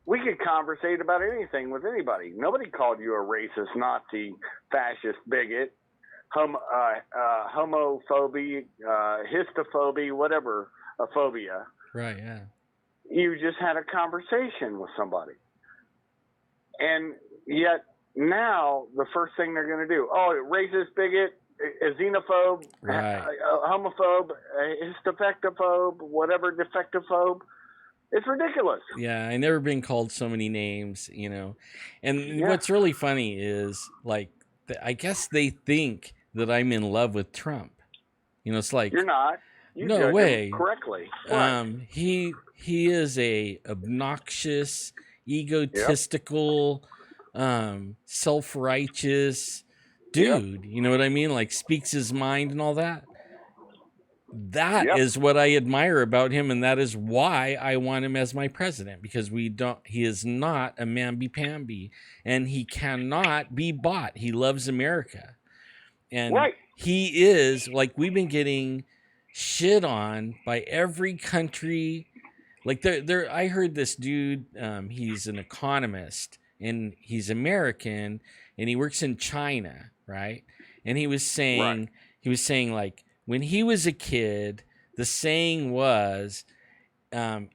we could conversate about anything with anybody. Nobody called you a racist, Nazi, fascist, bigot, homophobia, histophobia, whatever, a phobia. Right, yeah. You just had a conversation with somebody. And yet now the first thing they're going to do, racist, bigot, a xenophobe, homophobe, histophobe, whatever, defectophobe. It's ridiculous. Yeah, I never been called so many names, And what's really funny is, like, I guess they think that I'm in love with Trump. It's like, you're not. You no way. Correctly. He is a obnoxious, egotistical, self-righteous dude. You know what I mean? Like, speaks his mind and all that. That is what I admire about him, and that is why I want him as my president, because he is not a mamby-pamby, and he cannot be bought. He loves America. And he is, like, we've been getting shit on by every country. Like, I heard this dude, he's an economist, and he's American, and he works in China, right? And he was saying, like, when he was a kid, the saying was,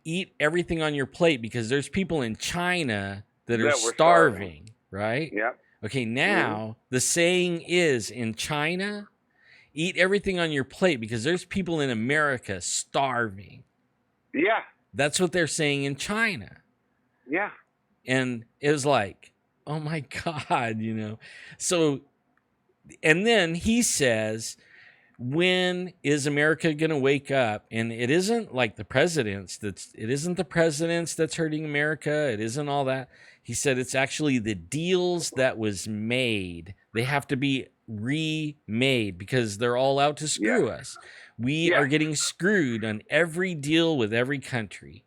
eat everything on your plate, because there's people in China that are starving, right? Yep. Okay, now the saying is, in China, eat everything on your plate, because there's people in America starving. Yeah. That's what they're saying in China. Yeah. And it was like, oh my God, So, and then he says, when is America going to wake up? And it isn't like the presidents it isn't the presidents that's hurting America. It isn't all that. He said it's actually the deals that was made. They have to be remade, because they're all out to screw us. We are getting screwed on every deal with every country.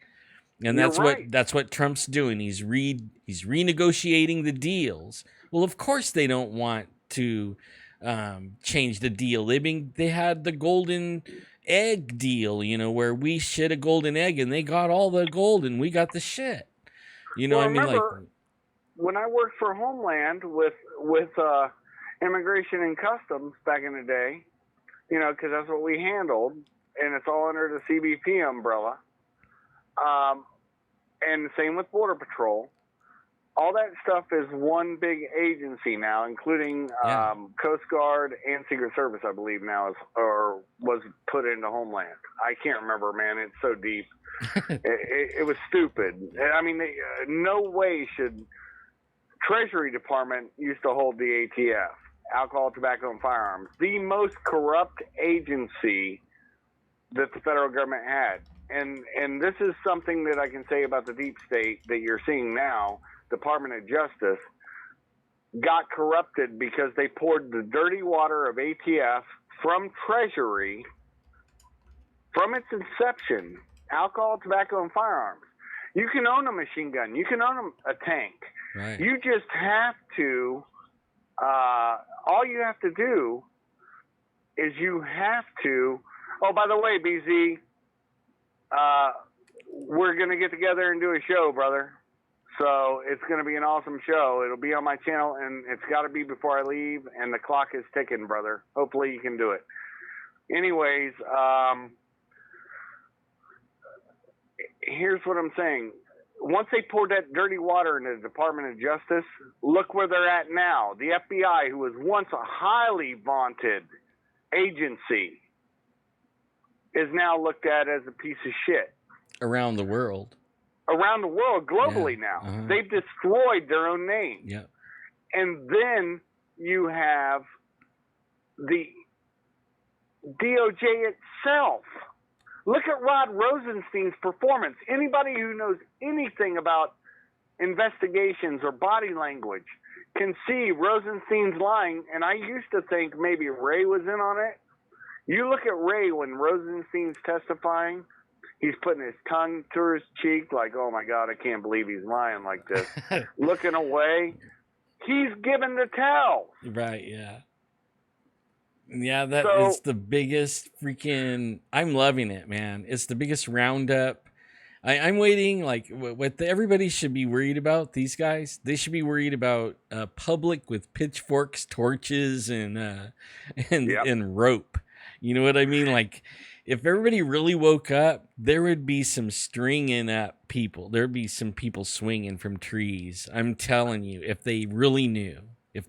And You're right. that's what Trump's doing. He's renegotiating the deals. Well, of course they don't want to change the deal. They had the golden egg deal, where we shit a golden egg and they got all the gold and we got the shit. Well, I mean, like, remember when I worked for Homeland with Immigration and Customs back in the day, because that's what we handled, and it's all under the CBP umbrella. And the same with Border Patrol. All that stuff is one big agency now, including Coast Guard and Secret Service, I believe now was put into Homeland. I can't remember, man. It's so deep. it was stupid. I mean, no way should Treasury Department used to hold the ATF, Alcohol, Tobacco, and Firearms, the most corrupt agency that the federal government had. And this is something that I can say about the deep state that you're seeing now. Department of Justice got corrupted because they poured the dirty water of ATF from Treasury from its inception, alcohol, tobacco, and firearms. You can own a machine gun. You can own a tank. right. You just have to, all you have to do is oh, by the way, BZ, we're going to get together and do a show, brother. So it's going to be an awesome show. It'll be on my channel, and it's got to be before I leave, and the clock is ticking, brother. Hopefully you can do it. Anyways, here's what I'm saying. Once they poured that dirty water into the Department of Justice, look where they're at now. The FBI, who was once a highly vaunted agency, is now looked at as a piece of shit. Around the world. Around the world, globally now. Uh-huh. They've destroyed their own name. Yeah. And then you have the DOJ itself. Look at Rod Rosenstein's performance. Anybody who knows anything about investigations or body language can see Rosenstein's lying, and I used to think maybe Ray was in on it. You look at Ray when Rosenstein's testifying, he's putting his tongue to his cheek like, oh, my God, I can't believe he's lying like this. Looking away. He's given the tell. Right, yeah. Yeah, that is the biggest freaking... I'm loving it, man. It's the biggest roundup. I'm waiting, like, what everybody should be worried about, these guys, they should be worried about public with pitchforks, torches, and rope. You know what I mean? Like, if everybody really woke up, there would be some stringing up people. There would be some people swinging from trees. I'm telling you, if they really knew, and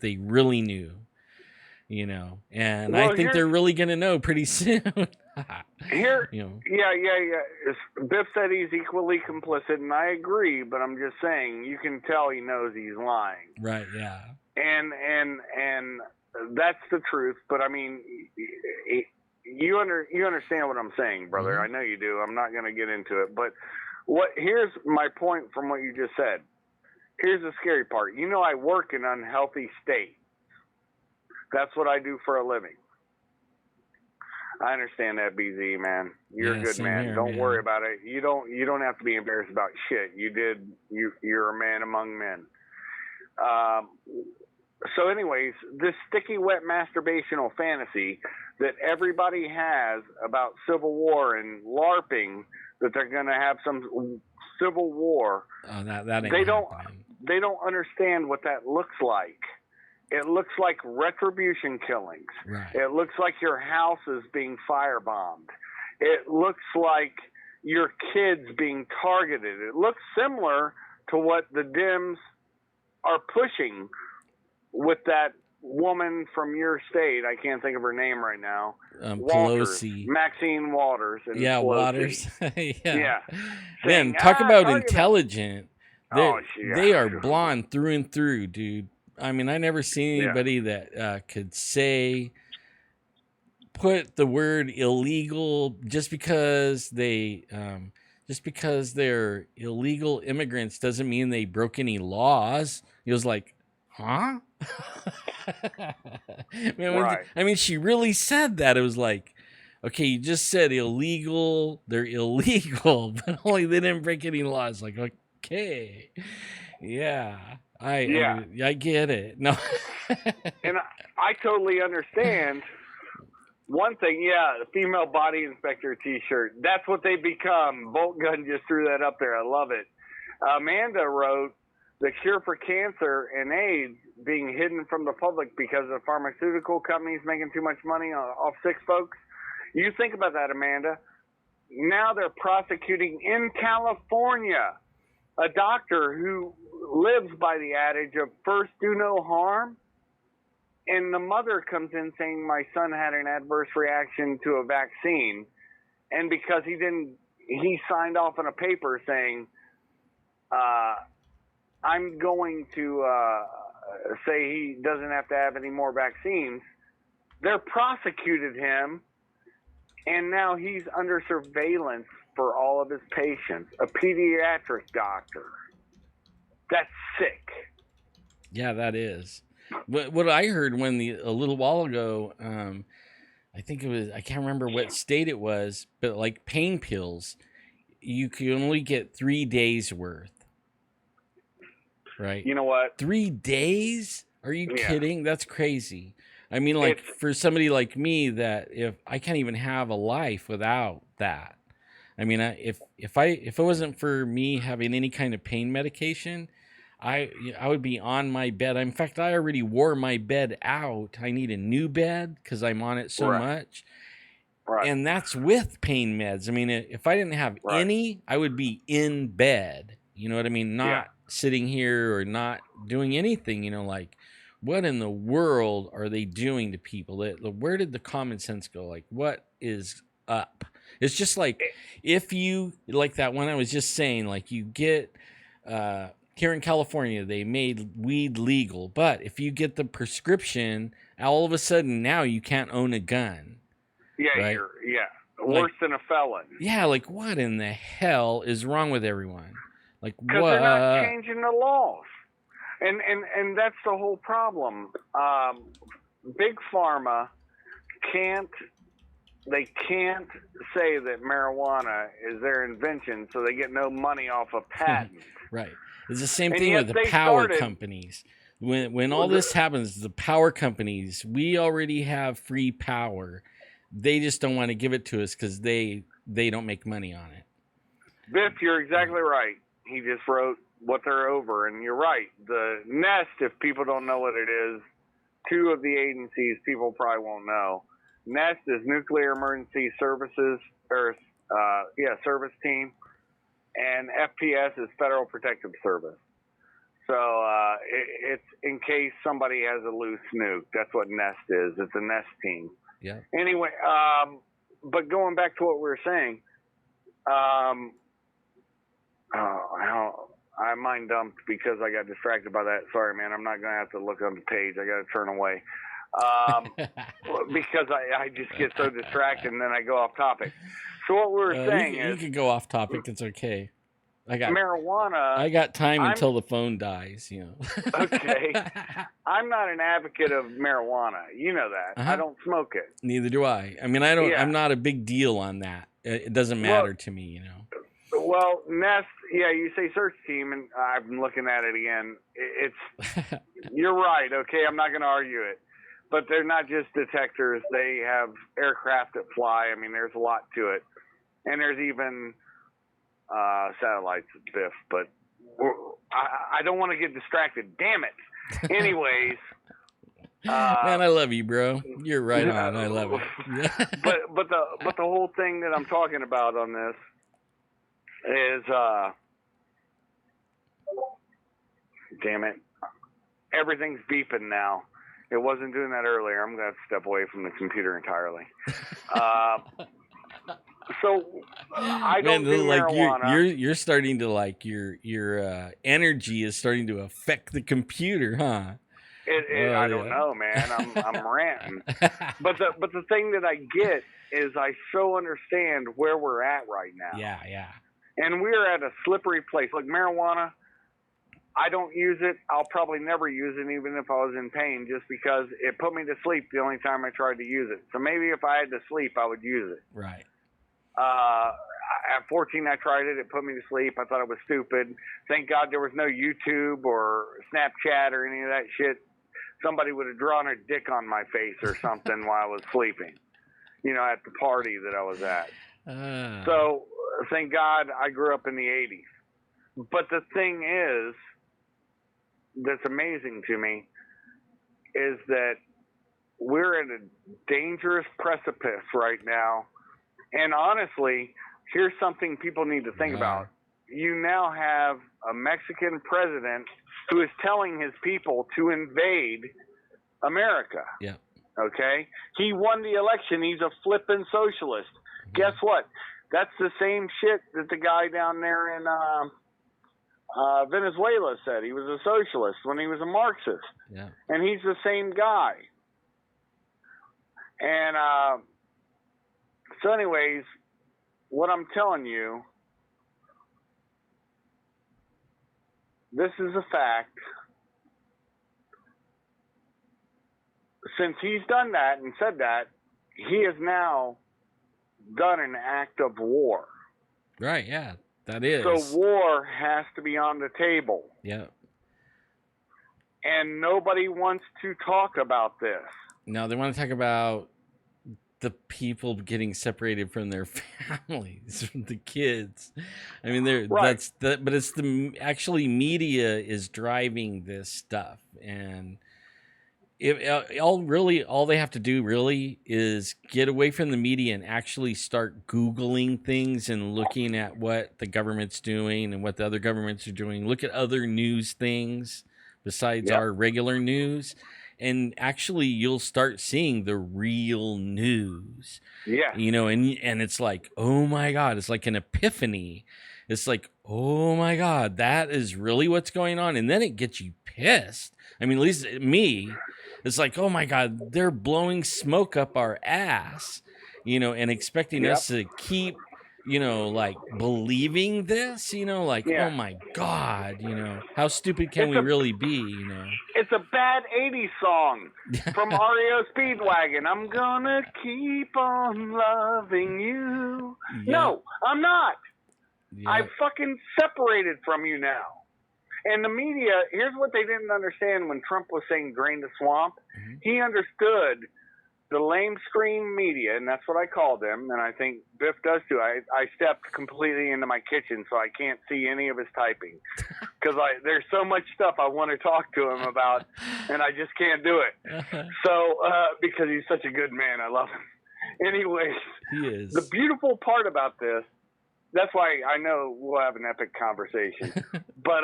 I think they're really going to know pretty soon. Biff said he's equally complicit, and I agree, but I'm just saying, you can tell he knows he's lying. Right, yeah. And that's the truth, but I mean, you understand what I'm saying, brother. Mm-hmm. I know you do. I'm not going to get into it, but here's my point from what you just said. Here's the scary part. I work in unhealthy states. That's what I do for a living. I understand that, BZ, man. You're a good man. Here, don't worry about it. You don't have to be embarrassed about shit. You're a man among men. So anyways, this sticky, wet masturbational fantasy that everybody has about Civil War and LARPing, that they're going to have some Civil War. Oh, that ain't they don't happening. They don't understand what that looks like. It looks like retribution killings. Right. It looks like your house is being firebombed. It looks like your kids being targeted. It looks similar to what the Dems are pushing with that woman from your state. I can't think of her name right now. Pelosi. Maxine Waters. And yeah, Pelosi. Waters. yeah. Saying, Man, talk about target intelligent. Oh, they are blonde through and through, dude. I mean, I never seen anybody that could put the word illegal just because they're illegal immigrants doesn't mean they broke any laws. He was like, huh? Man, right. I mean, she really said that. It was like, okay, you just said illegal. They're illegal, but only they didn't break any laws. Like, okay, yeah, Yeah. I get it. No, And I totally understand. One thing, yeah, the female body inspector T-shirt. That's what they become. Bolt Gun just threw that up there. I love it. Amanda wrote, the cure for cancer and AIDS being hidden from the public because of pharmaceutical companies making too much money off sick folks. You think about that, Amanda. Now they're prosecuting in California a doctor who lives by the adage of first do no harm. And the mother comes in saying, my son had an adverse reaction to a vaccine. And because he signed off on a paper saying, I'm going to say he doesn't have to have any more vaccines. They're prosecuted him, and now he's under surveillance for all of his patients. A pediatric doctor. That's sick. yeah, that is. What I heard a little while ago, I think it was, I can't remember what state it was, but like pain pills, you can only get 3 days worth. Right. You know what? 3 days? Are you kidding? That's crazy. I mean, like for somebody like me that if I can't even have a life without that. I mean, if it wasn't for me having any kind of pain medication, I would be on my bed. In fact, I already wore my bed out. I need a new bed because I'm on it so much. Right. And that's with pain meds. I mean, if I didn't have any, I would be in bed. You know what I mean? Not sitting here or not doing anything. You know, like what in the world are they doing to people? Where did the common sense go? Like, what is up? It's just like if you, like that one I was just saying, like you get... here in California, they made weed legal, but if you get the prescription, all of a sudden now you can't own a gun. Yeah, right? Worse than a felon. Yeah, like what in the hell is wrong with everyone? Like what? Because they're not changing the laws, and that's the whole problem. Big Pharma can't say that marijuana is their invention, so they get no money off a patent. Right. It's the same thing with the power companies. When all this happens, the power companies, we already have free power. They just don't want to give it to us because they don't make money on it. Biff, you're exactly right. He just wrote what they're over, and you're right. The NEST, if people don't know what it is, two of the agencies people probably won't know. NEST is Nuclear Emergency Services, service team. And FPS is Federal Protective Service. So it's in case somebody has a loose nuke. That's what NEST is. It's a NEST team. Yeah. Anyway, but going back to what we were saying, I mind dumped because I got distracted by that. Sorry, man. I'm not going to have to look on the page. I got to turn away. Because I just get so distracted and then I go off topic. So what we were saying is... You can go off topic. It's okay. Marijuana... I got time until the phone dies, you know. Okay. I'm not an advocate of marijuana. You know that. I don't smoke it. Neither do I. I mean, I'm not a big deal on that. It doesn't matter to me, you know. Well, NEST, you say search team, and I've been looking at it again. It's... You're right, okay? I'm not going to argue it. But they're not just detectors. They have aircraft that fly. I mean, there's a lot to it. And there's even satellites, Biff. But I don't want to get distracted. Damn it. Anyways. Man, I love you, bro. You're right on. I love it. but the whole thing that I'm talking about on this is, damn it. Everything's beeping now. It wasn't doing that earlier. I'm going to have to step away from the computer entirely. So I don't do marijuana. You're starting to your energy is starting to affect the computer, huh? I don't know, man. I'm ranting. But the thing that I get is I so understand where we're at right now. Yeah, yeah. And we're at a slippery place. Like marijuana, I don't use it. I'll probably never use it, even if I was in pain, just because it put me to sleep the only time I tried to use it. So maybe if I had to sleep, I would use it. Right. At 14, I tried it. It put me to sleep. I thought it was stupid. Thank God there was no YouTube or Snapchat or any of that shit. Somebody would have drawn a dick on my face or something while I was sleeping, at the party that I was at. So thank God I grew up in the 80s. But the thing is, that's amazing to me, is that we're at a dangerous precipice right now. And honestly, here's something people need to think about. You now have a Mexican president who is telling his people to invade America. Yeah. Okay? He won the election. He's a flippin' socialist. Guess what? That's the same shit that the guy down there in Venezuela said. He was a socialist when he was a Marxist. Yeah. And he's the same guy. And so anyways, what I'm telling you, this is a fact. Since he's done that and said that, he has now done an act of war. Right, yeah, that is. So war has to be on the table. Yeah. And nobody wants to talk about this. No, they want to talk about the people getting separated from their families, from the kids. I mean, right. but it's actually media is driving this stuff, and all they have to do really is get away from the media and actually start Googling things and looking at what the government's doing and what the other governments are doing. Look at other news things besides our regular news. And actually, you'll start seeing the real news. Yeah. And it's like, oh my God, it's like an epiphany. It's like, oh my God, that is really what's going on. And then it gets you pissed. I mean, at least me, it's like, oh my God, they're blowing smoke up our ass, and expecting us to keep, like believing this, oh my God, how stupid can we really be, It's a bad 80s song from REO Speedwagon. I'm gonna keep on loving you. Yeah. No, I'm not. Yeah. I've fucking separated from you now. And the media, here's what they didn't understand when Trump was saying drain the swamp. Mm-hmm. He understood the lame scream media, and that's what I call them, and I think Biff does too. I stepped completely into my kitchen, so I can't see any of his typing because there's so much stuff I want to talk to him about, and I just can't do it. So because he's such a good man, I love him. Anyways, he is. The beautiful part about this, that's why I know we'll have an epic conversation. But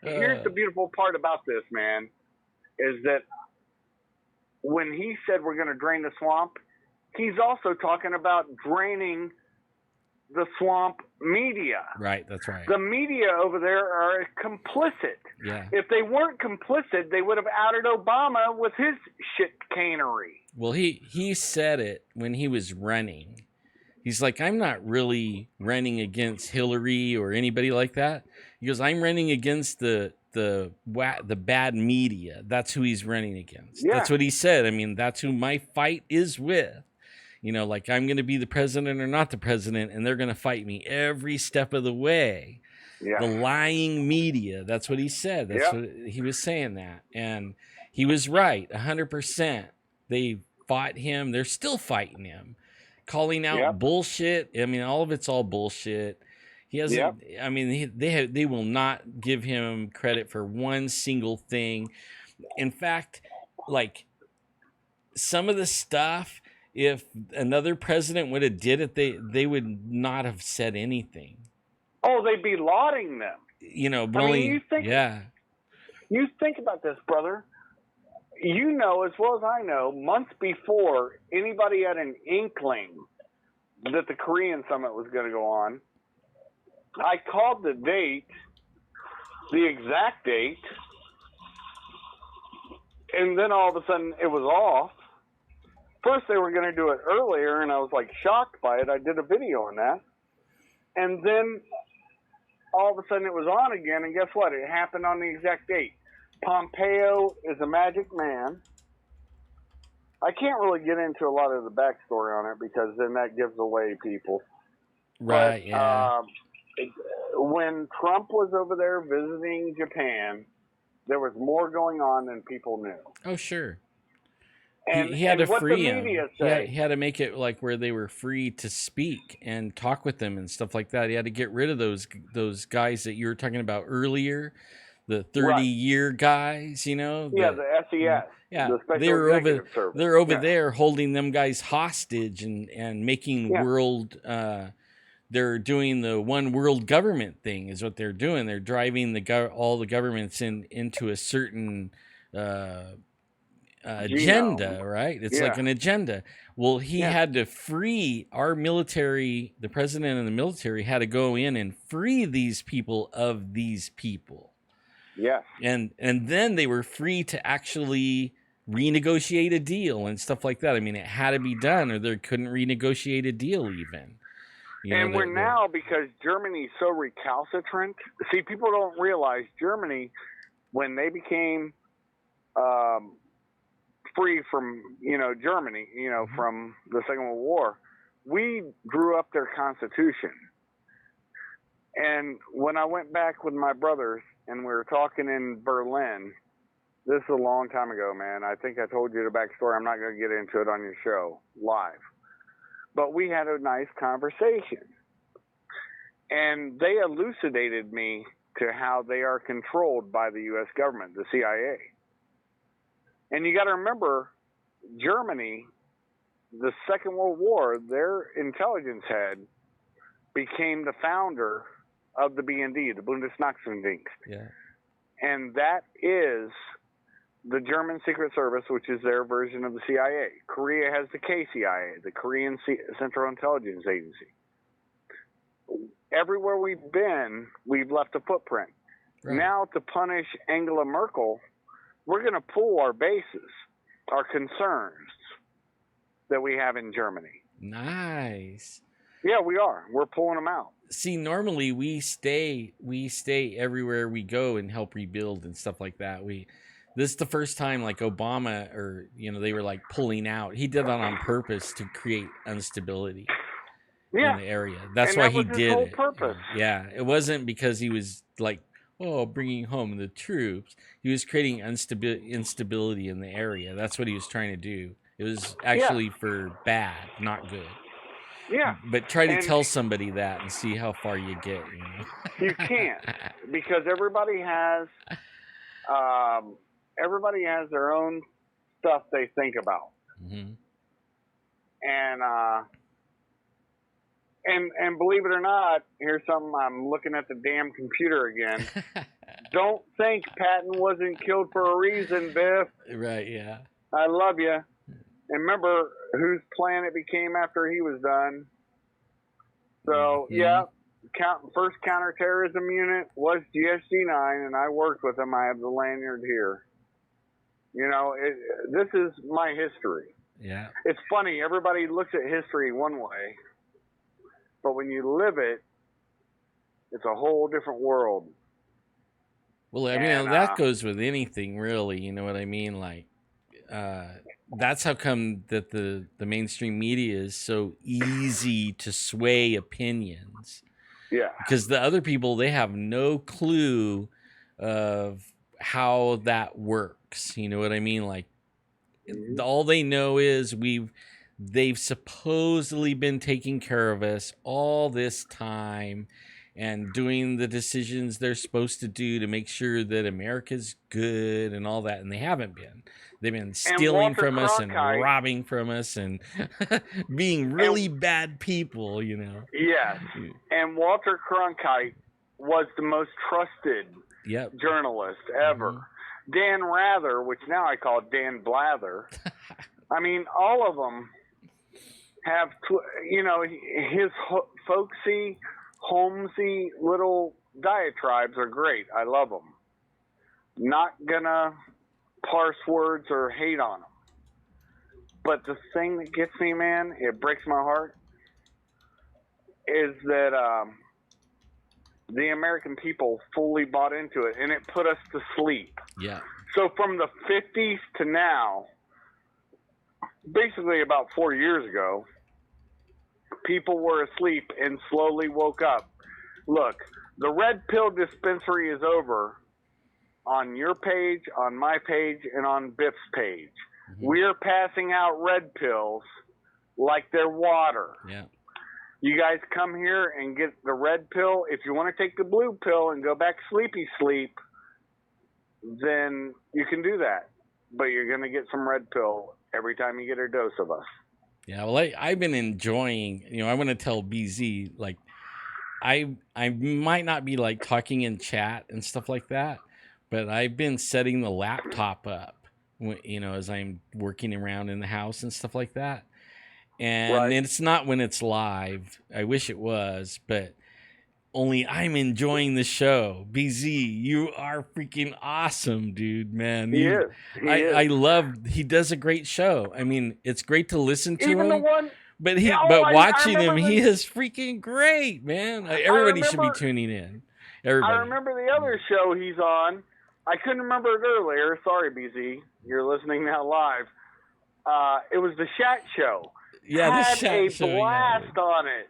here's the beautiful part about this, man, is that when he said we're going to drain the swamp, he's also talking about draining the swamp media. Right, that's right. The media over there are complicit. Yeah. If they weren't complicit, they would have outed Obama with his shit canery. Well, he said it when he was running. He's like, I'm not really running against Hillary or anybody like that. He goes, I'm running against the bad media. That's who he's running against. Yeah. That's what he said. I mean, that's who my fight is with. Like I'm going to be the president or not the president, and they're going to fight me every step of the way. Yeah. The lying media. That's what he said. That's what he was saying that. And he was right, 100%. They fought him. They're still fighting him. Calling out bullshit. I mean, all of it's all bullshit. He hasn't. I mean, they will not give him credit for one single thing. In fact, like some of the stuff, if another president would have did it, they would not have said anything. Oh, they'd be lauding them. But you think about this, brother. As well as I know, months before anybody had an inkling that the Korean summit was going to go on, I called the date, the exact date, and then all of a sudden it was off. First they were going to do it earlier, and I was like shocked by it. I did a video on that. And then all of a sudden it was on again, and guess what? It happened on the exact date. Pompeo is a magic man. I can't really get into a lot of the backstory on it because then that gives away people. Right, but, yeah. When Trump was over there visiting Japan, there was more going on than people knew. Oh, sure. And he had to what free the media them. say. He had to make it like where they were free to speak and talk with them and stuff like that. He had to get rid of those guys that you were talking about earlier, the 30-year guys, you know. The SES. Yeah, The Special Executive Service. They're over there holding them guys hostage and making world. They're doing the one world government thing is what they're doing. They're driving all the governments into a certain agenda, right? It's like an agenda. Well, he had to free our military. The president and the military had to go in and free these people of these people. Yes. And then they were free to actually renegotiate a deal and stuff like that. I mean, it had to be done or they couldn't renegotiate a deal even. And we're now, because Germany's so recalcitrant. See, people don't realize Germany, when they became free from, Germany, from the Second World War, we drew up their constitution. And when I went back with my brothers and we were talking in Berlin, this is a long time ago, man. I think I told you the backstory. I'm not going to get into it on your show live. But we had a nice conversation. And they elucidated me to how they are controlled by the U.S. government, the CIA. And you got to remember, Germany, the Second World War, their intelligence head became the founder of the BND, the Bundesnachrichtendienst. Yeah. And that is the German Secret Service, which is their version of the CIA. Korea has the KCIA, the Korean Central Intelligence Agency. Everywhere we've been, we've left a footprint. Right. Now, to punish Angela Merkel, we're going to pull our bases, our concerns that we have in Germany. Nice. Yeah, we are. We're pulling them out. See, normally we stay everywhere we go and help rebuild and stuff like that. This is the first time like Obama or they were like pulling out. He did that on purpose to create instability in the area. That's why he did it. Whole purpose. Yeah, it wasn't because he was like, bringing home the troops. He was creating instability in the area. That's what he was trying to do. It was actually for bad, not good. Yeah. But try to tell somebody that and see how far you get. You can't, because everybody has their own stuff they think about. Mm-hmm. And believe it or not, here's something. I'm looking at the damn computer again. Don't think Patton wasn't killed for a reason, Biff. Right, yeah. I love you. And remember whose plan it became after he was done. So, first counterterrorism unit was GSG-9, and I worked with them. I have the lanyard here. This is my history. Yeah. It's funny. Everybody looks at history one way, but when you live it, it's a whole different world. Well, I mean, that goes with anything, really. You know what I mean? Like, that's how come that the mainstream media is so easy to sway opinions. Yeah. Because the other people, they have no clue of how that works. You know what I mean? Like, all they know is they've supposedly been taking care of us all this time and doing the decisions they're supposed to do to make sure that America's good and all that. And they haven't been. They've been stealing from us and robbing from us and being really bad people, Yes. And Walter Cronkite was the most trusted journalist ever. Mm-hmm. Dan Rather, which now I call Dan Blather. I mean, all of them have, his folksy, homesy little diatribes are great. I love them. Not gonna parse words or hate on them. But the thing that gets me, man, it breaks my heart, is that the American people fully bought into it, and it put us to sleep. Yeah. So from the 50s to now, basically about 4 years ago, people were asleep and slowly woke up. Look, the red pill dispensary is over on your page, on my page, and on Biff's page. Mm-hmm. We are passing out red pills like they're water. Yeah. You guys come here and get the red pill. If you want to take the blue pill and go back sleepy sleep, then you can do that. But you're going to get some red pill every time you get a dose of us. Yeah, well, I've been enjoying, I want to tell BZ, like, I might not be, like, talking in chat and stuff like that, but I've been setting the laptop up, as I'm working around in the house and stuff like that. And Right. it's not when it's live. I wish it was, but only I'm enjoying the show. BZ, you are freaking awesome, dude, man. He is. I love, he does a great show. I mean, it's great to listen to Even him. the one, But I watching him, remember he is freaking great, man. Everybody should be tuning in. Everybody. I remember the other show he's on. I couldn't remember it earlier. Sorry, BZ. You're listening now live. It was the Shat Show. Yeah, the Had Shat a Show. blast on it.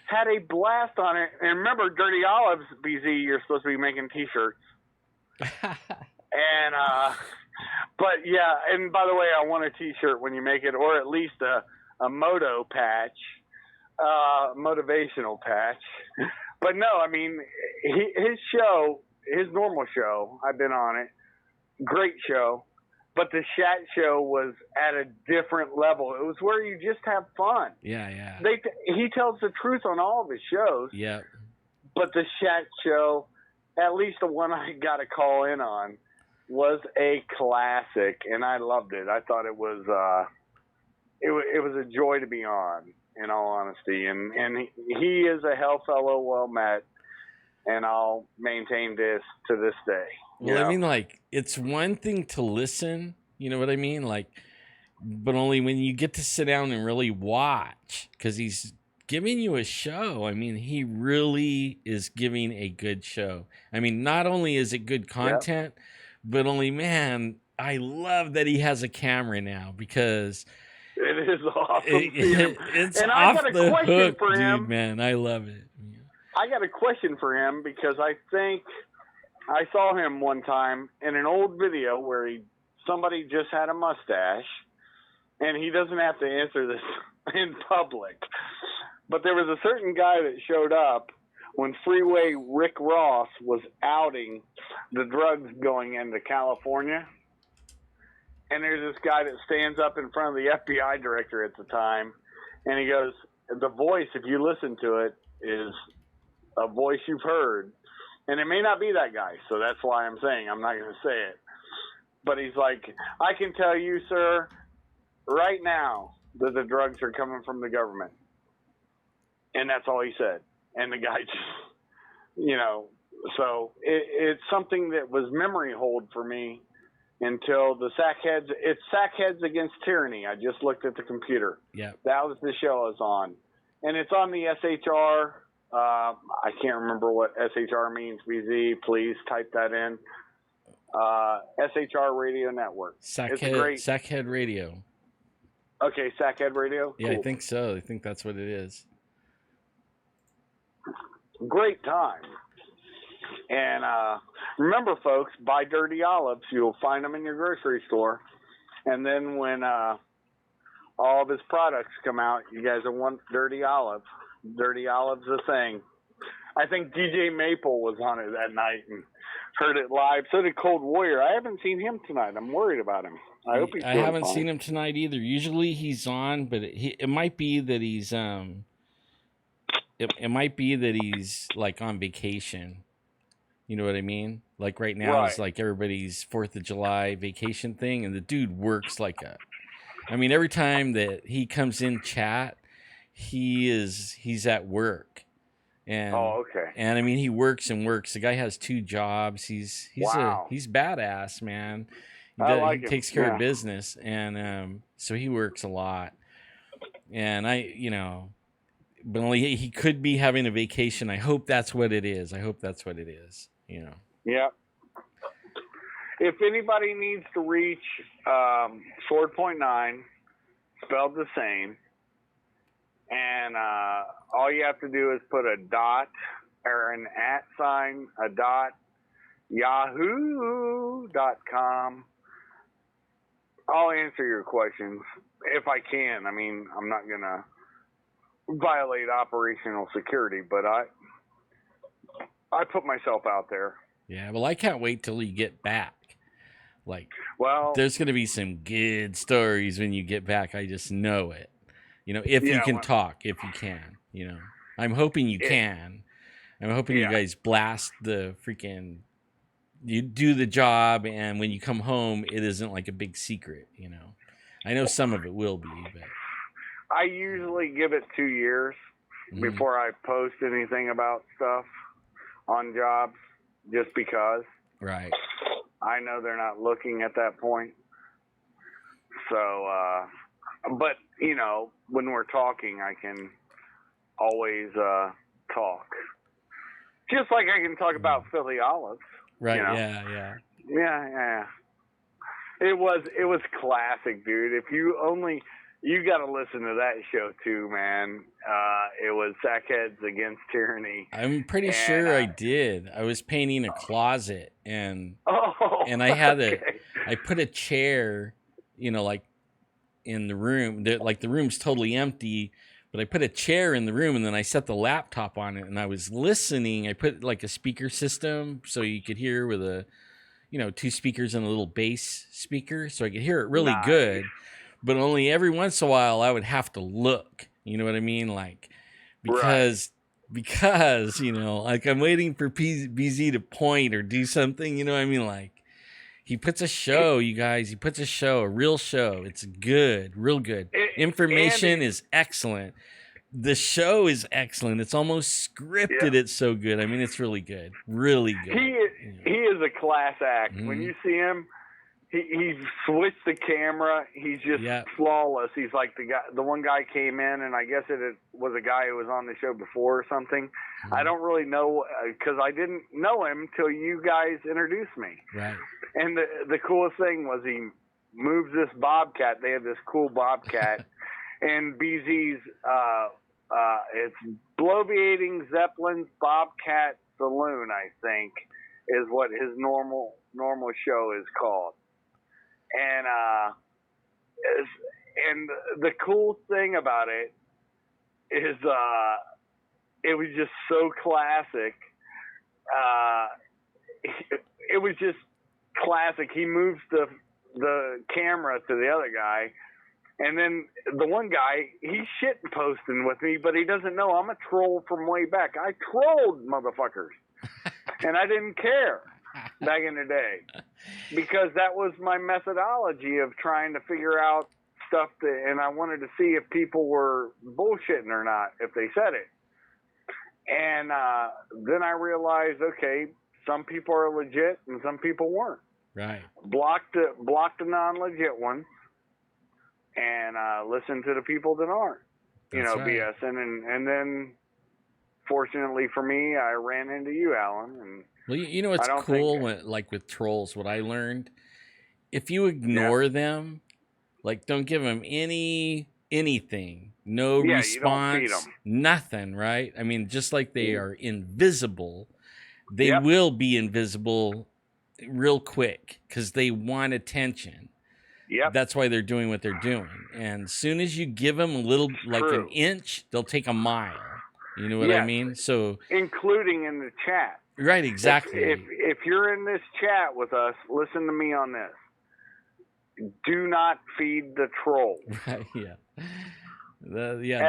Had a blast on it. And remember, Dirty Olives, BZ, you're supposed to be making T-shirts. And, but yeah, and by the way, I want a T-shirt when you make it, or at least a moto patch, motivational patch. But no, I mean, his show, his normal show, I've been on it, great show. But the Shat Show was at a different level. It was where you just have fun. Yeah, yeah. He tells the truth on all of his shows. Yeah. But the Shat Show, at least the one I got to call in on, was a classic, and I loved it. I thought it was a joy to be on, in all honesty. And he is a hell fellow, well met, and I'll maintain this to this day. Well, I mean, like, it's one thing to listen, you know what I mean? Like, but only when you get to sit down and really watch, because he's giving you a show. I mean, he really is giving a good show. I mean, not only is it good content, but only, man, I love that he has a camera now, because it is awesome. It's and off I got a the question hook, for him. dude, man. I love it. I got a question for him, because I think I saw him one time in an old video where somebody just had a mustache, and he doesn't have to answer this in public. But there was a certain guy that showed up when Freeway Rick Ross was outing the drugs going into California. And there's this guy that stands up in front of the FBI director at the time, and he goes, the voice, if you listen to it, is a voice you've heard. And it may not be that guy, so that's why I'm saying I'm not going to say it. But he's like, I can tell you, sir, right now that the drugs are coming from the government. And that's all he said. And the guy just, so it's something that was memory hold for me until the Sackheads. It's Sackheads Against Tyranny. I just looked at the computer. Yeah. That was the show I was on. And it's on the SHR. I can't remember what SHR means, BZ. Please type that in. SHR Radio Network. Sackhead Radio. Okay, Sackhead Radio? Yeah, cool. I think so. I think that's what it is. Great time. And remember, folks, buy Dirty Olives. You'll find them in your grocery store. And then when all of his products come out, you guys will want Dirty Olive. Dirty Olive's a thing. I think DJ Maple was on it that night and heard it live. So did Cold Warrior. I haven't seen him tonight. I'm worried about him. I haven't seen him tonight either. Usually he's on, but it might be that he's it might be that he's like on vacation. You know what I mean? Like right now, It's like everybody's 4th of July vacation thing, and the dude works like every time that he comes in chat, he's at work. And okay. And I mean, he works and works. The guy has 2 jobs. He's badass, man. He takes care of business, and so he works a lot. And but only he could be having a vacation. I hope that's what it is. Yeah. If anybody needs to reach Sword.9, spelled the same, and all you have to do is put a dot or an @ sign, a dot, yahoo.com. I'll answer your questions if I can. I mean, I'm not going to violate operational security, but I put myself out there. Yeah, well, I can't wait till you get back. Like, well, there's going to be some good stories when you get back. I just know it. If you can talk, if you can, I'm hoping you can. I'm hoping you guys blast the freaking, you do the job, and when you come home, it isn't like a big secret, I know some of it will be, but I usually give it 2 years before I post anything about stuff on jobs, just because. Right. I know they're not looking at that point. So, but, when we're talking, I can always talk. Just like I can talk about Philly olives. Right, yeah. Yeah. It was classic, dude. If you got to listen to that show too, man. It was Sackheads Against Tyranny. I'm pretty sure I did. I was painting a closet, and I had I put a chair, like in the room. Like the room's totally empty, but I put a chair in the room, and then I set the laptop on it, and I was listening. I put like a speaker system so you could hear with a, 2 speakers and a little bass speaker, so I could hear it really good. But only every once in a while I would have to look. You know what I mean? Like, because like I'm waiting for BZ to point or do something. You know what I mean? Like, he puts a show, you guys. He puts a show, a real show. It's good, real good. Information is excellent. The show is excellent. It's almost scripted. Yeah. It's so good. I mean, it's really good. Really good. He is a class act. When you see him, he switched the camera. He's just flawless. He's like the one guy came in, and I guess it was a guy who was on the show before or something. I don't really know, because I didn't know him till you guys introduced me. Right. And the coolest thing was he moves this bobcat. They have this cool bobcat, and BZ's it's Bloviating Zeppelin's Bobcat Saloon, I think, is what his normal show is called. And the cool thing about it is it was just so classic. It was just classic. He moves the camera to the other guy, and then the one guy, he's shitting posting with me, but he doesn't know I'm a troll from way back. I trolled motherfuckers, and I didn't care back in the day, because that was my methodology of trying to figure out stuff and I wanted to see if people were bullshitting or not, if they said it. And then I realized, okay, some people are legit and some people weren't. Right. Blocked the non-legit ones, and listen to the people that aren't, That's right. BSing. And then, fortunately for me, I ran into you, Alan. And well, it's cool with trolls. What I learned, if you ignore them, like don't give them anything, no response, you don't feed them. Nothing, right? I mean, just like they are invisible, they will be invisible real quick because they want attention. Yep. That's why they're doing what they're doing. And as soon as you give them a little, like an inch, they'll take a mile. You know what I mean? So, including in the chat. Right, exactly. If you're in this chat with us, listen to me on this. Do not feed the troll. Right, yeah.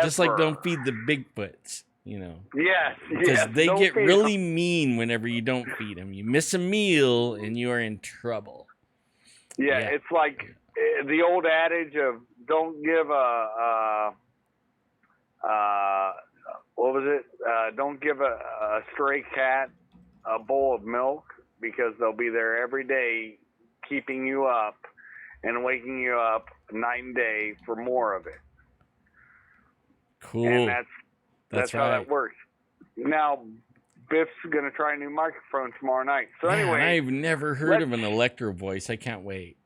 Just like don't feed the Bigfoots, Yes. Because they get really mean whenever you don't feed them. You miss a meal and you are in trouble. Yeah, it's like the old adage of don't give what was it? Don't give a stray cat a bowl of milk, because they'll be there every day keeping you up and waking you up night and day for more of it. Cool. And That's how right. that works. Now, Biff's going to try a new microphone tomorrow night. So Yeah, anyway, and I've never heard of an electro voice. I can't wait.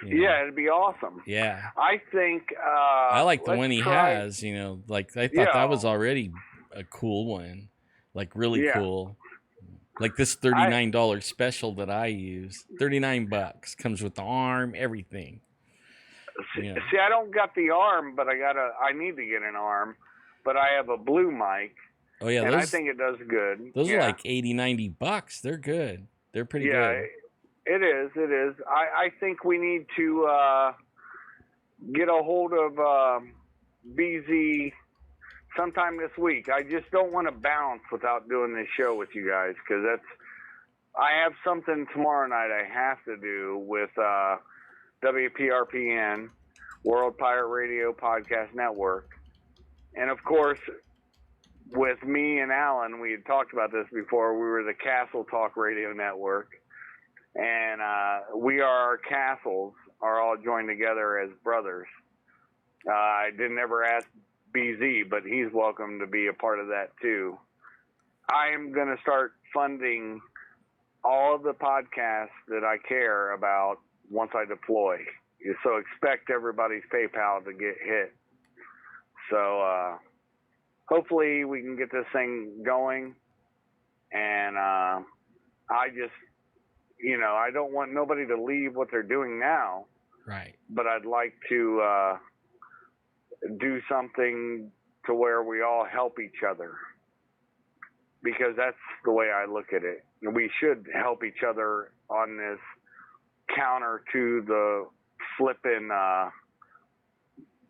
You know. Yeah, it'd be awesome. Yeah. I think I like the let's one he try, has, like I thought that was already a cool one. Like really cool. Like this $39 special that I use. $39 comes with the arm, everything. Yeah. See, I don't got the arm, but I need to get an arm, but I have a blue mic. Oh yeah, and I think it does good. Those are like $80-$90. They're good. They're pretty good. It is. It is. I think we need to get a hold of BZ sometime this week. I just don't want to bounce without doing this show with you guys, because I have something tomorrow night I have to do with WPRPN, World Pirate Radio Podcast Network. And of course, with me and Alan, we had talked about this before. We were the Castle Talk Radio Network. And our castles are all joined together as brothers. I didn't ever ask BZ, but he's welcome to be a part of that too. I am going to start funding all of the podcasts that I care about once I deploy. So expect everybody's PayPal to get hit. So hopefully we can get this thing going. And I just, I don't want nobody to leave what they're doing now. Right. But I'd like to do something to where we all help each other, because that's the way I look at it. We should help each other on this counter to the flipping,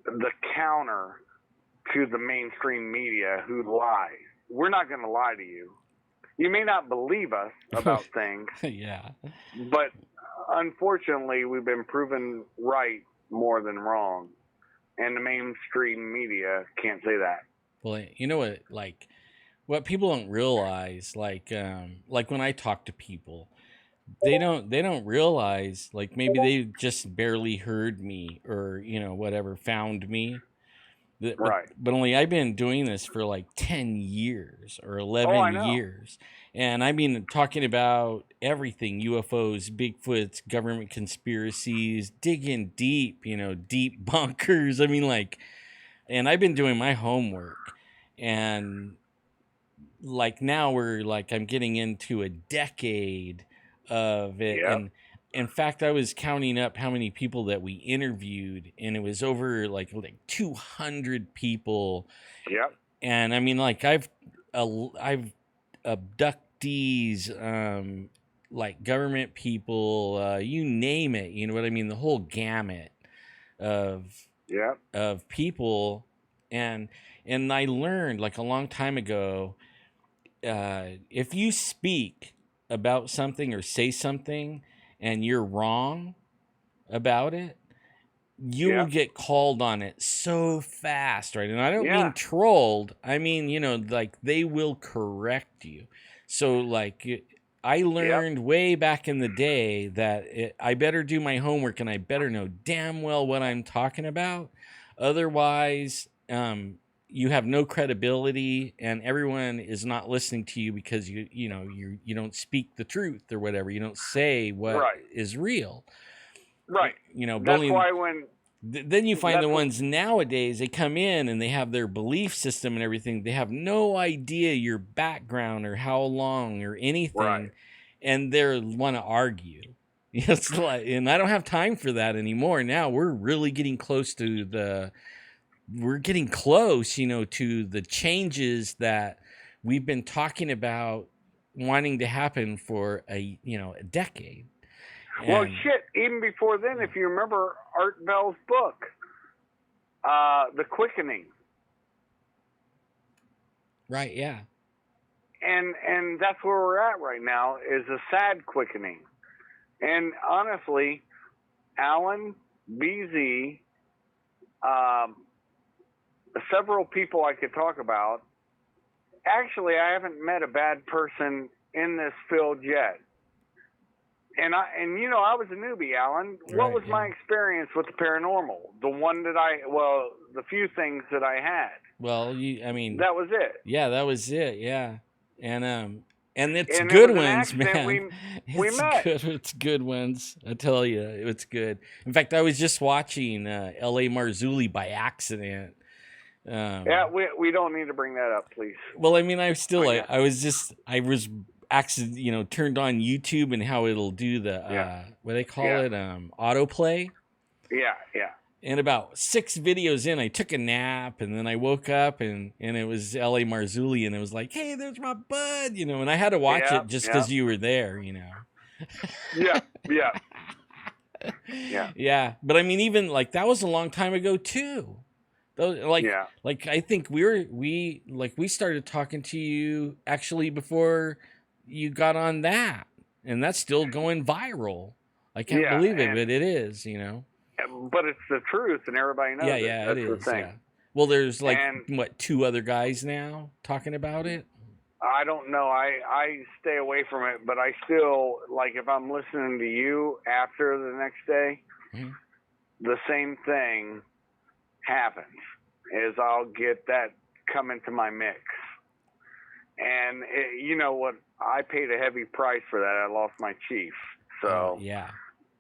the counter to the mainstream media who lie. We're not going to lie to you. You may not believe us about things. Yeah. But unfortunately, we've been proven right more than wrong. And the mainstream media can't say that. Well, you know what, what people don't realize, like when I talk to people, they don't realize, like, maybe they just barely heard me or, whatever, found me. Right. But only I've been doing this for like 10 years or 11 years. And I've been talking about everything: UFOs, Bigfoots, government conspiracies, digging deep, deep bunkers. I mean, and I've been doing my homework. And now I'm getting into a decade of it. Yep. And in fact, I was counting up how many people that we interviewed, and it was over like 200 people. Yep. And I mean, I've abductees, government people, you name it. You know what I mean? The whole gamut of people. And I learned a long time ago, if you speak about something or say something and you're wrong about it, you will get called on it so fast, right? And I don't mean trolled. I mean, they will correct you. So, I learned way back in the day that I better do my homework and I better know damn well what I'm talking about. Otherwise, you have no credibility, and everyone is not listening to you because you don't speak the truth or whatever. You don't say what is real. Right. That's why then you find the ones nowadays, they come in and they have their belief system and everything. They have no idea your background or how long or anything, and they want to argue. It's and I don't have time for that anymore. Now we're really getting close to to the changes that we've been talking about wanting to happen for a decade. Well, shit, even before then, if you remember Art Bell's book, The Quickening. Right, yeah. And that's where we're at right now, is a sad quickening. And honestly, Alan, BZ, several people I could talk about. Actually, I haven't met a bad person in this field yet. And you know, I was a newbie, Alan. What was my experience with the paranormal? The few things that I had. Well, I mean, that was it. Yeah, that was it. Yeah, and it's And good it was ones, man. We met. It's good ones. I tell you, it's good. In fact, I was just watching L.A. Marzulli by accident. Yeah, we don't need to bring that up, please. Well, I mean, I was actually, turned on YouTube and how it'll do the what do they call it, autoplay. Yeah. And about 6 videos in, I took a nap, and then I woke up, and it was L.A. Marzulli, and it was like, hey, there's my bud, and I had to watch it just because you were there, Yeah. Yeah, but I mean, even like that was a long time ago too. Like I think we started talking to you actually before you got on that, and that's still going viral. I can't believe it, but it is, But it's the truth, and everybody knows it. Yeah, That's it the is. thing. Yeah. Well, there's like 2 other guys now talking about it. I don't know. I stay away from it, but I still, like, if I'm listening to you after the next day, the same thing happens. Is I'll get that come into my mix, and you know what? I paid a heavy price for that. I lost my chief, so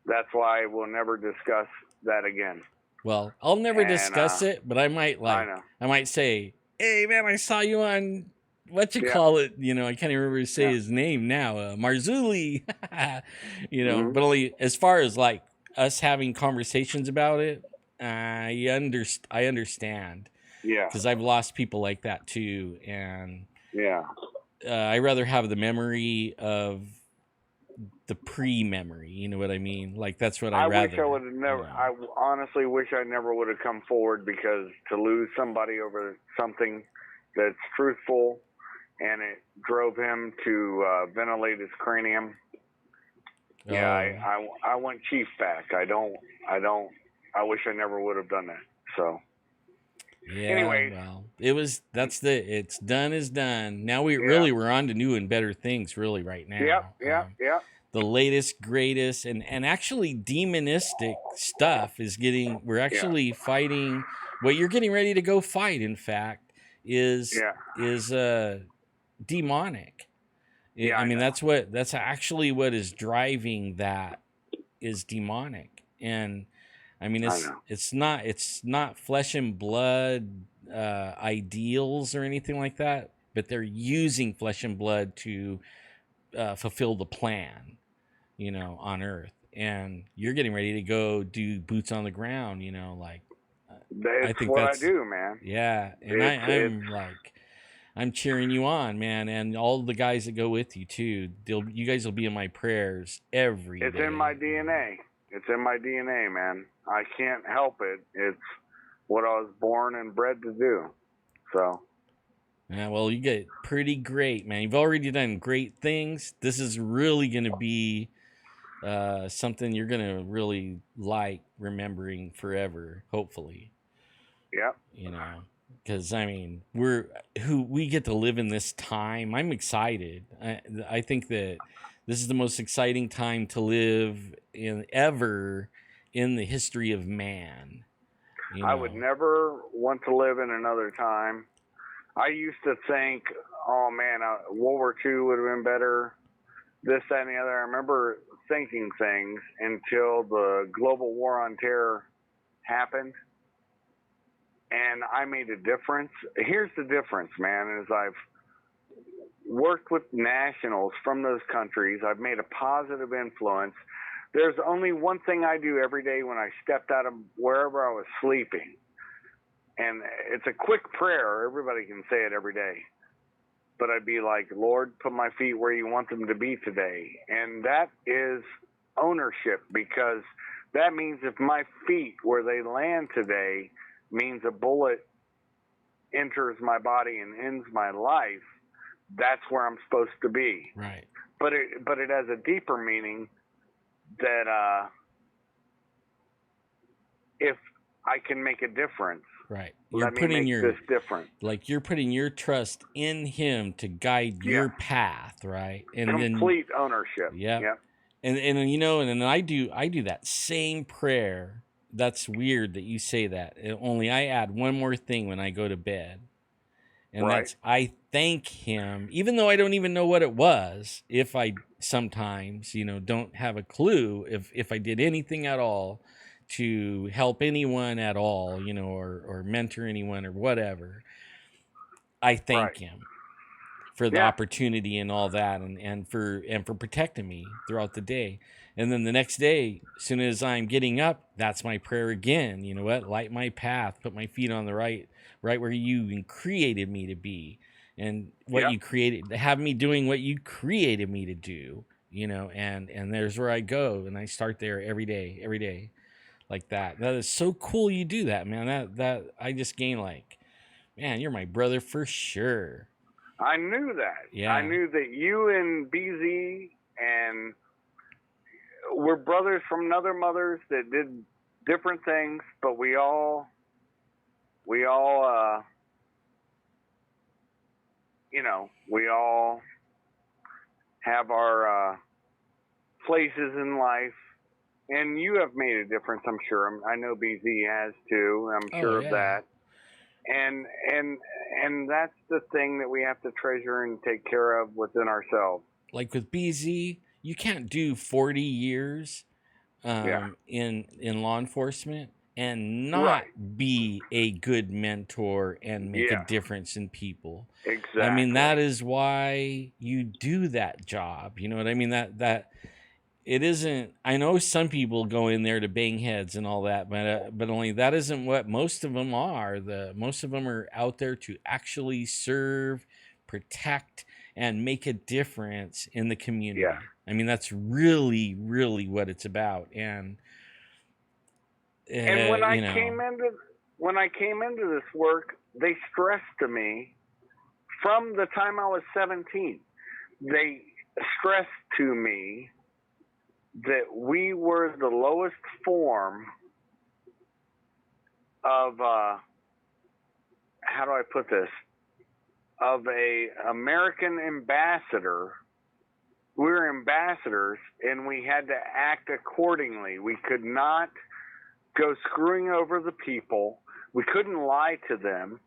that's why we'll never discuss that again. Well, I'll never discuss it, but I might say, hey man, I saw you on what you call it, I can't even remember to say his name now, Marzulli, but only as far as like us having conversations about it, I understand. Yeah. Because I've lost people like that too, and I rather have the memory of the pre-memory. You know what I mean? Like that's what I rather. Wish I would have never. I honestly wish I never would have come forward, because to lose somebody over something that's truthful, and it drove him to ventilate his cranium. I want Chief back. I wish I never would have done that. So. Yeah. Anyway, well, it's done is done. Now we're on to new and better things really right now. Yeah. The latest, greatest, and actually demonistic stuff is we're actually fighting. What you're getting ready to go fight, in fact, is demonic. Yeah, I mean, that's actually what is driving that is demonic. And I mean, it's not flesh and blood ideals or anything like that, but they're using flesh and blood to fulfill the plan, on Earth. And you're getting ready to go do boots on the ground, like. I think what I do, man. Yeah, and I'm cheering you on, man, and all the guys that go with you too. You guys will be in my prayers every day. It's in my DNA. It's in my DNA, man. I can't help it. It's what I was born and bred to do. So. Yeah, well, you get pretty great, man. You've already done great things. This is really going to be something you're going to really like remembering forever, hopefully. Yep. Because, I mean, we get to live in this time. I'm excited. I think that this is the most exciting time to live ever in the history of man. I would never want to live in another time. I used to think, oh man, World War II would have been better, this, that, and the other. I remember thinking things until the global war on terror happened, and I made a difference. Here's the difference, man, is I've worked with nationals from those countries. I've made a positive influence. There's only one thing I do every day when I stepped out of wherever I was sleeping. And it's a quick prayer. Everybody can say it every day. But I'd be like, Lord, put my feet where you want them to be today. And that is ownership, because that means if my feet where they land today means a bullet enters my body and ends my life, that's where I'm supposed to be. Right. But it has a deeper meaning that if I can make a difference. Right. You're putting you're putting your trust in him to guide your path, right? And complete ownership. Yeah. Yep. and you know, and then I do that same prayer. That's weird that you say that. Only I add one more thing when I go to bed. And Right. that's I thank him, even though I don't even know what it was. If I sometimes, you know, don't have a clue if I did anything at all to help anyone at all, you know, or mentor anyone or whatever, I Right. thank him for the Yeah. opportunity and all that, and for protecting me throughout the day. And then the next day, as soon as I'm getting up, that's my prayer again. You know what? Light my path, put my feet on the right where you created me to be, and what Yep. you created, have me doing what you created me to do. You know, and there's where I go, and I start there every day, like that. That is so cool. You do that, man. That I just gain like, man, you're my brother for sure. I knew that. I Yeah. knew that you and BZ and we're brothers from another mothers that did different things, but we all you know, we all have our places in life. And you have made a difference, I'm sure. I know BZ has too. I'm Oh sure of yeah. that. And that's the thing that we have to treasure and take care of within ourselves. Like with BZ, you can't do 40 years Yeah. in law enforcement and Right. not be a good mentor and make a Yeah. difference in people. Exactly. I mean, that is why you do that job. You know what I mean? That it isn't. I know some people go in there to bang heads and all that, but only that isn't what most of them are. Most of them are out there to actually serve, protect, and make a difference in the community. Yeah. I mean, that's really, really what it's about. And And when I you know, came into this work, they stressed to me from the time I was 17. They stressed to me that we were the lowest form of how do I put this? Of a American ambassador. We were ambassadors, and we had to act accordingly. We could not go screwing over the people. We couldn't lie to them.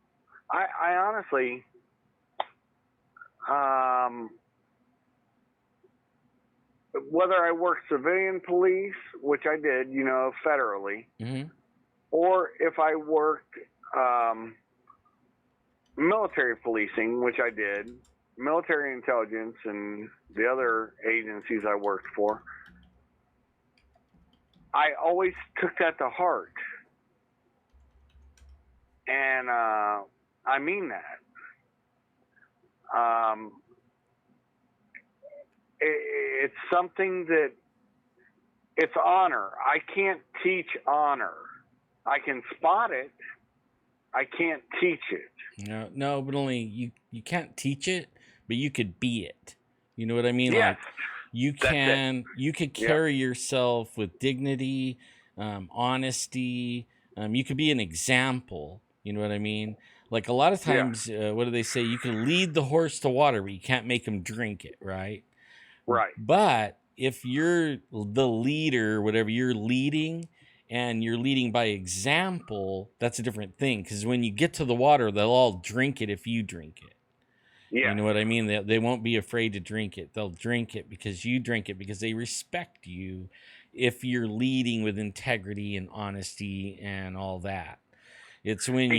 I honestly, whether I worked civilian police, which I did, you know, federally, mm-hmm. or if I worked military policing, which I did, military intelligence and the other agencies I worked for, I always took that to heart. And I mean that. It's something that it's honor. I can't teach honor. I can spot it. I can't teach it. No, but only you can't teach it, but you could be it. You know what I mean? Yes, Like you could carry yourself with dignity, honesty. You could be an example. You know what I mean? Like a lot of times, what do they say? You can lead the horse to water, but you can't make him drink it, right? Right. But if you're the leader, whatever you're leading, and you're leading by example, that's a different thing. Because when you get to the water, they'll all drink it if you drink it. Yeah. You know what I mean? They won't be afraid to drink it. They'll drink it because you drink it because they respect you if you're leading with integrity and honesty and all that. It's when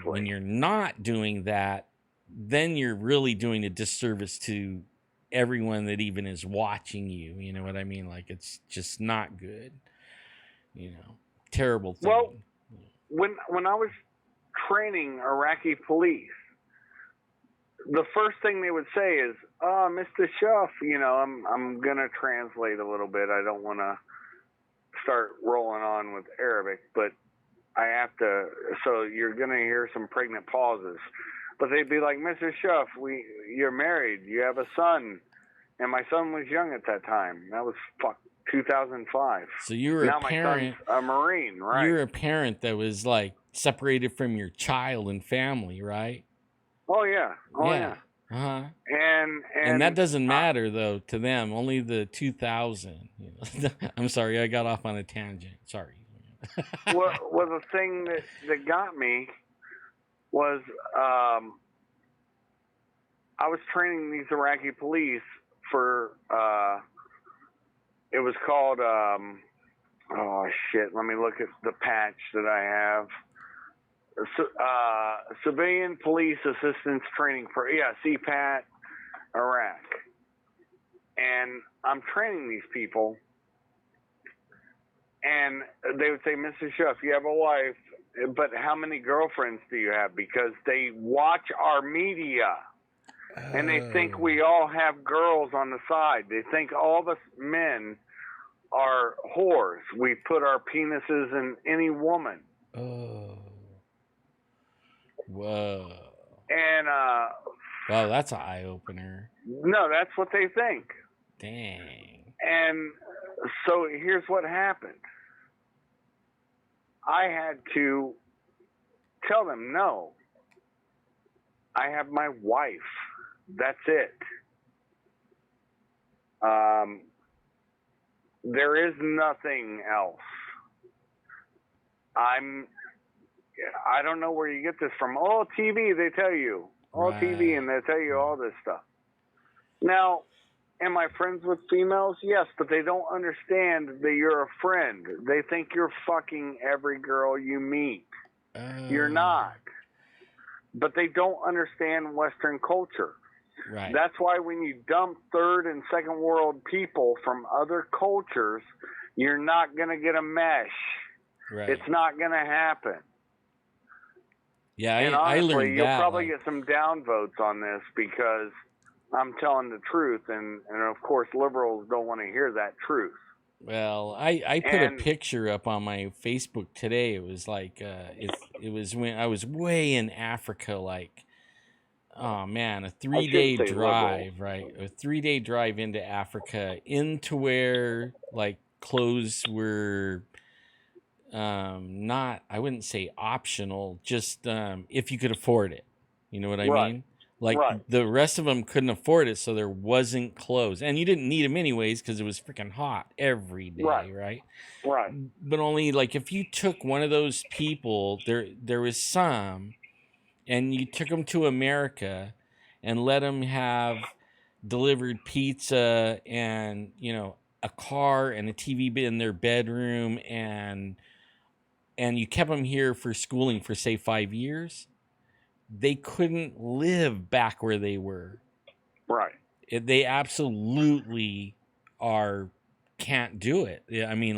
when you're not doing that, then you're really doing a disservice to everyone that even is watching you. You know what I mean? Like it's just not good. You know, terrible thing. Well, when I was training Iraqi police, the first thing they would say is, "Oh, Mr. Shuff, you know, I'm gonna translate a little bit. I don't want to start rolling on with Arabic, but I have to. So you're gonna hear some pregnant pauses." But they'd be like, "Mr. Shuff, you're married. You have a son, and my son was young at that time. That was 2005. So you were now a parent. My son's a Marine, right? You were a parent that was like separated from your child and family, right? Oh yeah. Oh yeah. Uh-huh. And that doesn't matter though to them. Only the 2,000. I'm sorry, I got off on a tangent. Sorry. well, the thing that got me was I was training these Iraqi police for it was called oh shit, let me look at the patch that I have. Civilian Police Assistance Training for CPAT Iraq. And I'm training these people, and they would say, Mr. Shuff, you have a wife, but how many girlfriends do you have? Because they watch our media, and they think we all have girls on the side. They think all of us men are whores. We put our penises in any woman. Oh. Whoa. And wow, that's an eye opener. No, that's what they think. Dang. And so here's what happened. I had to tell them, no, I have my wife. That's it. There is nothing else. I don't know where you get this from. Oh, TV, they tell you. All right. TV, and they tell you all this stuff. Now, am I friends with females? Yes, but they don't understand that you're a friend. They think you're fucking every girl you meet. You're not. But they don't understand Western culture. Right. That's why when you dump third and second world people from other cultures, you're not going to get a mesh. Right. It's not going to happen. Yeah, and I honestly, learned you'll that. probably get some downvotes on this because I'm telling the truth, and of course liberals don't want to hear that truth. Well, I put a picture up on my Facebook today. It was like it was when I was way in Africa, like, oh man, a 3-day drive, right? A 3-day drive into Africa, into where like clothes were not, I wouldn't say optional, just if you could afford it. You know what I mean? Like the rest of them couldn't afford it, so there wasn't clothes, and you didn't need them anyways because it was freaking hot every day, right? But only like if you took one of those people, there was some, and you took them to America, and let them have delivered pizza and a car and a TV in their bedroom, and you kept them here for schooling for say 5 years. They couldn't live back where they were. Right. They absolutely can't do it. I mean,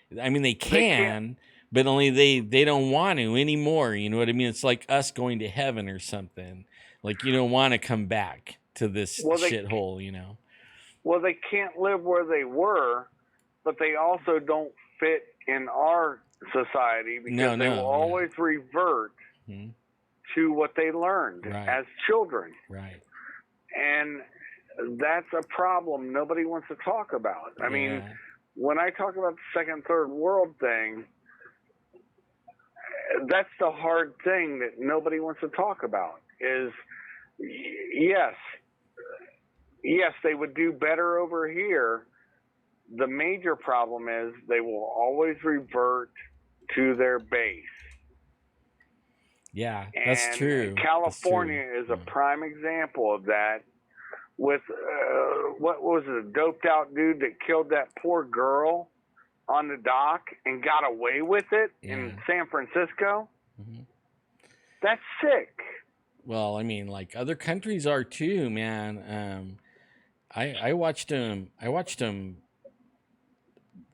they can, but only they don't want to anymore. You know what I mean? It's like us going to heaven or something. Like you don't want to come back to this shithole, Well, they can't live where they were, but they also don't fit in our society because they will always revert to what they learned as children. Right. And that's a problem nobody wants to talk about. I mean, when I talk about the second, third world thing, that's the hard thing that nobody wants to talk about is, yes, they would do better over here. The major problem is they will always revert to their base. Yeah, that's true. California is a prime example of that. With what was it, a doped out dude that killed that poor girl on the dock and got away with it in San Francisco? Mm-hmm. That's sick. Well, I mean, like other countries are too, man. I watched him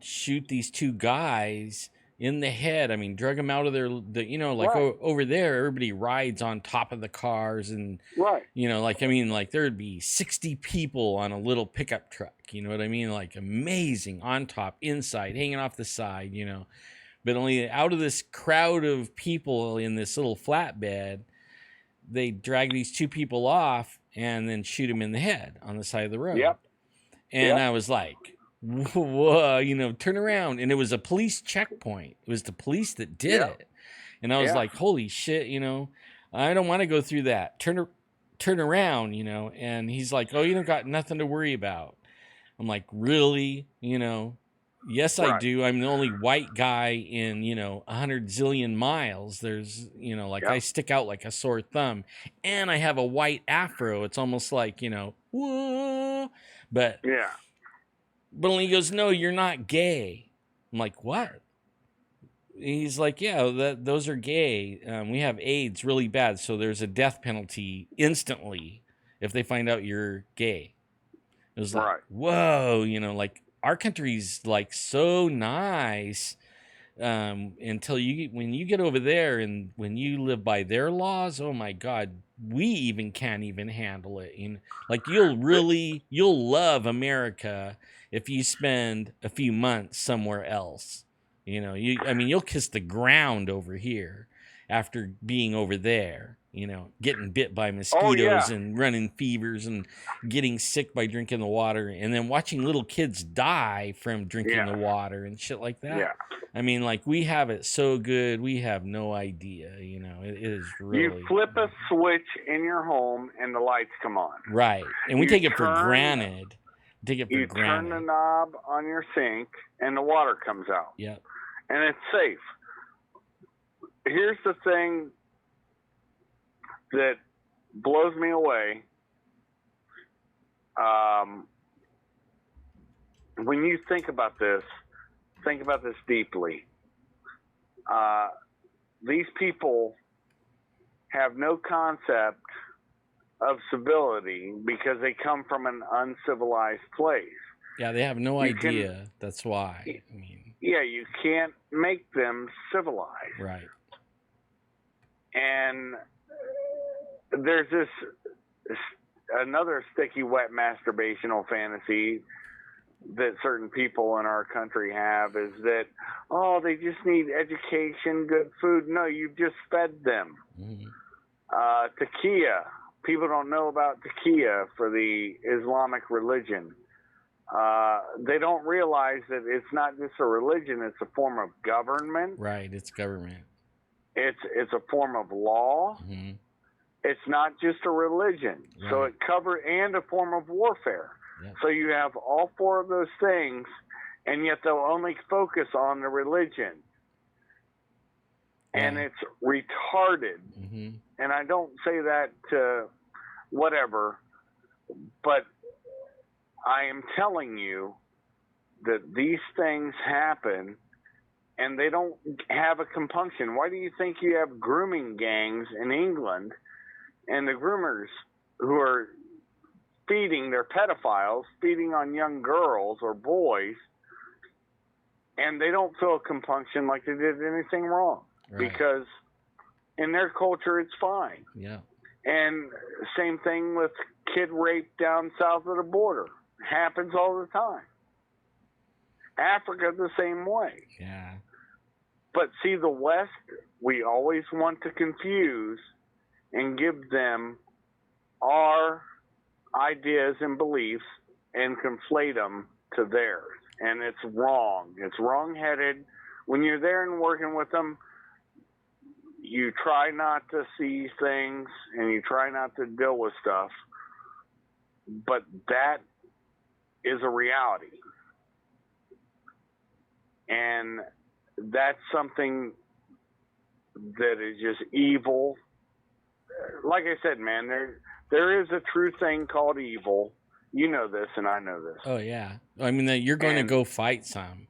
shoot these two guys in the head. I mean, drug them out of over there, everybody rides on top of the cars and, there'd be 60 people on a little pickup truck. You know what I mean? Like amazing on top, inside, hanging off the side, but only out of this crowd of people in this little flatbed, they drag these two people off and then shoot them in the head on the side of the road. Yep. And I was like, whoa, turn around. And it was a police checkpoint. It was the police that did it. And I was like, holy shit, I don't want to go through that. Turn turn around, you know. And he's like, oh, you don't got nothing to worry about. I'm like, really? You know, yes, I Right. do. I'm the only white guy in, you know, 100 zillion miles. There's, you know, like I Yep. stick out like a sore thumb, and I have a white afro. It's almost like, you know, whoa. But Yeah. when he goes, no, you're not gay. I'm like, what? He's like, yeah, those are gay. We have AIDS really bad, so there's a death penalty instantly if they find out you're gay. It was like, Right. whoa, you know, like our country's like so nice until when you get over there and when you live by their laws, oh my God, we even can't even handle it. You know, like you'll love America if you spend a few months somewhere else. You know, I mean, you'll kiss the ground over here after being over there. You know, getting bit by Oh yeah. mosquitoes and running fevers and getting sick by drinking the water, and then watching little kids die from drinking Yeah. the water and shit like that. Yeah. I mean, like we have it so good, we have no idea. You know, it is really. You flip a switch in your home and the lights come on. Right, and we You take it for turn- granted. Take it for You granted. turn the knob on your sink and the water comes out. Yep. And it's safe. Here's the thing that blows me away. When you think about this deeply. These people have no concept of civility because they come from an uncivilized place. Yeah, they have no idea. That's why. I mean, yeah, you can't make them civilized. right. And there's another sticky, wet masturbational fantasy that certain people in our country have is that, oh, they just need education, good food. No, you've just fed them. Mm-hmm. Taqiyya. People don't know about taqiyya for the Islamic religion. They don't realize that it's not just a religion, it's a form of government. Right, it's government. It's a form of law. Mm-hmm. It's not just a religion. Right. So it covers, and a form of warfare. Yep. So you have all four of those things, and yet they'll only focus on the religion. And it's retarded. Mm-hmm. And I don't say that to whatever, but I am telling you that these things happen and they don't have a compunction. Why do you think you have grooming gangs in England and the groomers who are feeding, they're pedophiles, feeding on young girls or boys, and they don't feel a compunction like they did anything wrong? Right. Because in their culture, it's fine. Yeah. And same thing with kid rape down south of the border. Happens all the time. Africa the same way. Yeah. But see, the West, we always want to confuse and give them our ideas and beliefs and conflate them to theirs. And it's wrong. It's wrong-headed. When you're there and working with them, you try not to see things and you try not to deal with stuff. But that is a reality. And that's something that is just evil. Like I said, man, there is a true thing called evil. You know this, and I know this. Oh yeah, I mean you're going to go fight some.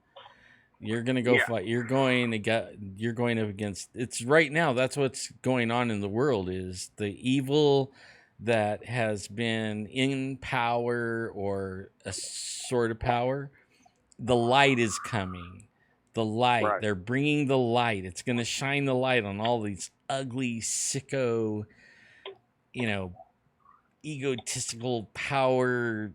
You're going to go fight. You're going up against. It's right now. That's what's going on in the world. Is the evil that has been in power or a sort of power. The light is coming. The light. Right. They're bringing the light. It's going to shine the light on all these ugly, sicko, egotistical, power,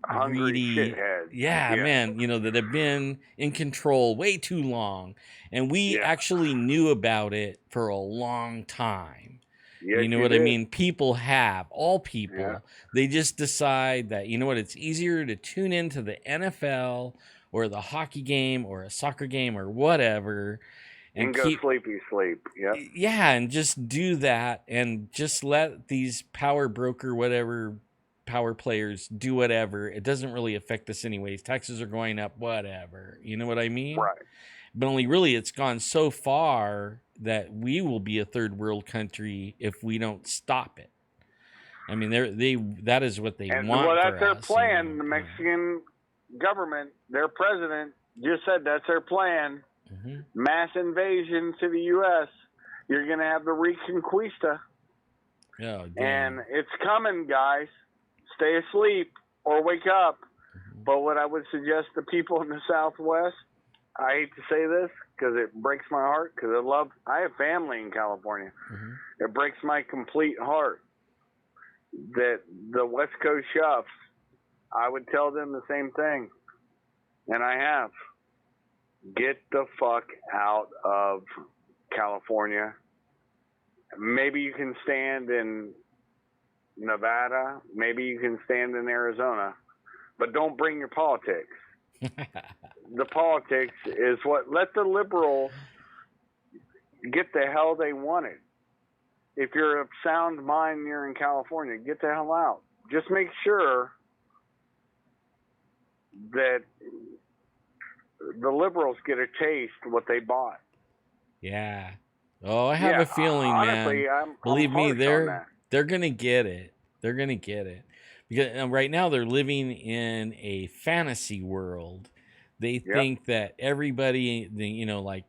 hungry shitheads. Yeah, man, that have been in control way too long. And we actually knew about it for a long time. Yes, you know what I mean? People have, all people. Yeah. They just decide that, it's easier to tune into the NFL or the hockey game or a soccer game or whatever and go keep sleepy sleep. Yep. yeah, and just do that, and just let these power broker, whatever, power players do whatever. It doesn't really affect us anyways. Taxes are going up, whatever. You know what I mean? Right. But only really it's gone so far that we will be a third world country if we don't stop it. I mean, that is what they And want that's for their us. plan. You know? The Mexican government, their president just said that's their plan. Mm-hmm. Mass invasion to the U.S. You're going to have the Reconquista. Oh, damn. And it's coming, guys. Stay asleep or wake up. Mm-hmm. But what I would suggest to people in the Southwest, I hate to say this because it breaks my heart, because I have family in California. Mm-hmm. It breaks my complete heart that the West Coast chefs, I would tell them the same thing. And I have. Get the fuck out of California. Maybe you can stand in Nevada. Maybe you can stand in Arizona. But don't bring your politics. The politics is what let the liberals get the hell they wanted. If you're of sound mind and you're in California, get the hell out. Just make sure that the liberals get a taste of what they bought. Yeah. Oh, I have a feeling, honestly, man. Believe me, on they're gonna get it. They're gonna get it because right now they're living in a fantasy world. They think that everybody, like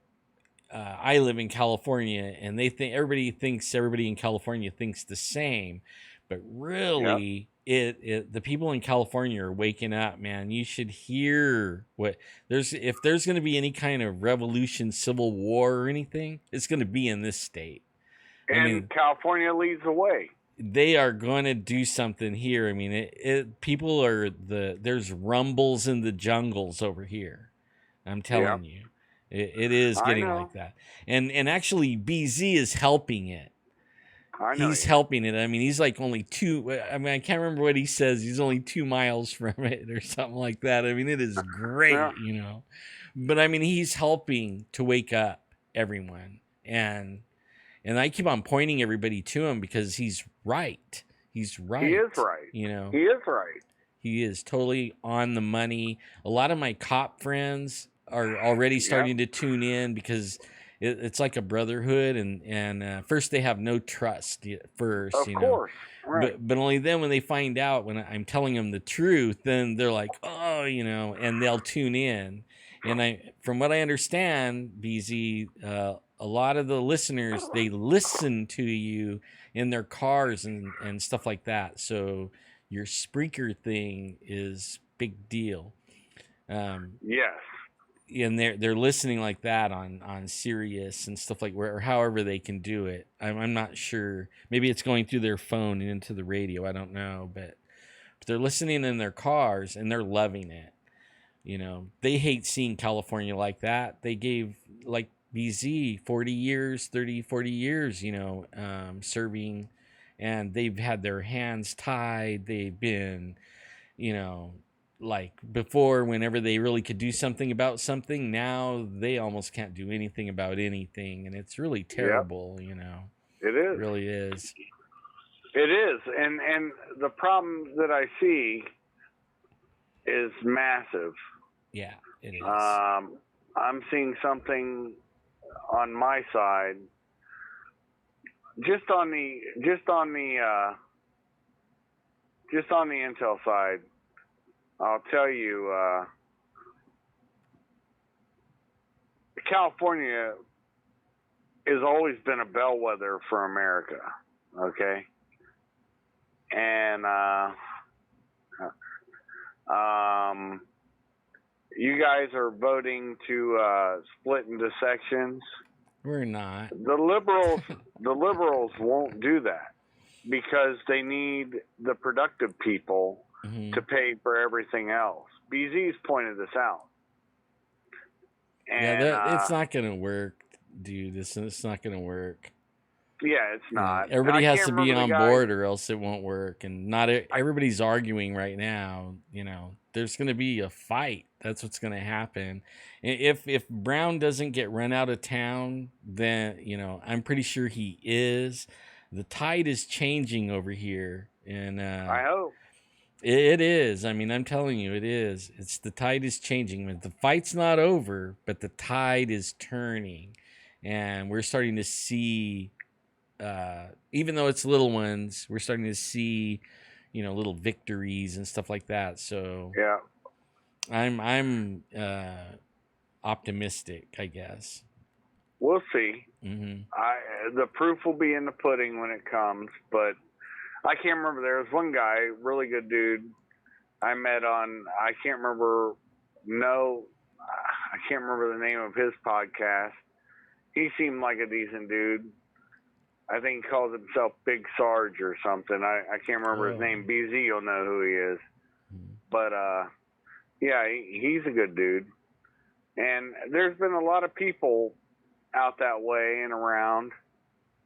I live in California, and they think everybody in California thinks the same, but really, the people in California are waking up, man. You should hear if there's going to be any kind of revolution, civil war, or anything, it's going to be in this state. And California leads the way. They are going to do something here. I mean, people are there's rumbles in the jungles over here. I'm telling you. It is getting like that. And actually BZ is helping it. He's helping it. I mean, he's like only I can't remember what he says. He's only 2 miles from it or something like that. I mean, it is great, But I mean, he's helping to wake up everyone. And I keep on pointing everybody to him because he's right. He's right. He is right. He is right. He is totally on the money. A lot of my cop friends are already starting to tune in because it's like a brotherhood, and first they have no trust first, of course. Right. But only then when they find out, when I'm telling them the truth, then they're like, oh, and they'll tune in. And from what I understand, BZ, a lot of the listeners, they listen to you in their cars and stuff like that. So your Spreaker thing is big deal. Yes. And they're listening like that on Sirius and stuff like or however they can do it. I'm not sure. Maybe it's going through their phone and into the radio. I don't know, but they're listening in their cars and they're loving it. They hate seeing California like that. They gave like BZ 40 years, serving, and they've had their hands tied. They've been, like before, whenever they really could do something about something, now they almost can't do anything about anything, and it's really terrible. It is. It really is. It is, and the problem that I see is massive. Yeah, it is. I'm seeing something on my side, just on the intel side. I'll tell you, California has always been a bellwether for America, okay? And you guys are voting to split into sections. We're not. The liberals won't do that because they need the productive people to pay for everything else. BZ's pointed this out. And, it's not going to work, dude. It's not going to work. Yeah, it's not. Everybody I has can't to be remember the on guy. board or else it won't work. And not everybody's arguing right now. There's going to be a fight. That's what's going to happen. If Brown doesn't get run out of town, then I'm pretty sure he is. The tide is changing over here, and I hope. it is. I mean, I'm telling you, it is. It's the tide is changing. The fight's not over, but the tide is turning, and we're starting to see. Even though it's little ones, we're starting to see, little victories and stuff like that. So Yeah. I'm optimistic, I guess. We'll see. Mm-hmm. The proof will be in the pudding when it comes, but I can't remember. There was one guy, really good dude, I met on. I can't remember. No, I can't remember the name of his podcast. He seemed like a decent dude. I think he calls himself Big Sarge or something. I can't remember his name. BZ, you'll know who he is. But yeah, he's a good dude. And there's been a lot of people out that way and around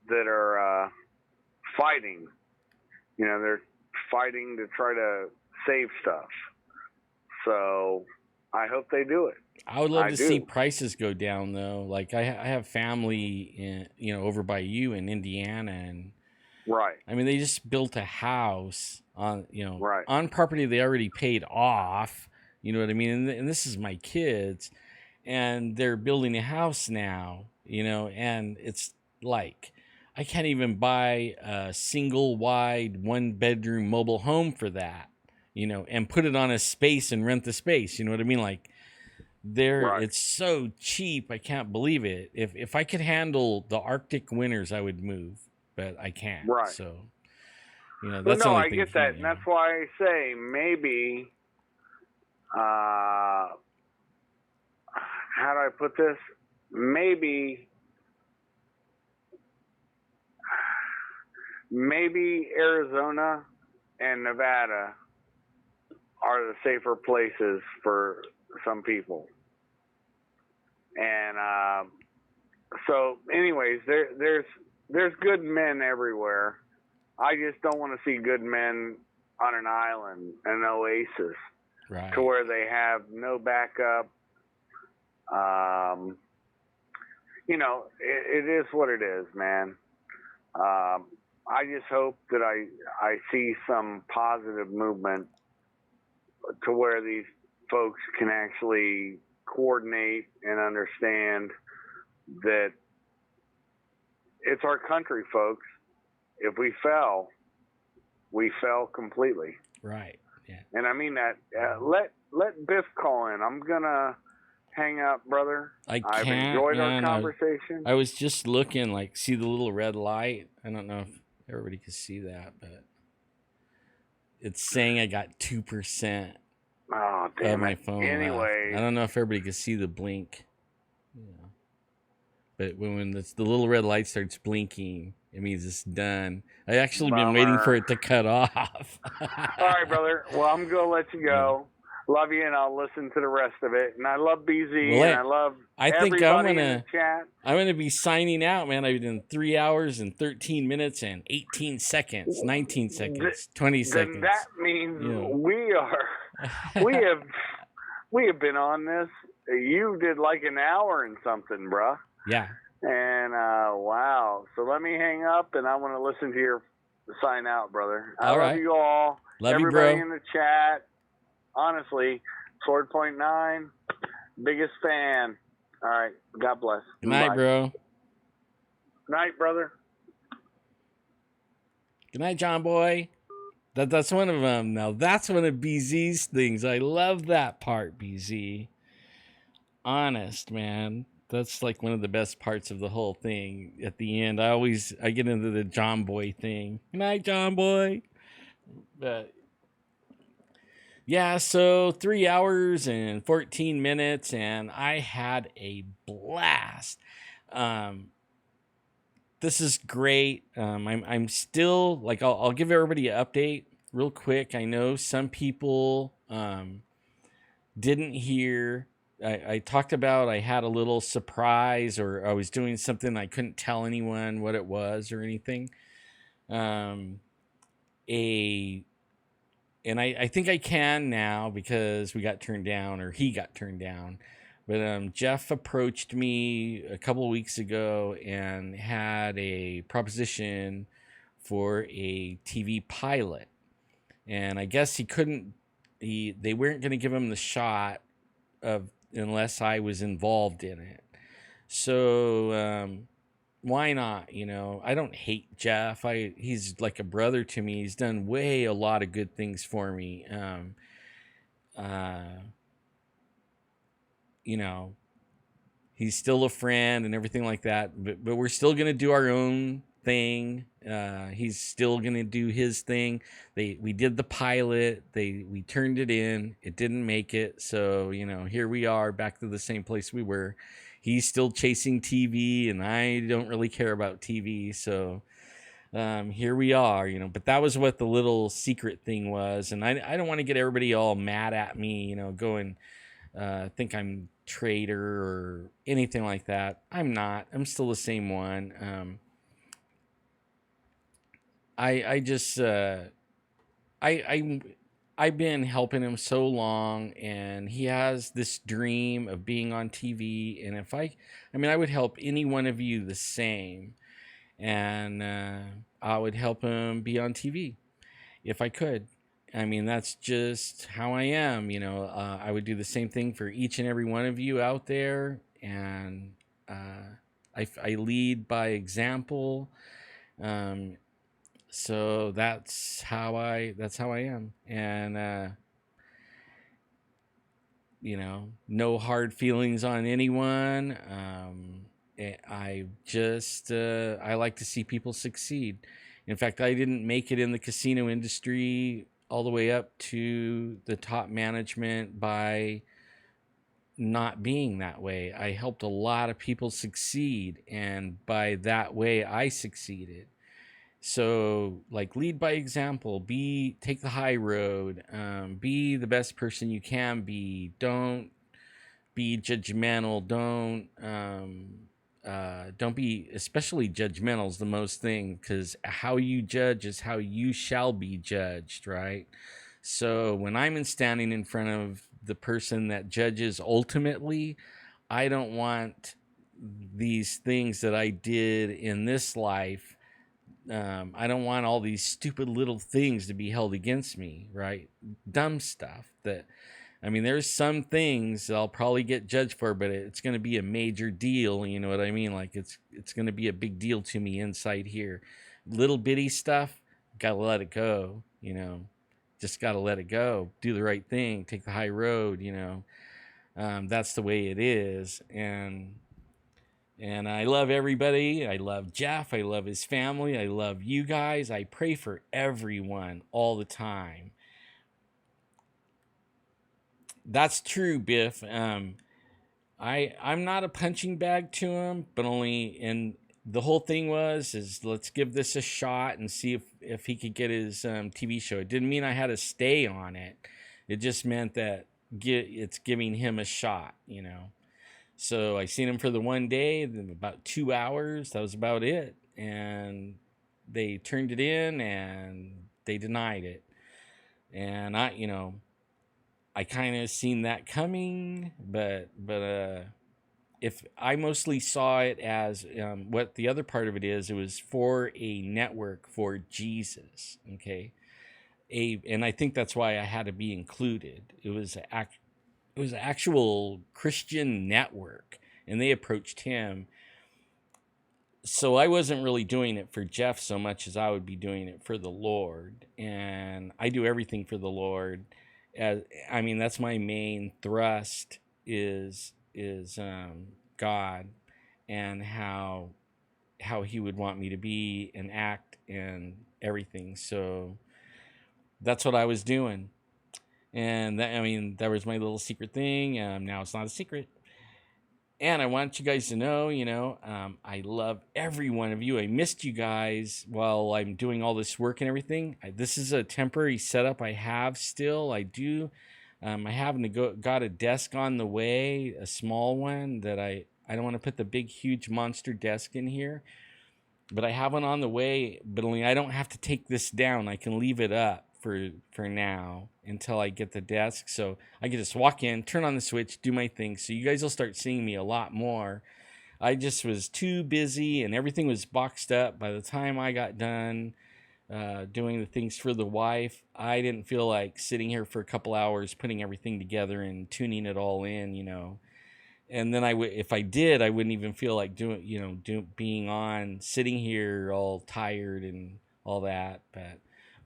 that are fighting. They're fighting to try to save stuff. So I hope they do it. I would love to see prices go down, though. Like I have family over by you in Indiana, and right. I mean, they just built a house on right. on property they already paid off. You know what I mean? And this is my kids, and they're building a house now. And it's like I can't even buy a single wide 1-bedroom mobile home for that. And put it on a space and rent the space. You know what I mean? Like. Right. It's so cheap. I can't believe it. If I could handle the Arctic winters, I would move, but I can't. Right. So, that's the only I thing get that, and that's why I say maybe. How do I put this? Maybe Arizona and Nevada are the safer places for some people. And so anyways, there's good men everywhere. I just don't want to see good men on an island, an oasis, right, to where they have no backup. It is what it is, man. I just hope that I see some positive movement to where these folks can actually coordinate and understand that it's our country, folks. If we fell completely. Right. Yeah. And I mean that. Let Biff call in. I'm gonna hang up, brother. I've enjoyed our conversation. I was just looking, see the little red light. I don't know if everybody can see that, but it's saying I got 2%. Oh, damn my phone. Anyway, I don't know if everybody can see the blink. Yeah. But when the little red light starts blinking, it means it's done. I actually been waiting for it to cut off. All right, brother. Well, I'm gonna let you go. Love you, and I'll listen to the rest of it. And I love BZ, and I love everybody in the chat. I'm gonna be signing out, man. I've been 3 hours and 13 minutes and 18 seconds, 19 seconds, 20 seconds. Then that means we have been on this. You did like an hour and something, bruh. Yeah. And wow. So let me hang up, and I want to listen to your sign out, brother. I love you all. Love you, everybody bro. in the chat. Honestly, Sword.9, biggest fan. All right. God bless. Good night, bro. Night, brother. Good night, John boy. That's one of them. Now that's one of BZ's things. I love that part, BZ. Honest, man. That's like one of the best parts of the whole thing. At the end, I get into the John boy thing. Good night, John boy. But yeah, so 3 hours and 14 minutes, and I had a blast. This is great. I'm still I'll give everybody an update real quick. I know some people didn't hear I talked about I had a little surprise, or I was doing something I couldn't tell anyone what it was or anything. Um, a and I think I can now because we got turned down, or he got turned down. But Jeff approached me a couple of weeks ago and had a proposition for a TV pilot, and I guess he couldn't. They weren't going to give him the shot of unless I was involved in it. So why not? I don't hate Jeff. He's like a brother to me. He's done a lot of good things for me. Uh, you know, he's still a friend and everything like that. But we're still gonna do our own thing. He's still gonna do his thing. We did the pilot. We turned it in. It didn't make it. So here we are back to the same place we were. He's still chasing TV, and I don't really care about TV. So here we are. But that was what the little secret thing was, and I don't want to get everybody all mad at me. Going think I'm traitor or anything like that. I'm not. I'm still the same one. I just I I've been helping him so long, and he has this dream of being on TV. And if I would help any one of you the same, and I would help him be on TV if I could. That's just how I am. I would do the same thing for each and every one of you out there. And I lead by example. Um, so that's how I am. And, no hard feelings on anyone. I like to see people succeed. In fact, I didn't make it in the casino industry all the way up to the top management by not being that way. I helped a lot of people succeed, and by that way I succeeded. So, like, lead by example. Take the high road. Be the best person you can be. Don't be judgmental. Don't be especially judgmental is the most thing, because how you judge is how you shall be judged, right? So when I'm standing in front of the person that judges ultimately, I don't want these things that I did in this life. I don't want all these stupid little things to be held against me, right? Dumb stuff that, there's some things that I'll probably get judged for, but it's going to be a major deal. You know what I mean? Like it's going to be a big deal to me inside here. Little bitty stuff, gotta let it go. Just gotta let it go. Do the right thing. Take the high road. That's the way it is. And I love everybody. I love Jeff. I love his family. I love you guys. I pray for everyone all the time. That's true, Biff. I'm not a punching bag to him, but only and the whole thing is let's give this a shot and see if he could get his TV show. It didn't mean I had to stay on it. It just meant that it's giving him a shot. So I seen him for the one day, about 2 hours. That was about it. And they turned it in and they denied it. And I kind of seen that coming, but if I mostly saw it as what the other part of it is, it was for a network for Jesus. Okay. And I think that's why I had to be included. It was an actual Christian network, and they approached him. So I wasn't really doing it for Jeff so much as I would be doing it for the Lord. And I do everything for the Lord. That's my main thrust is God, and how he would want me to be and act and everything. So that's what I was doing. And that was my little secret thing. Now it's not a secret. And I want you guys to know, I love every one of you. I missed you guys while I'm doing all this work and everything. This is a temporary setup I have still. I do I haven't got a desk on the way, a small one that I don't want to put the big huge monster desk in here, but I have one on the way. But only I don't have to take this down. I can leave it up for now until I get the desk. So I can just walk in, turn on the switch, do my thing. So you guys will start seeing me a lot more. I just was too busy and everything was boxed up by the time I got done doing the things for the wife. I didn't feel like sitting here for a couple hours putting everything together and tuning it all in. And then if I did, I wouldn't even feel like being on, sitting here all tired and all that. But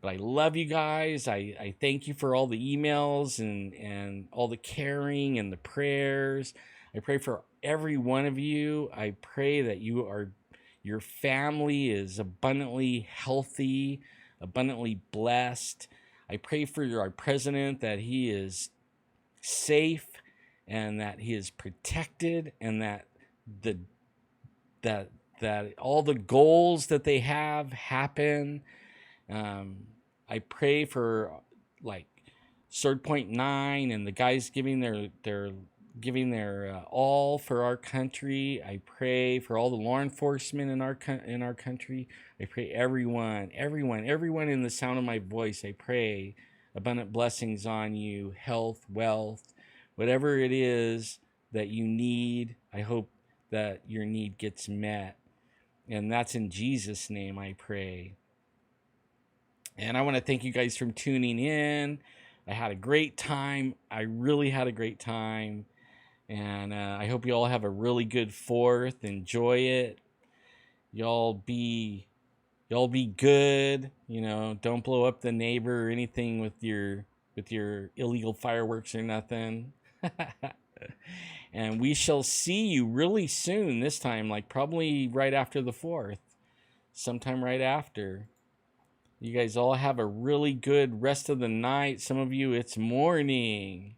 I love you guys. I thank you for all the emails and all the caring and the prayers. I pray for every one of you. I pray that your family is abundantly healthy, abundantly blessed. I pray for our president that he is safe and that he is protected, and that the that that all the goals that they have happen. I pray for like Sword Point 9 and the guys giving their all for our country. I pray for all the law enforcement in our country. I pray everyone in the sound of my voice. I pray abundant blessings on you, health, wealth, whatever it is that you need. I hope that your need gets met. And that's in Jesus' name I pray. And I want to thank you guys for tuning in. I had a great time. I really had a great time. And I hope you all have a really good 4th. Enjoy it. Y'all be good. Don't blow up the neighbor or anything with your illegal fireworks or nothing. And we shall see you really soon this time, like probably right after the 4th. Sometime right after. You guys all have a really good rest of the night. Some of you, it's morning.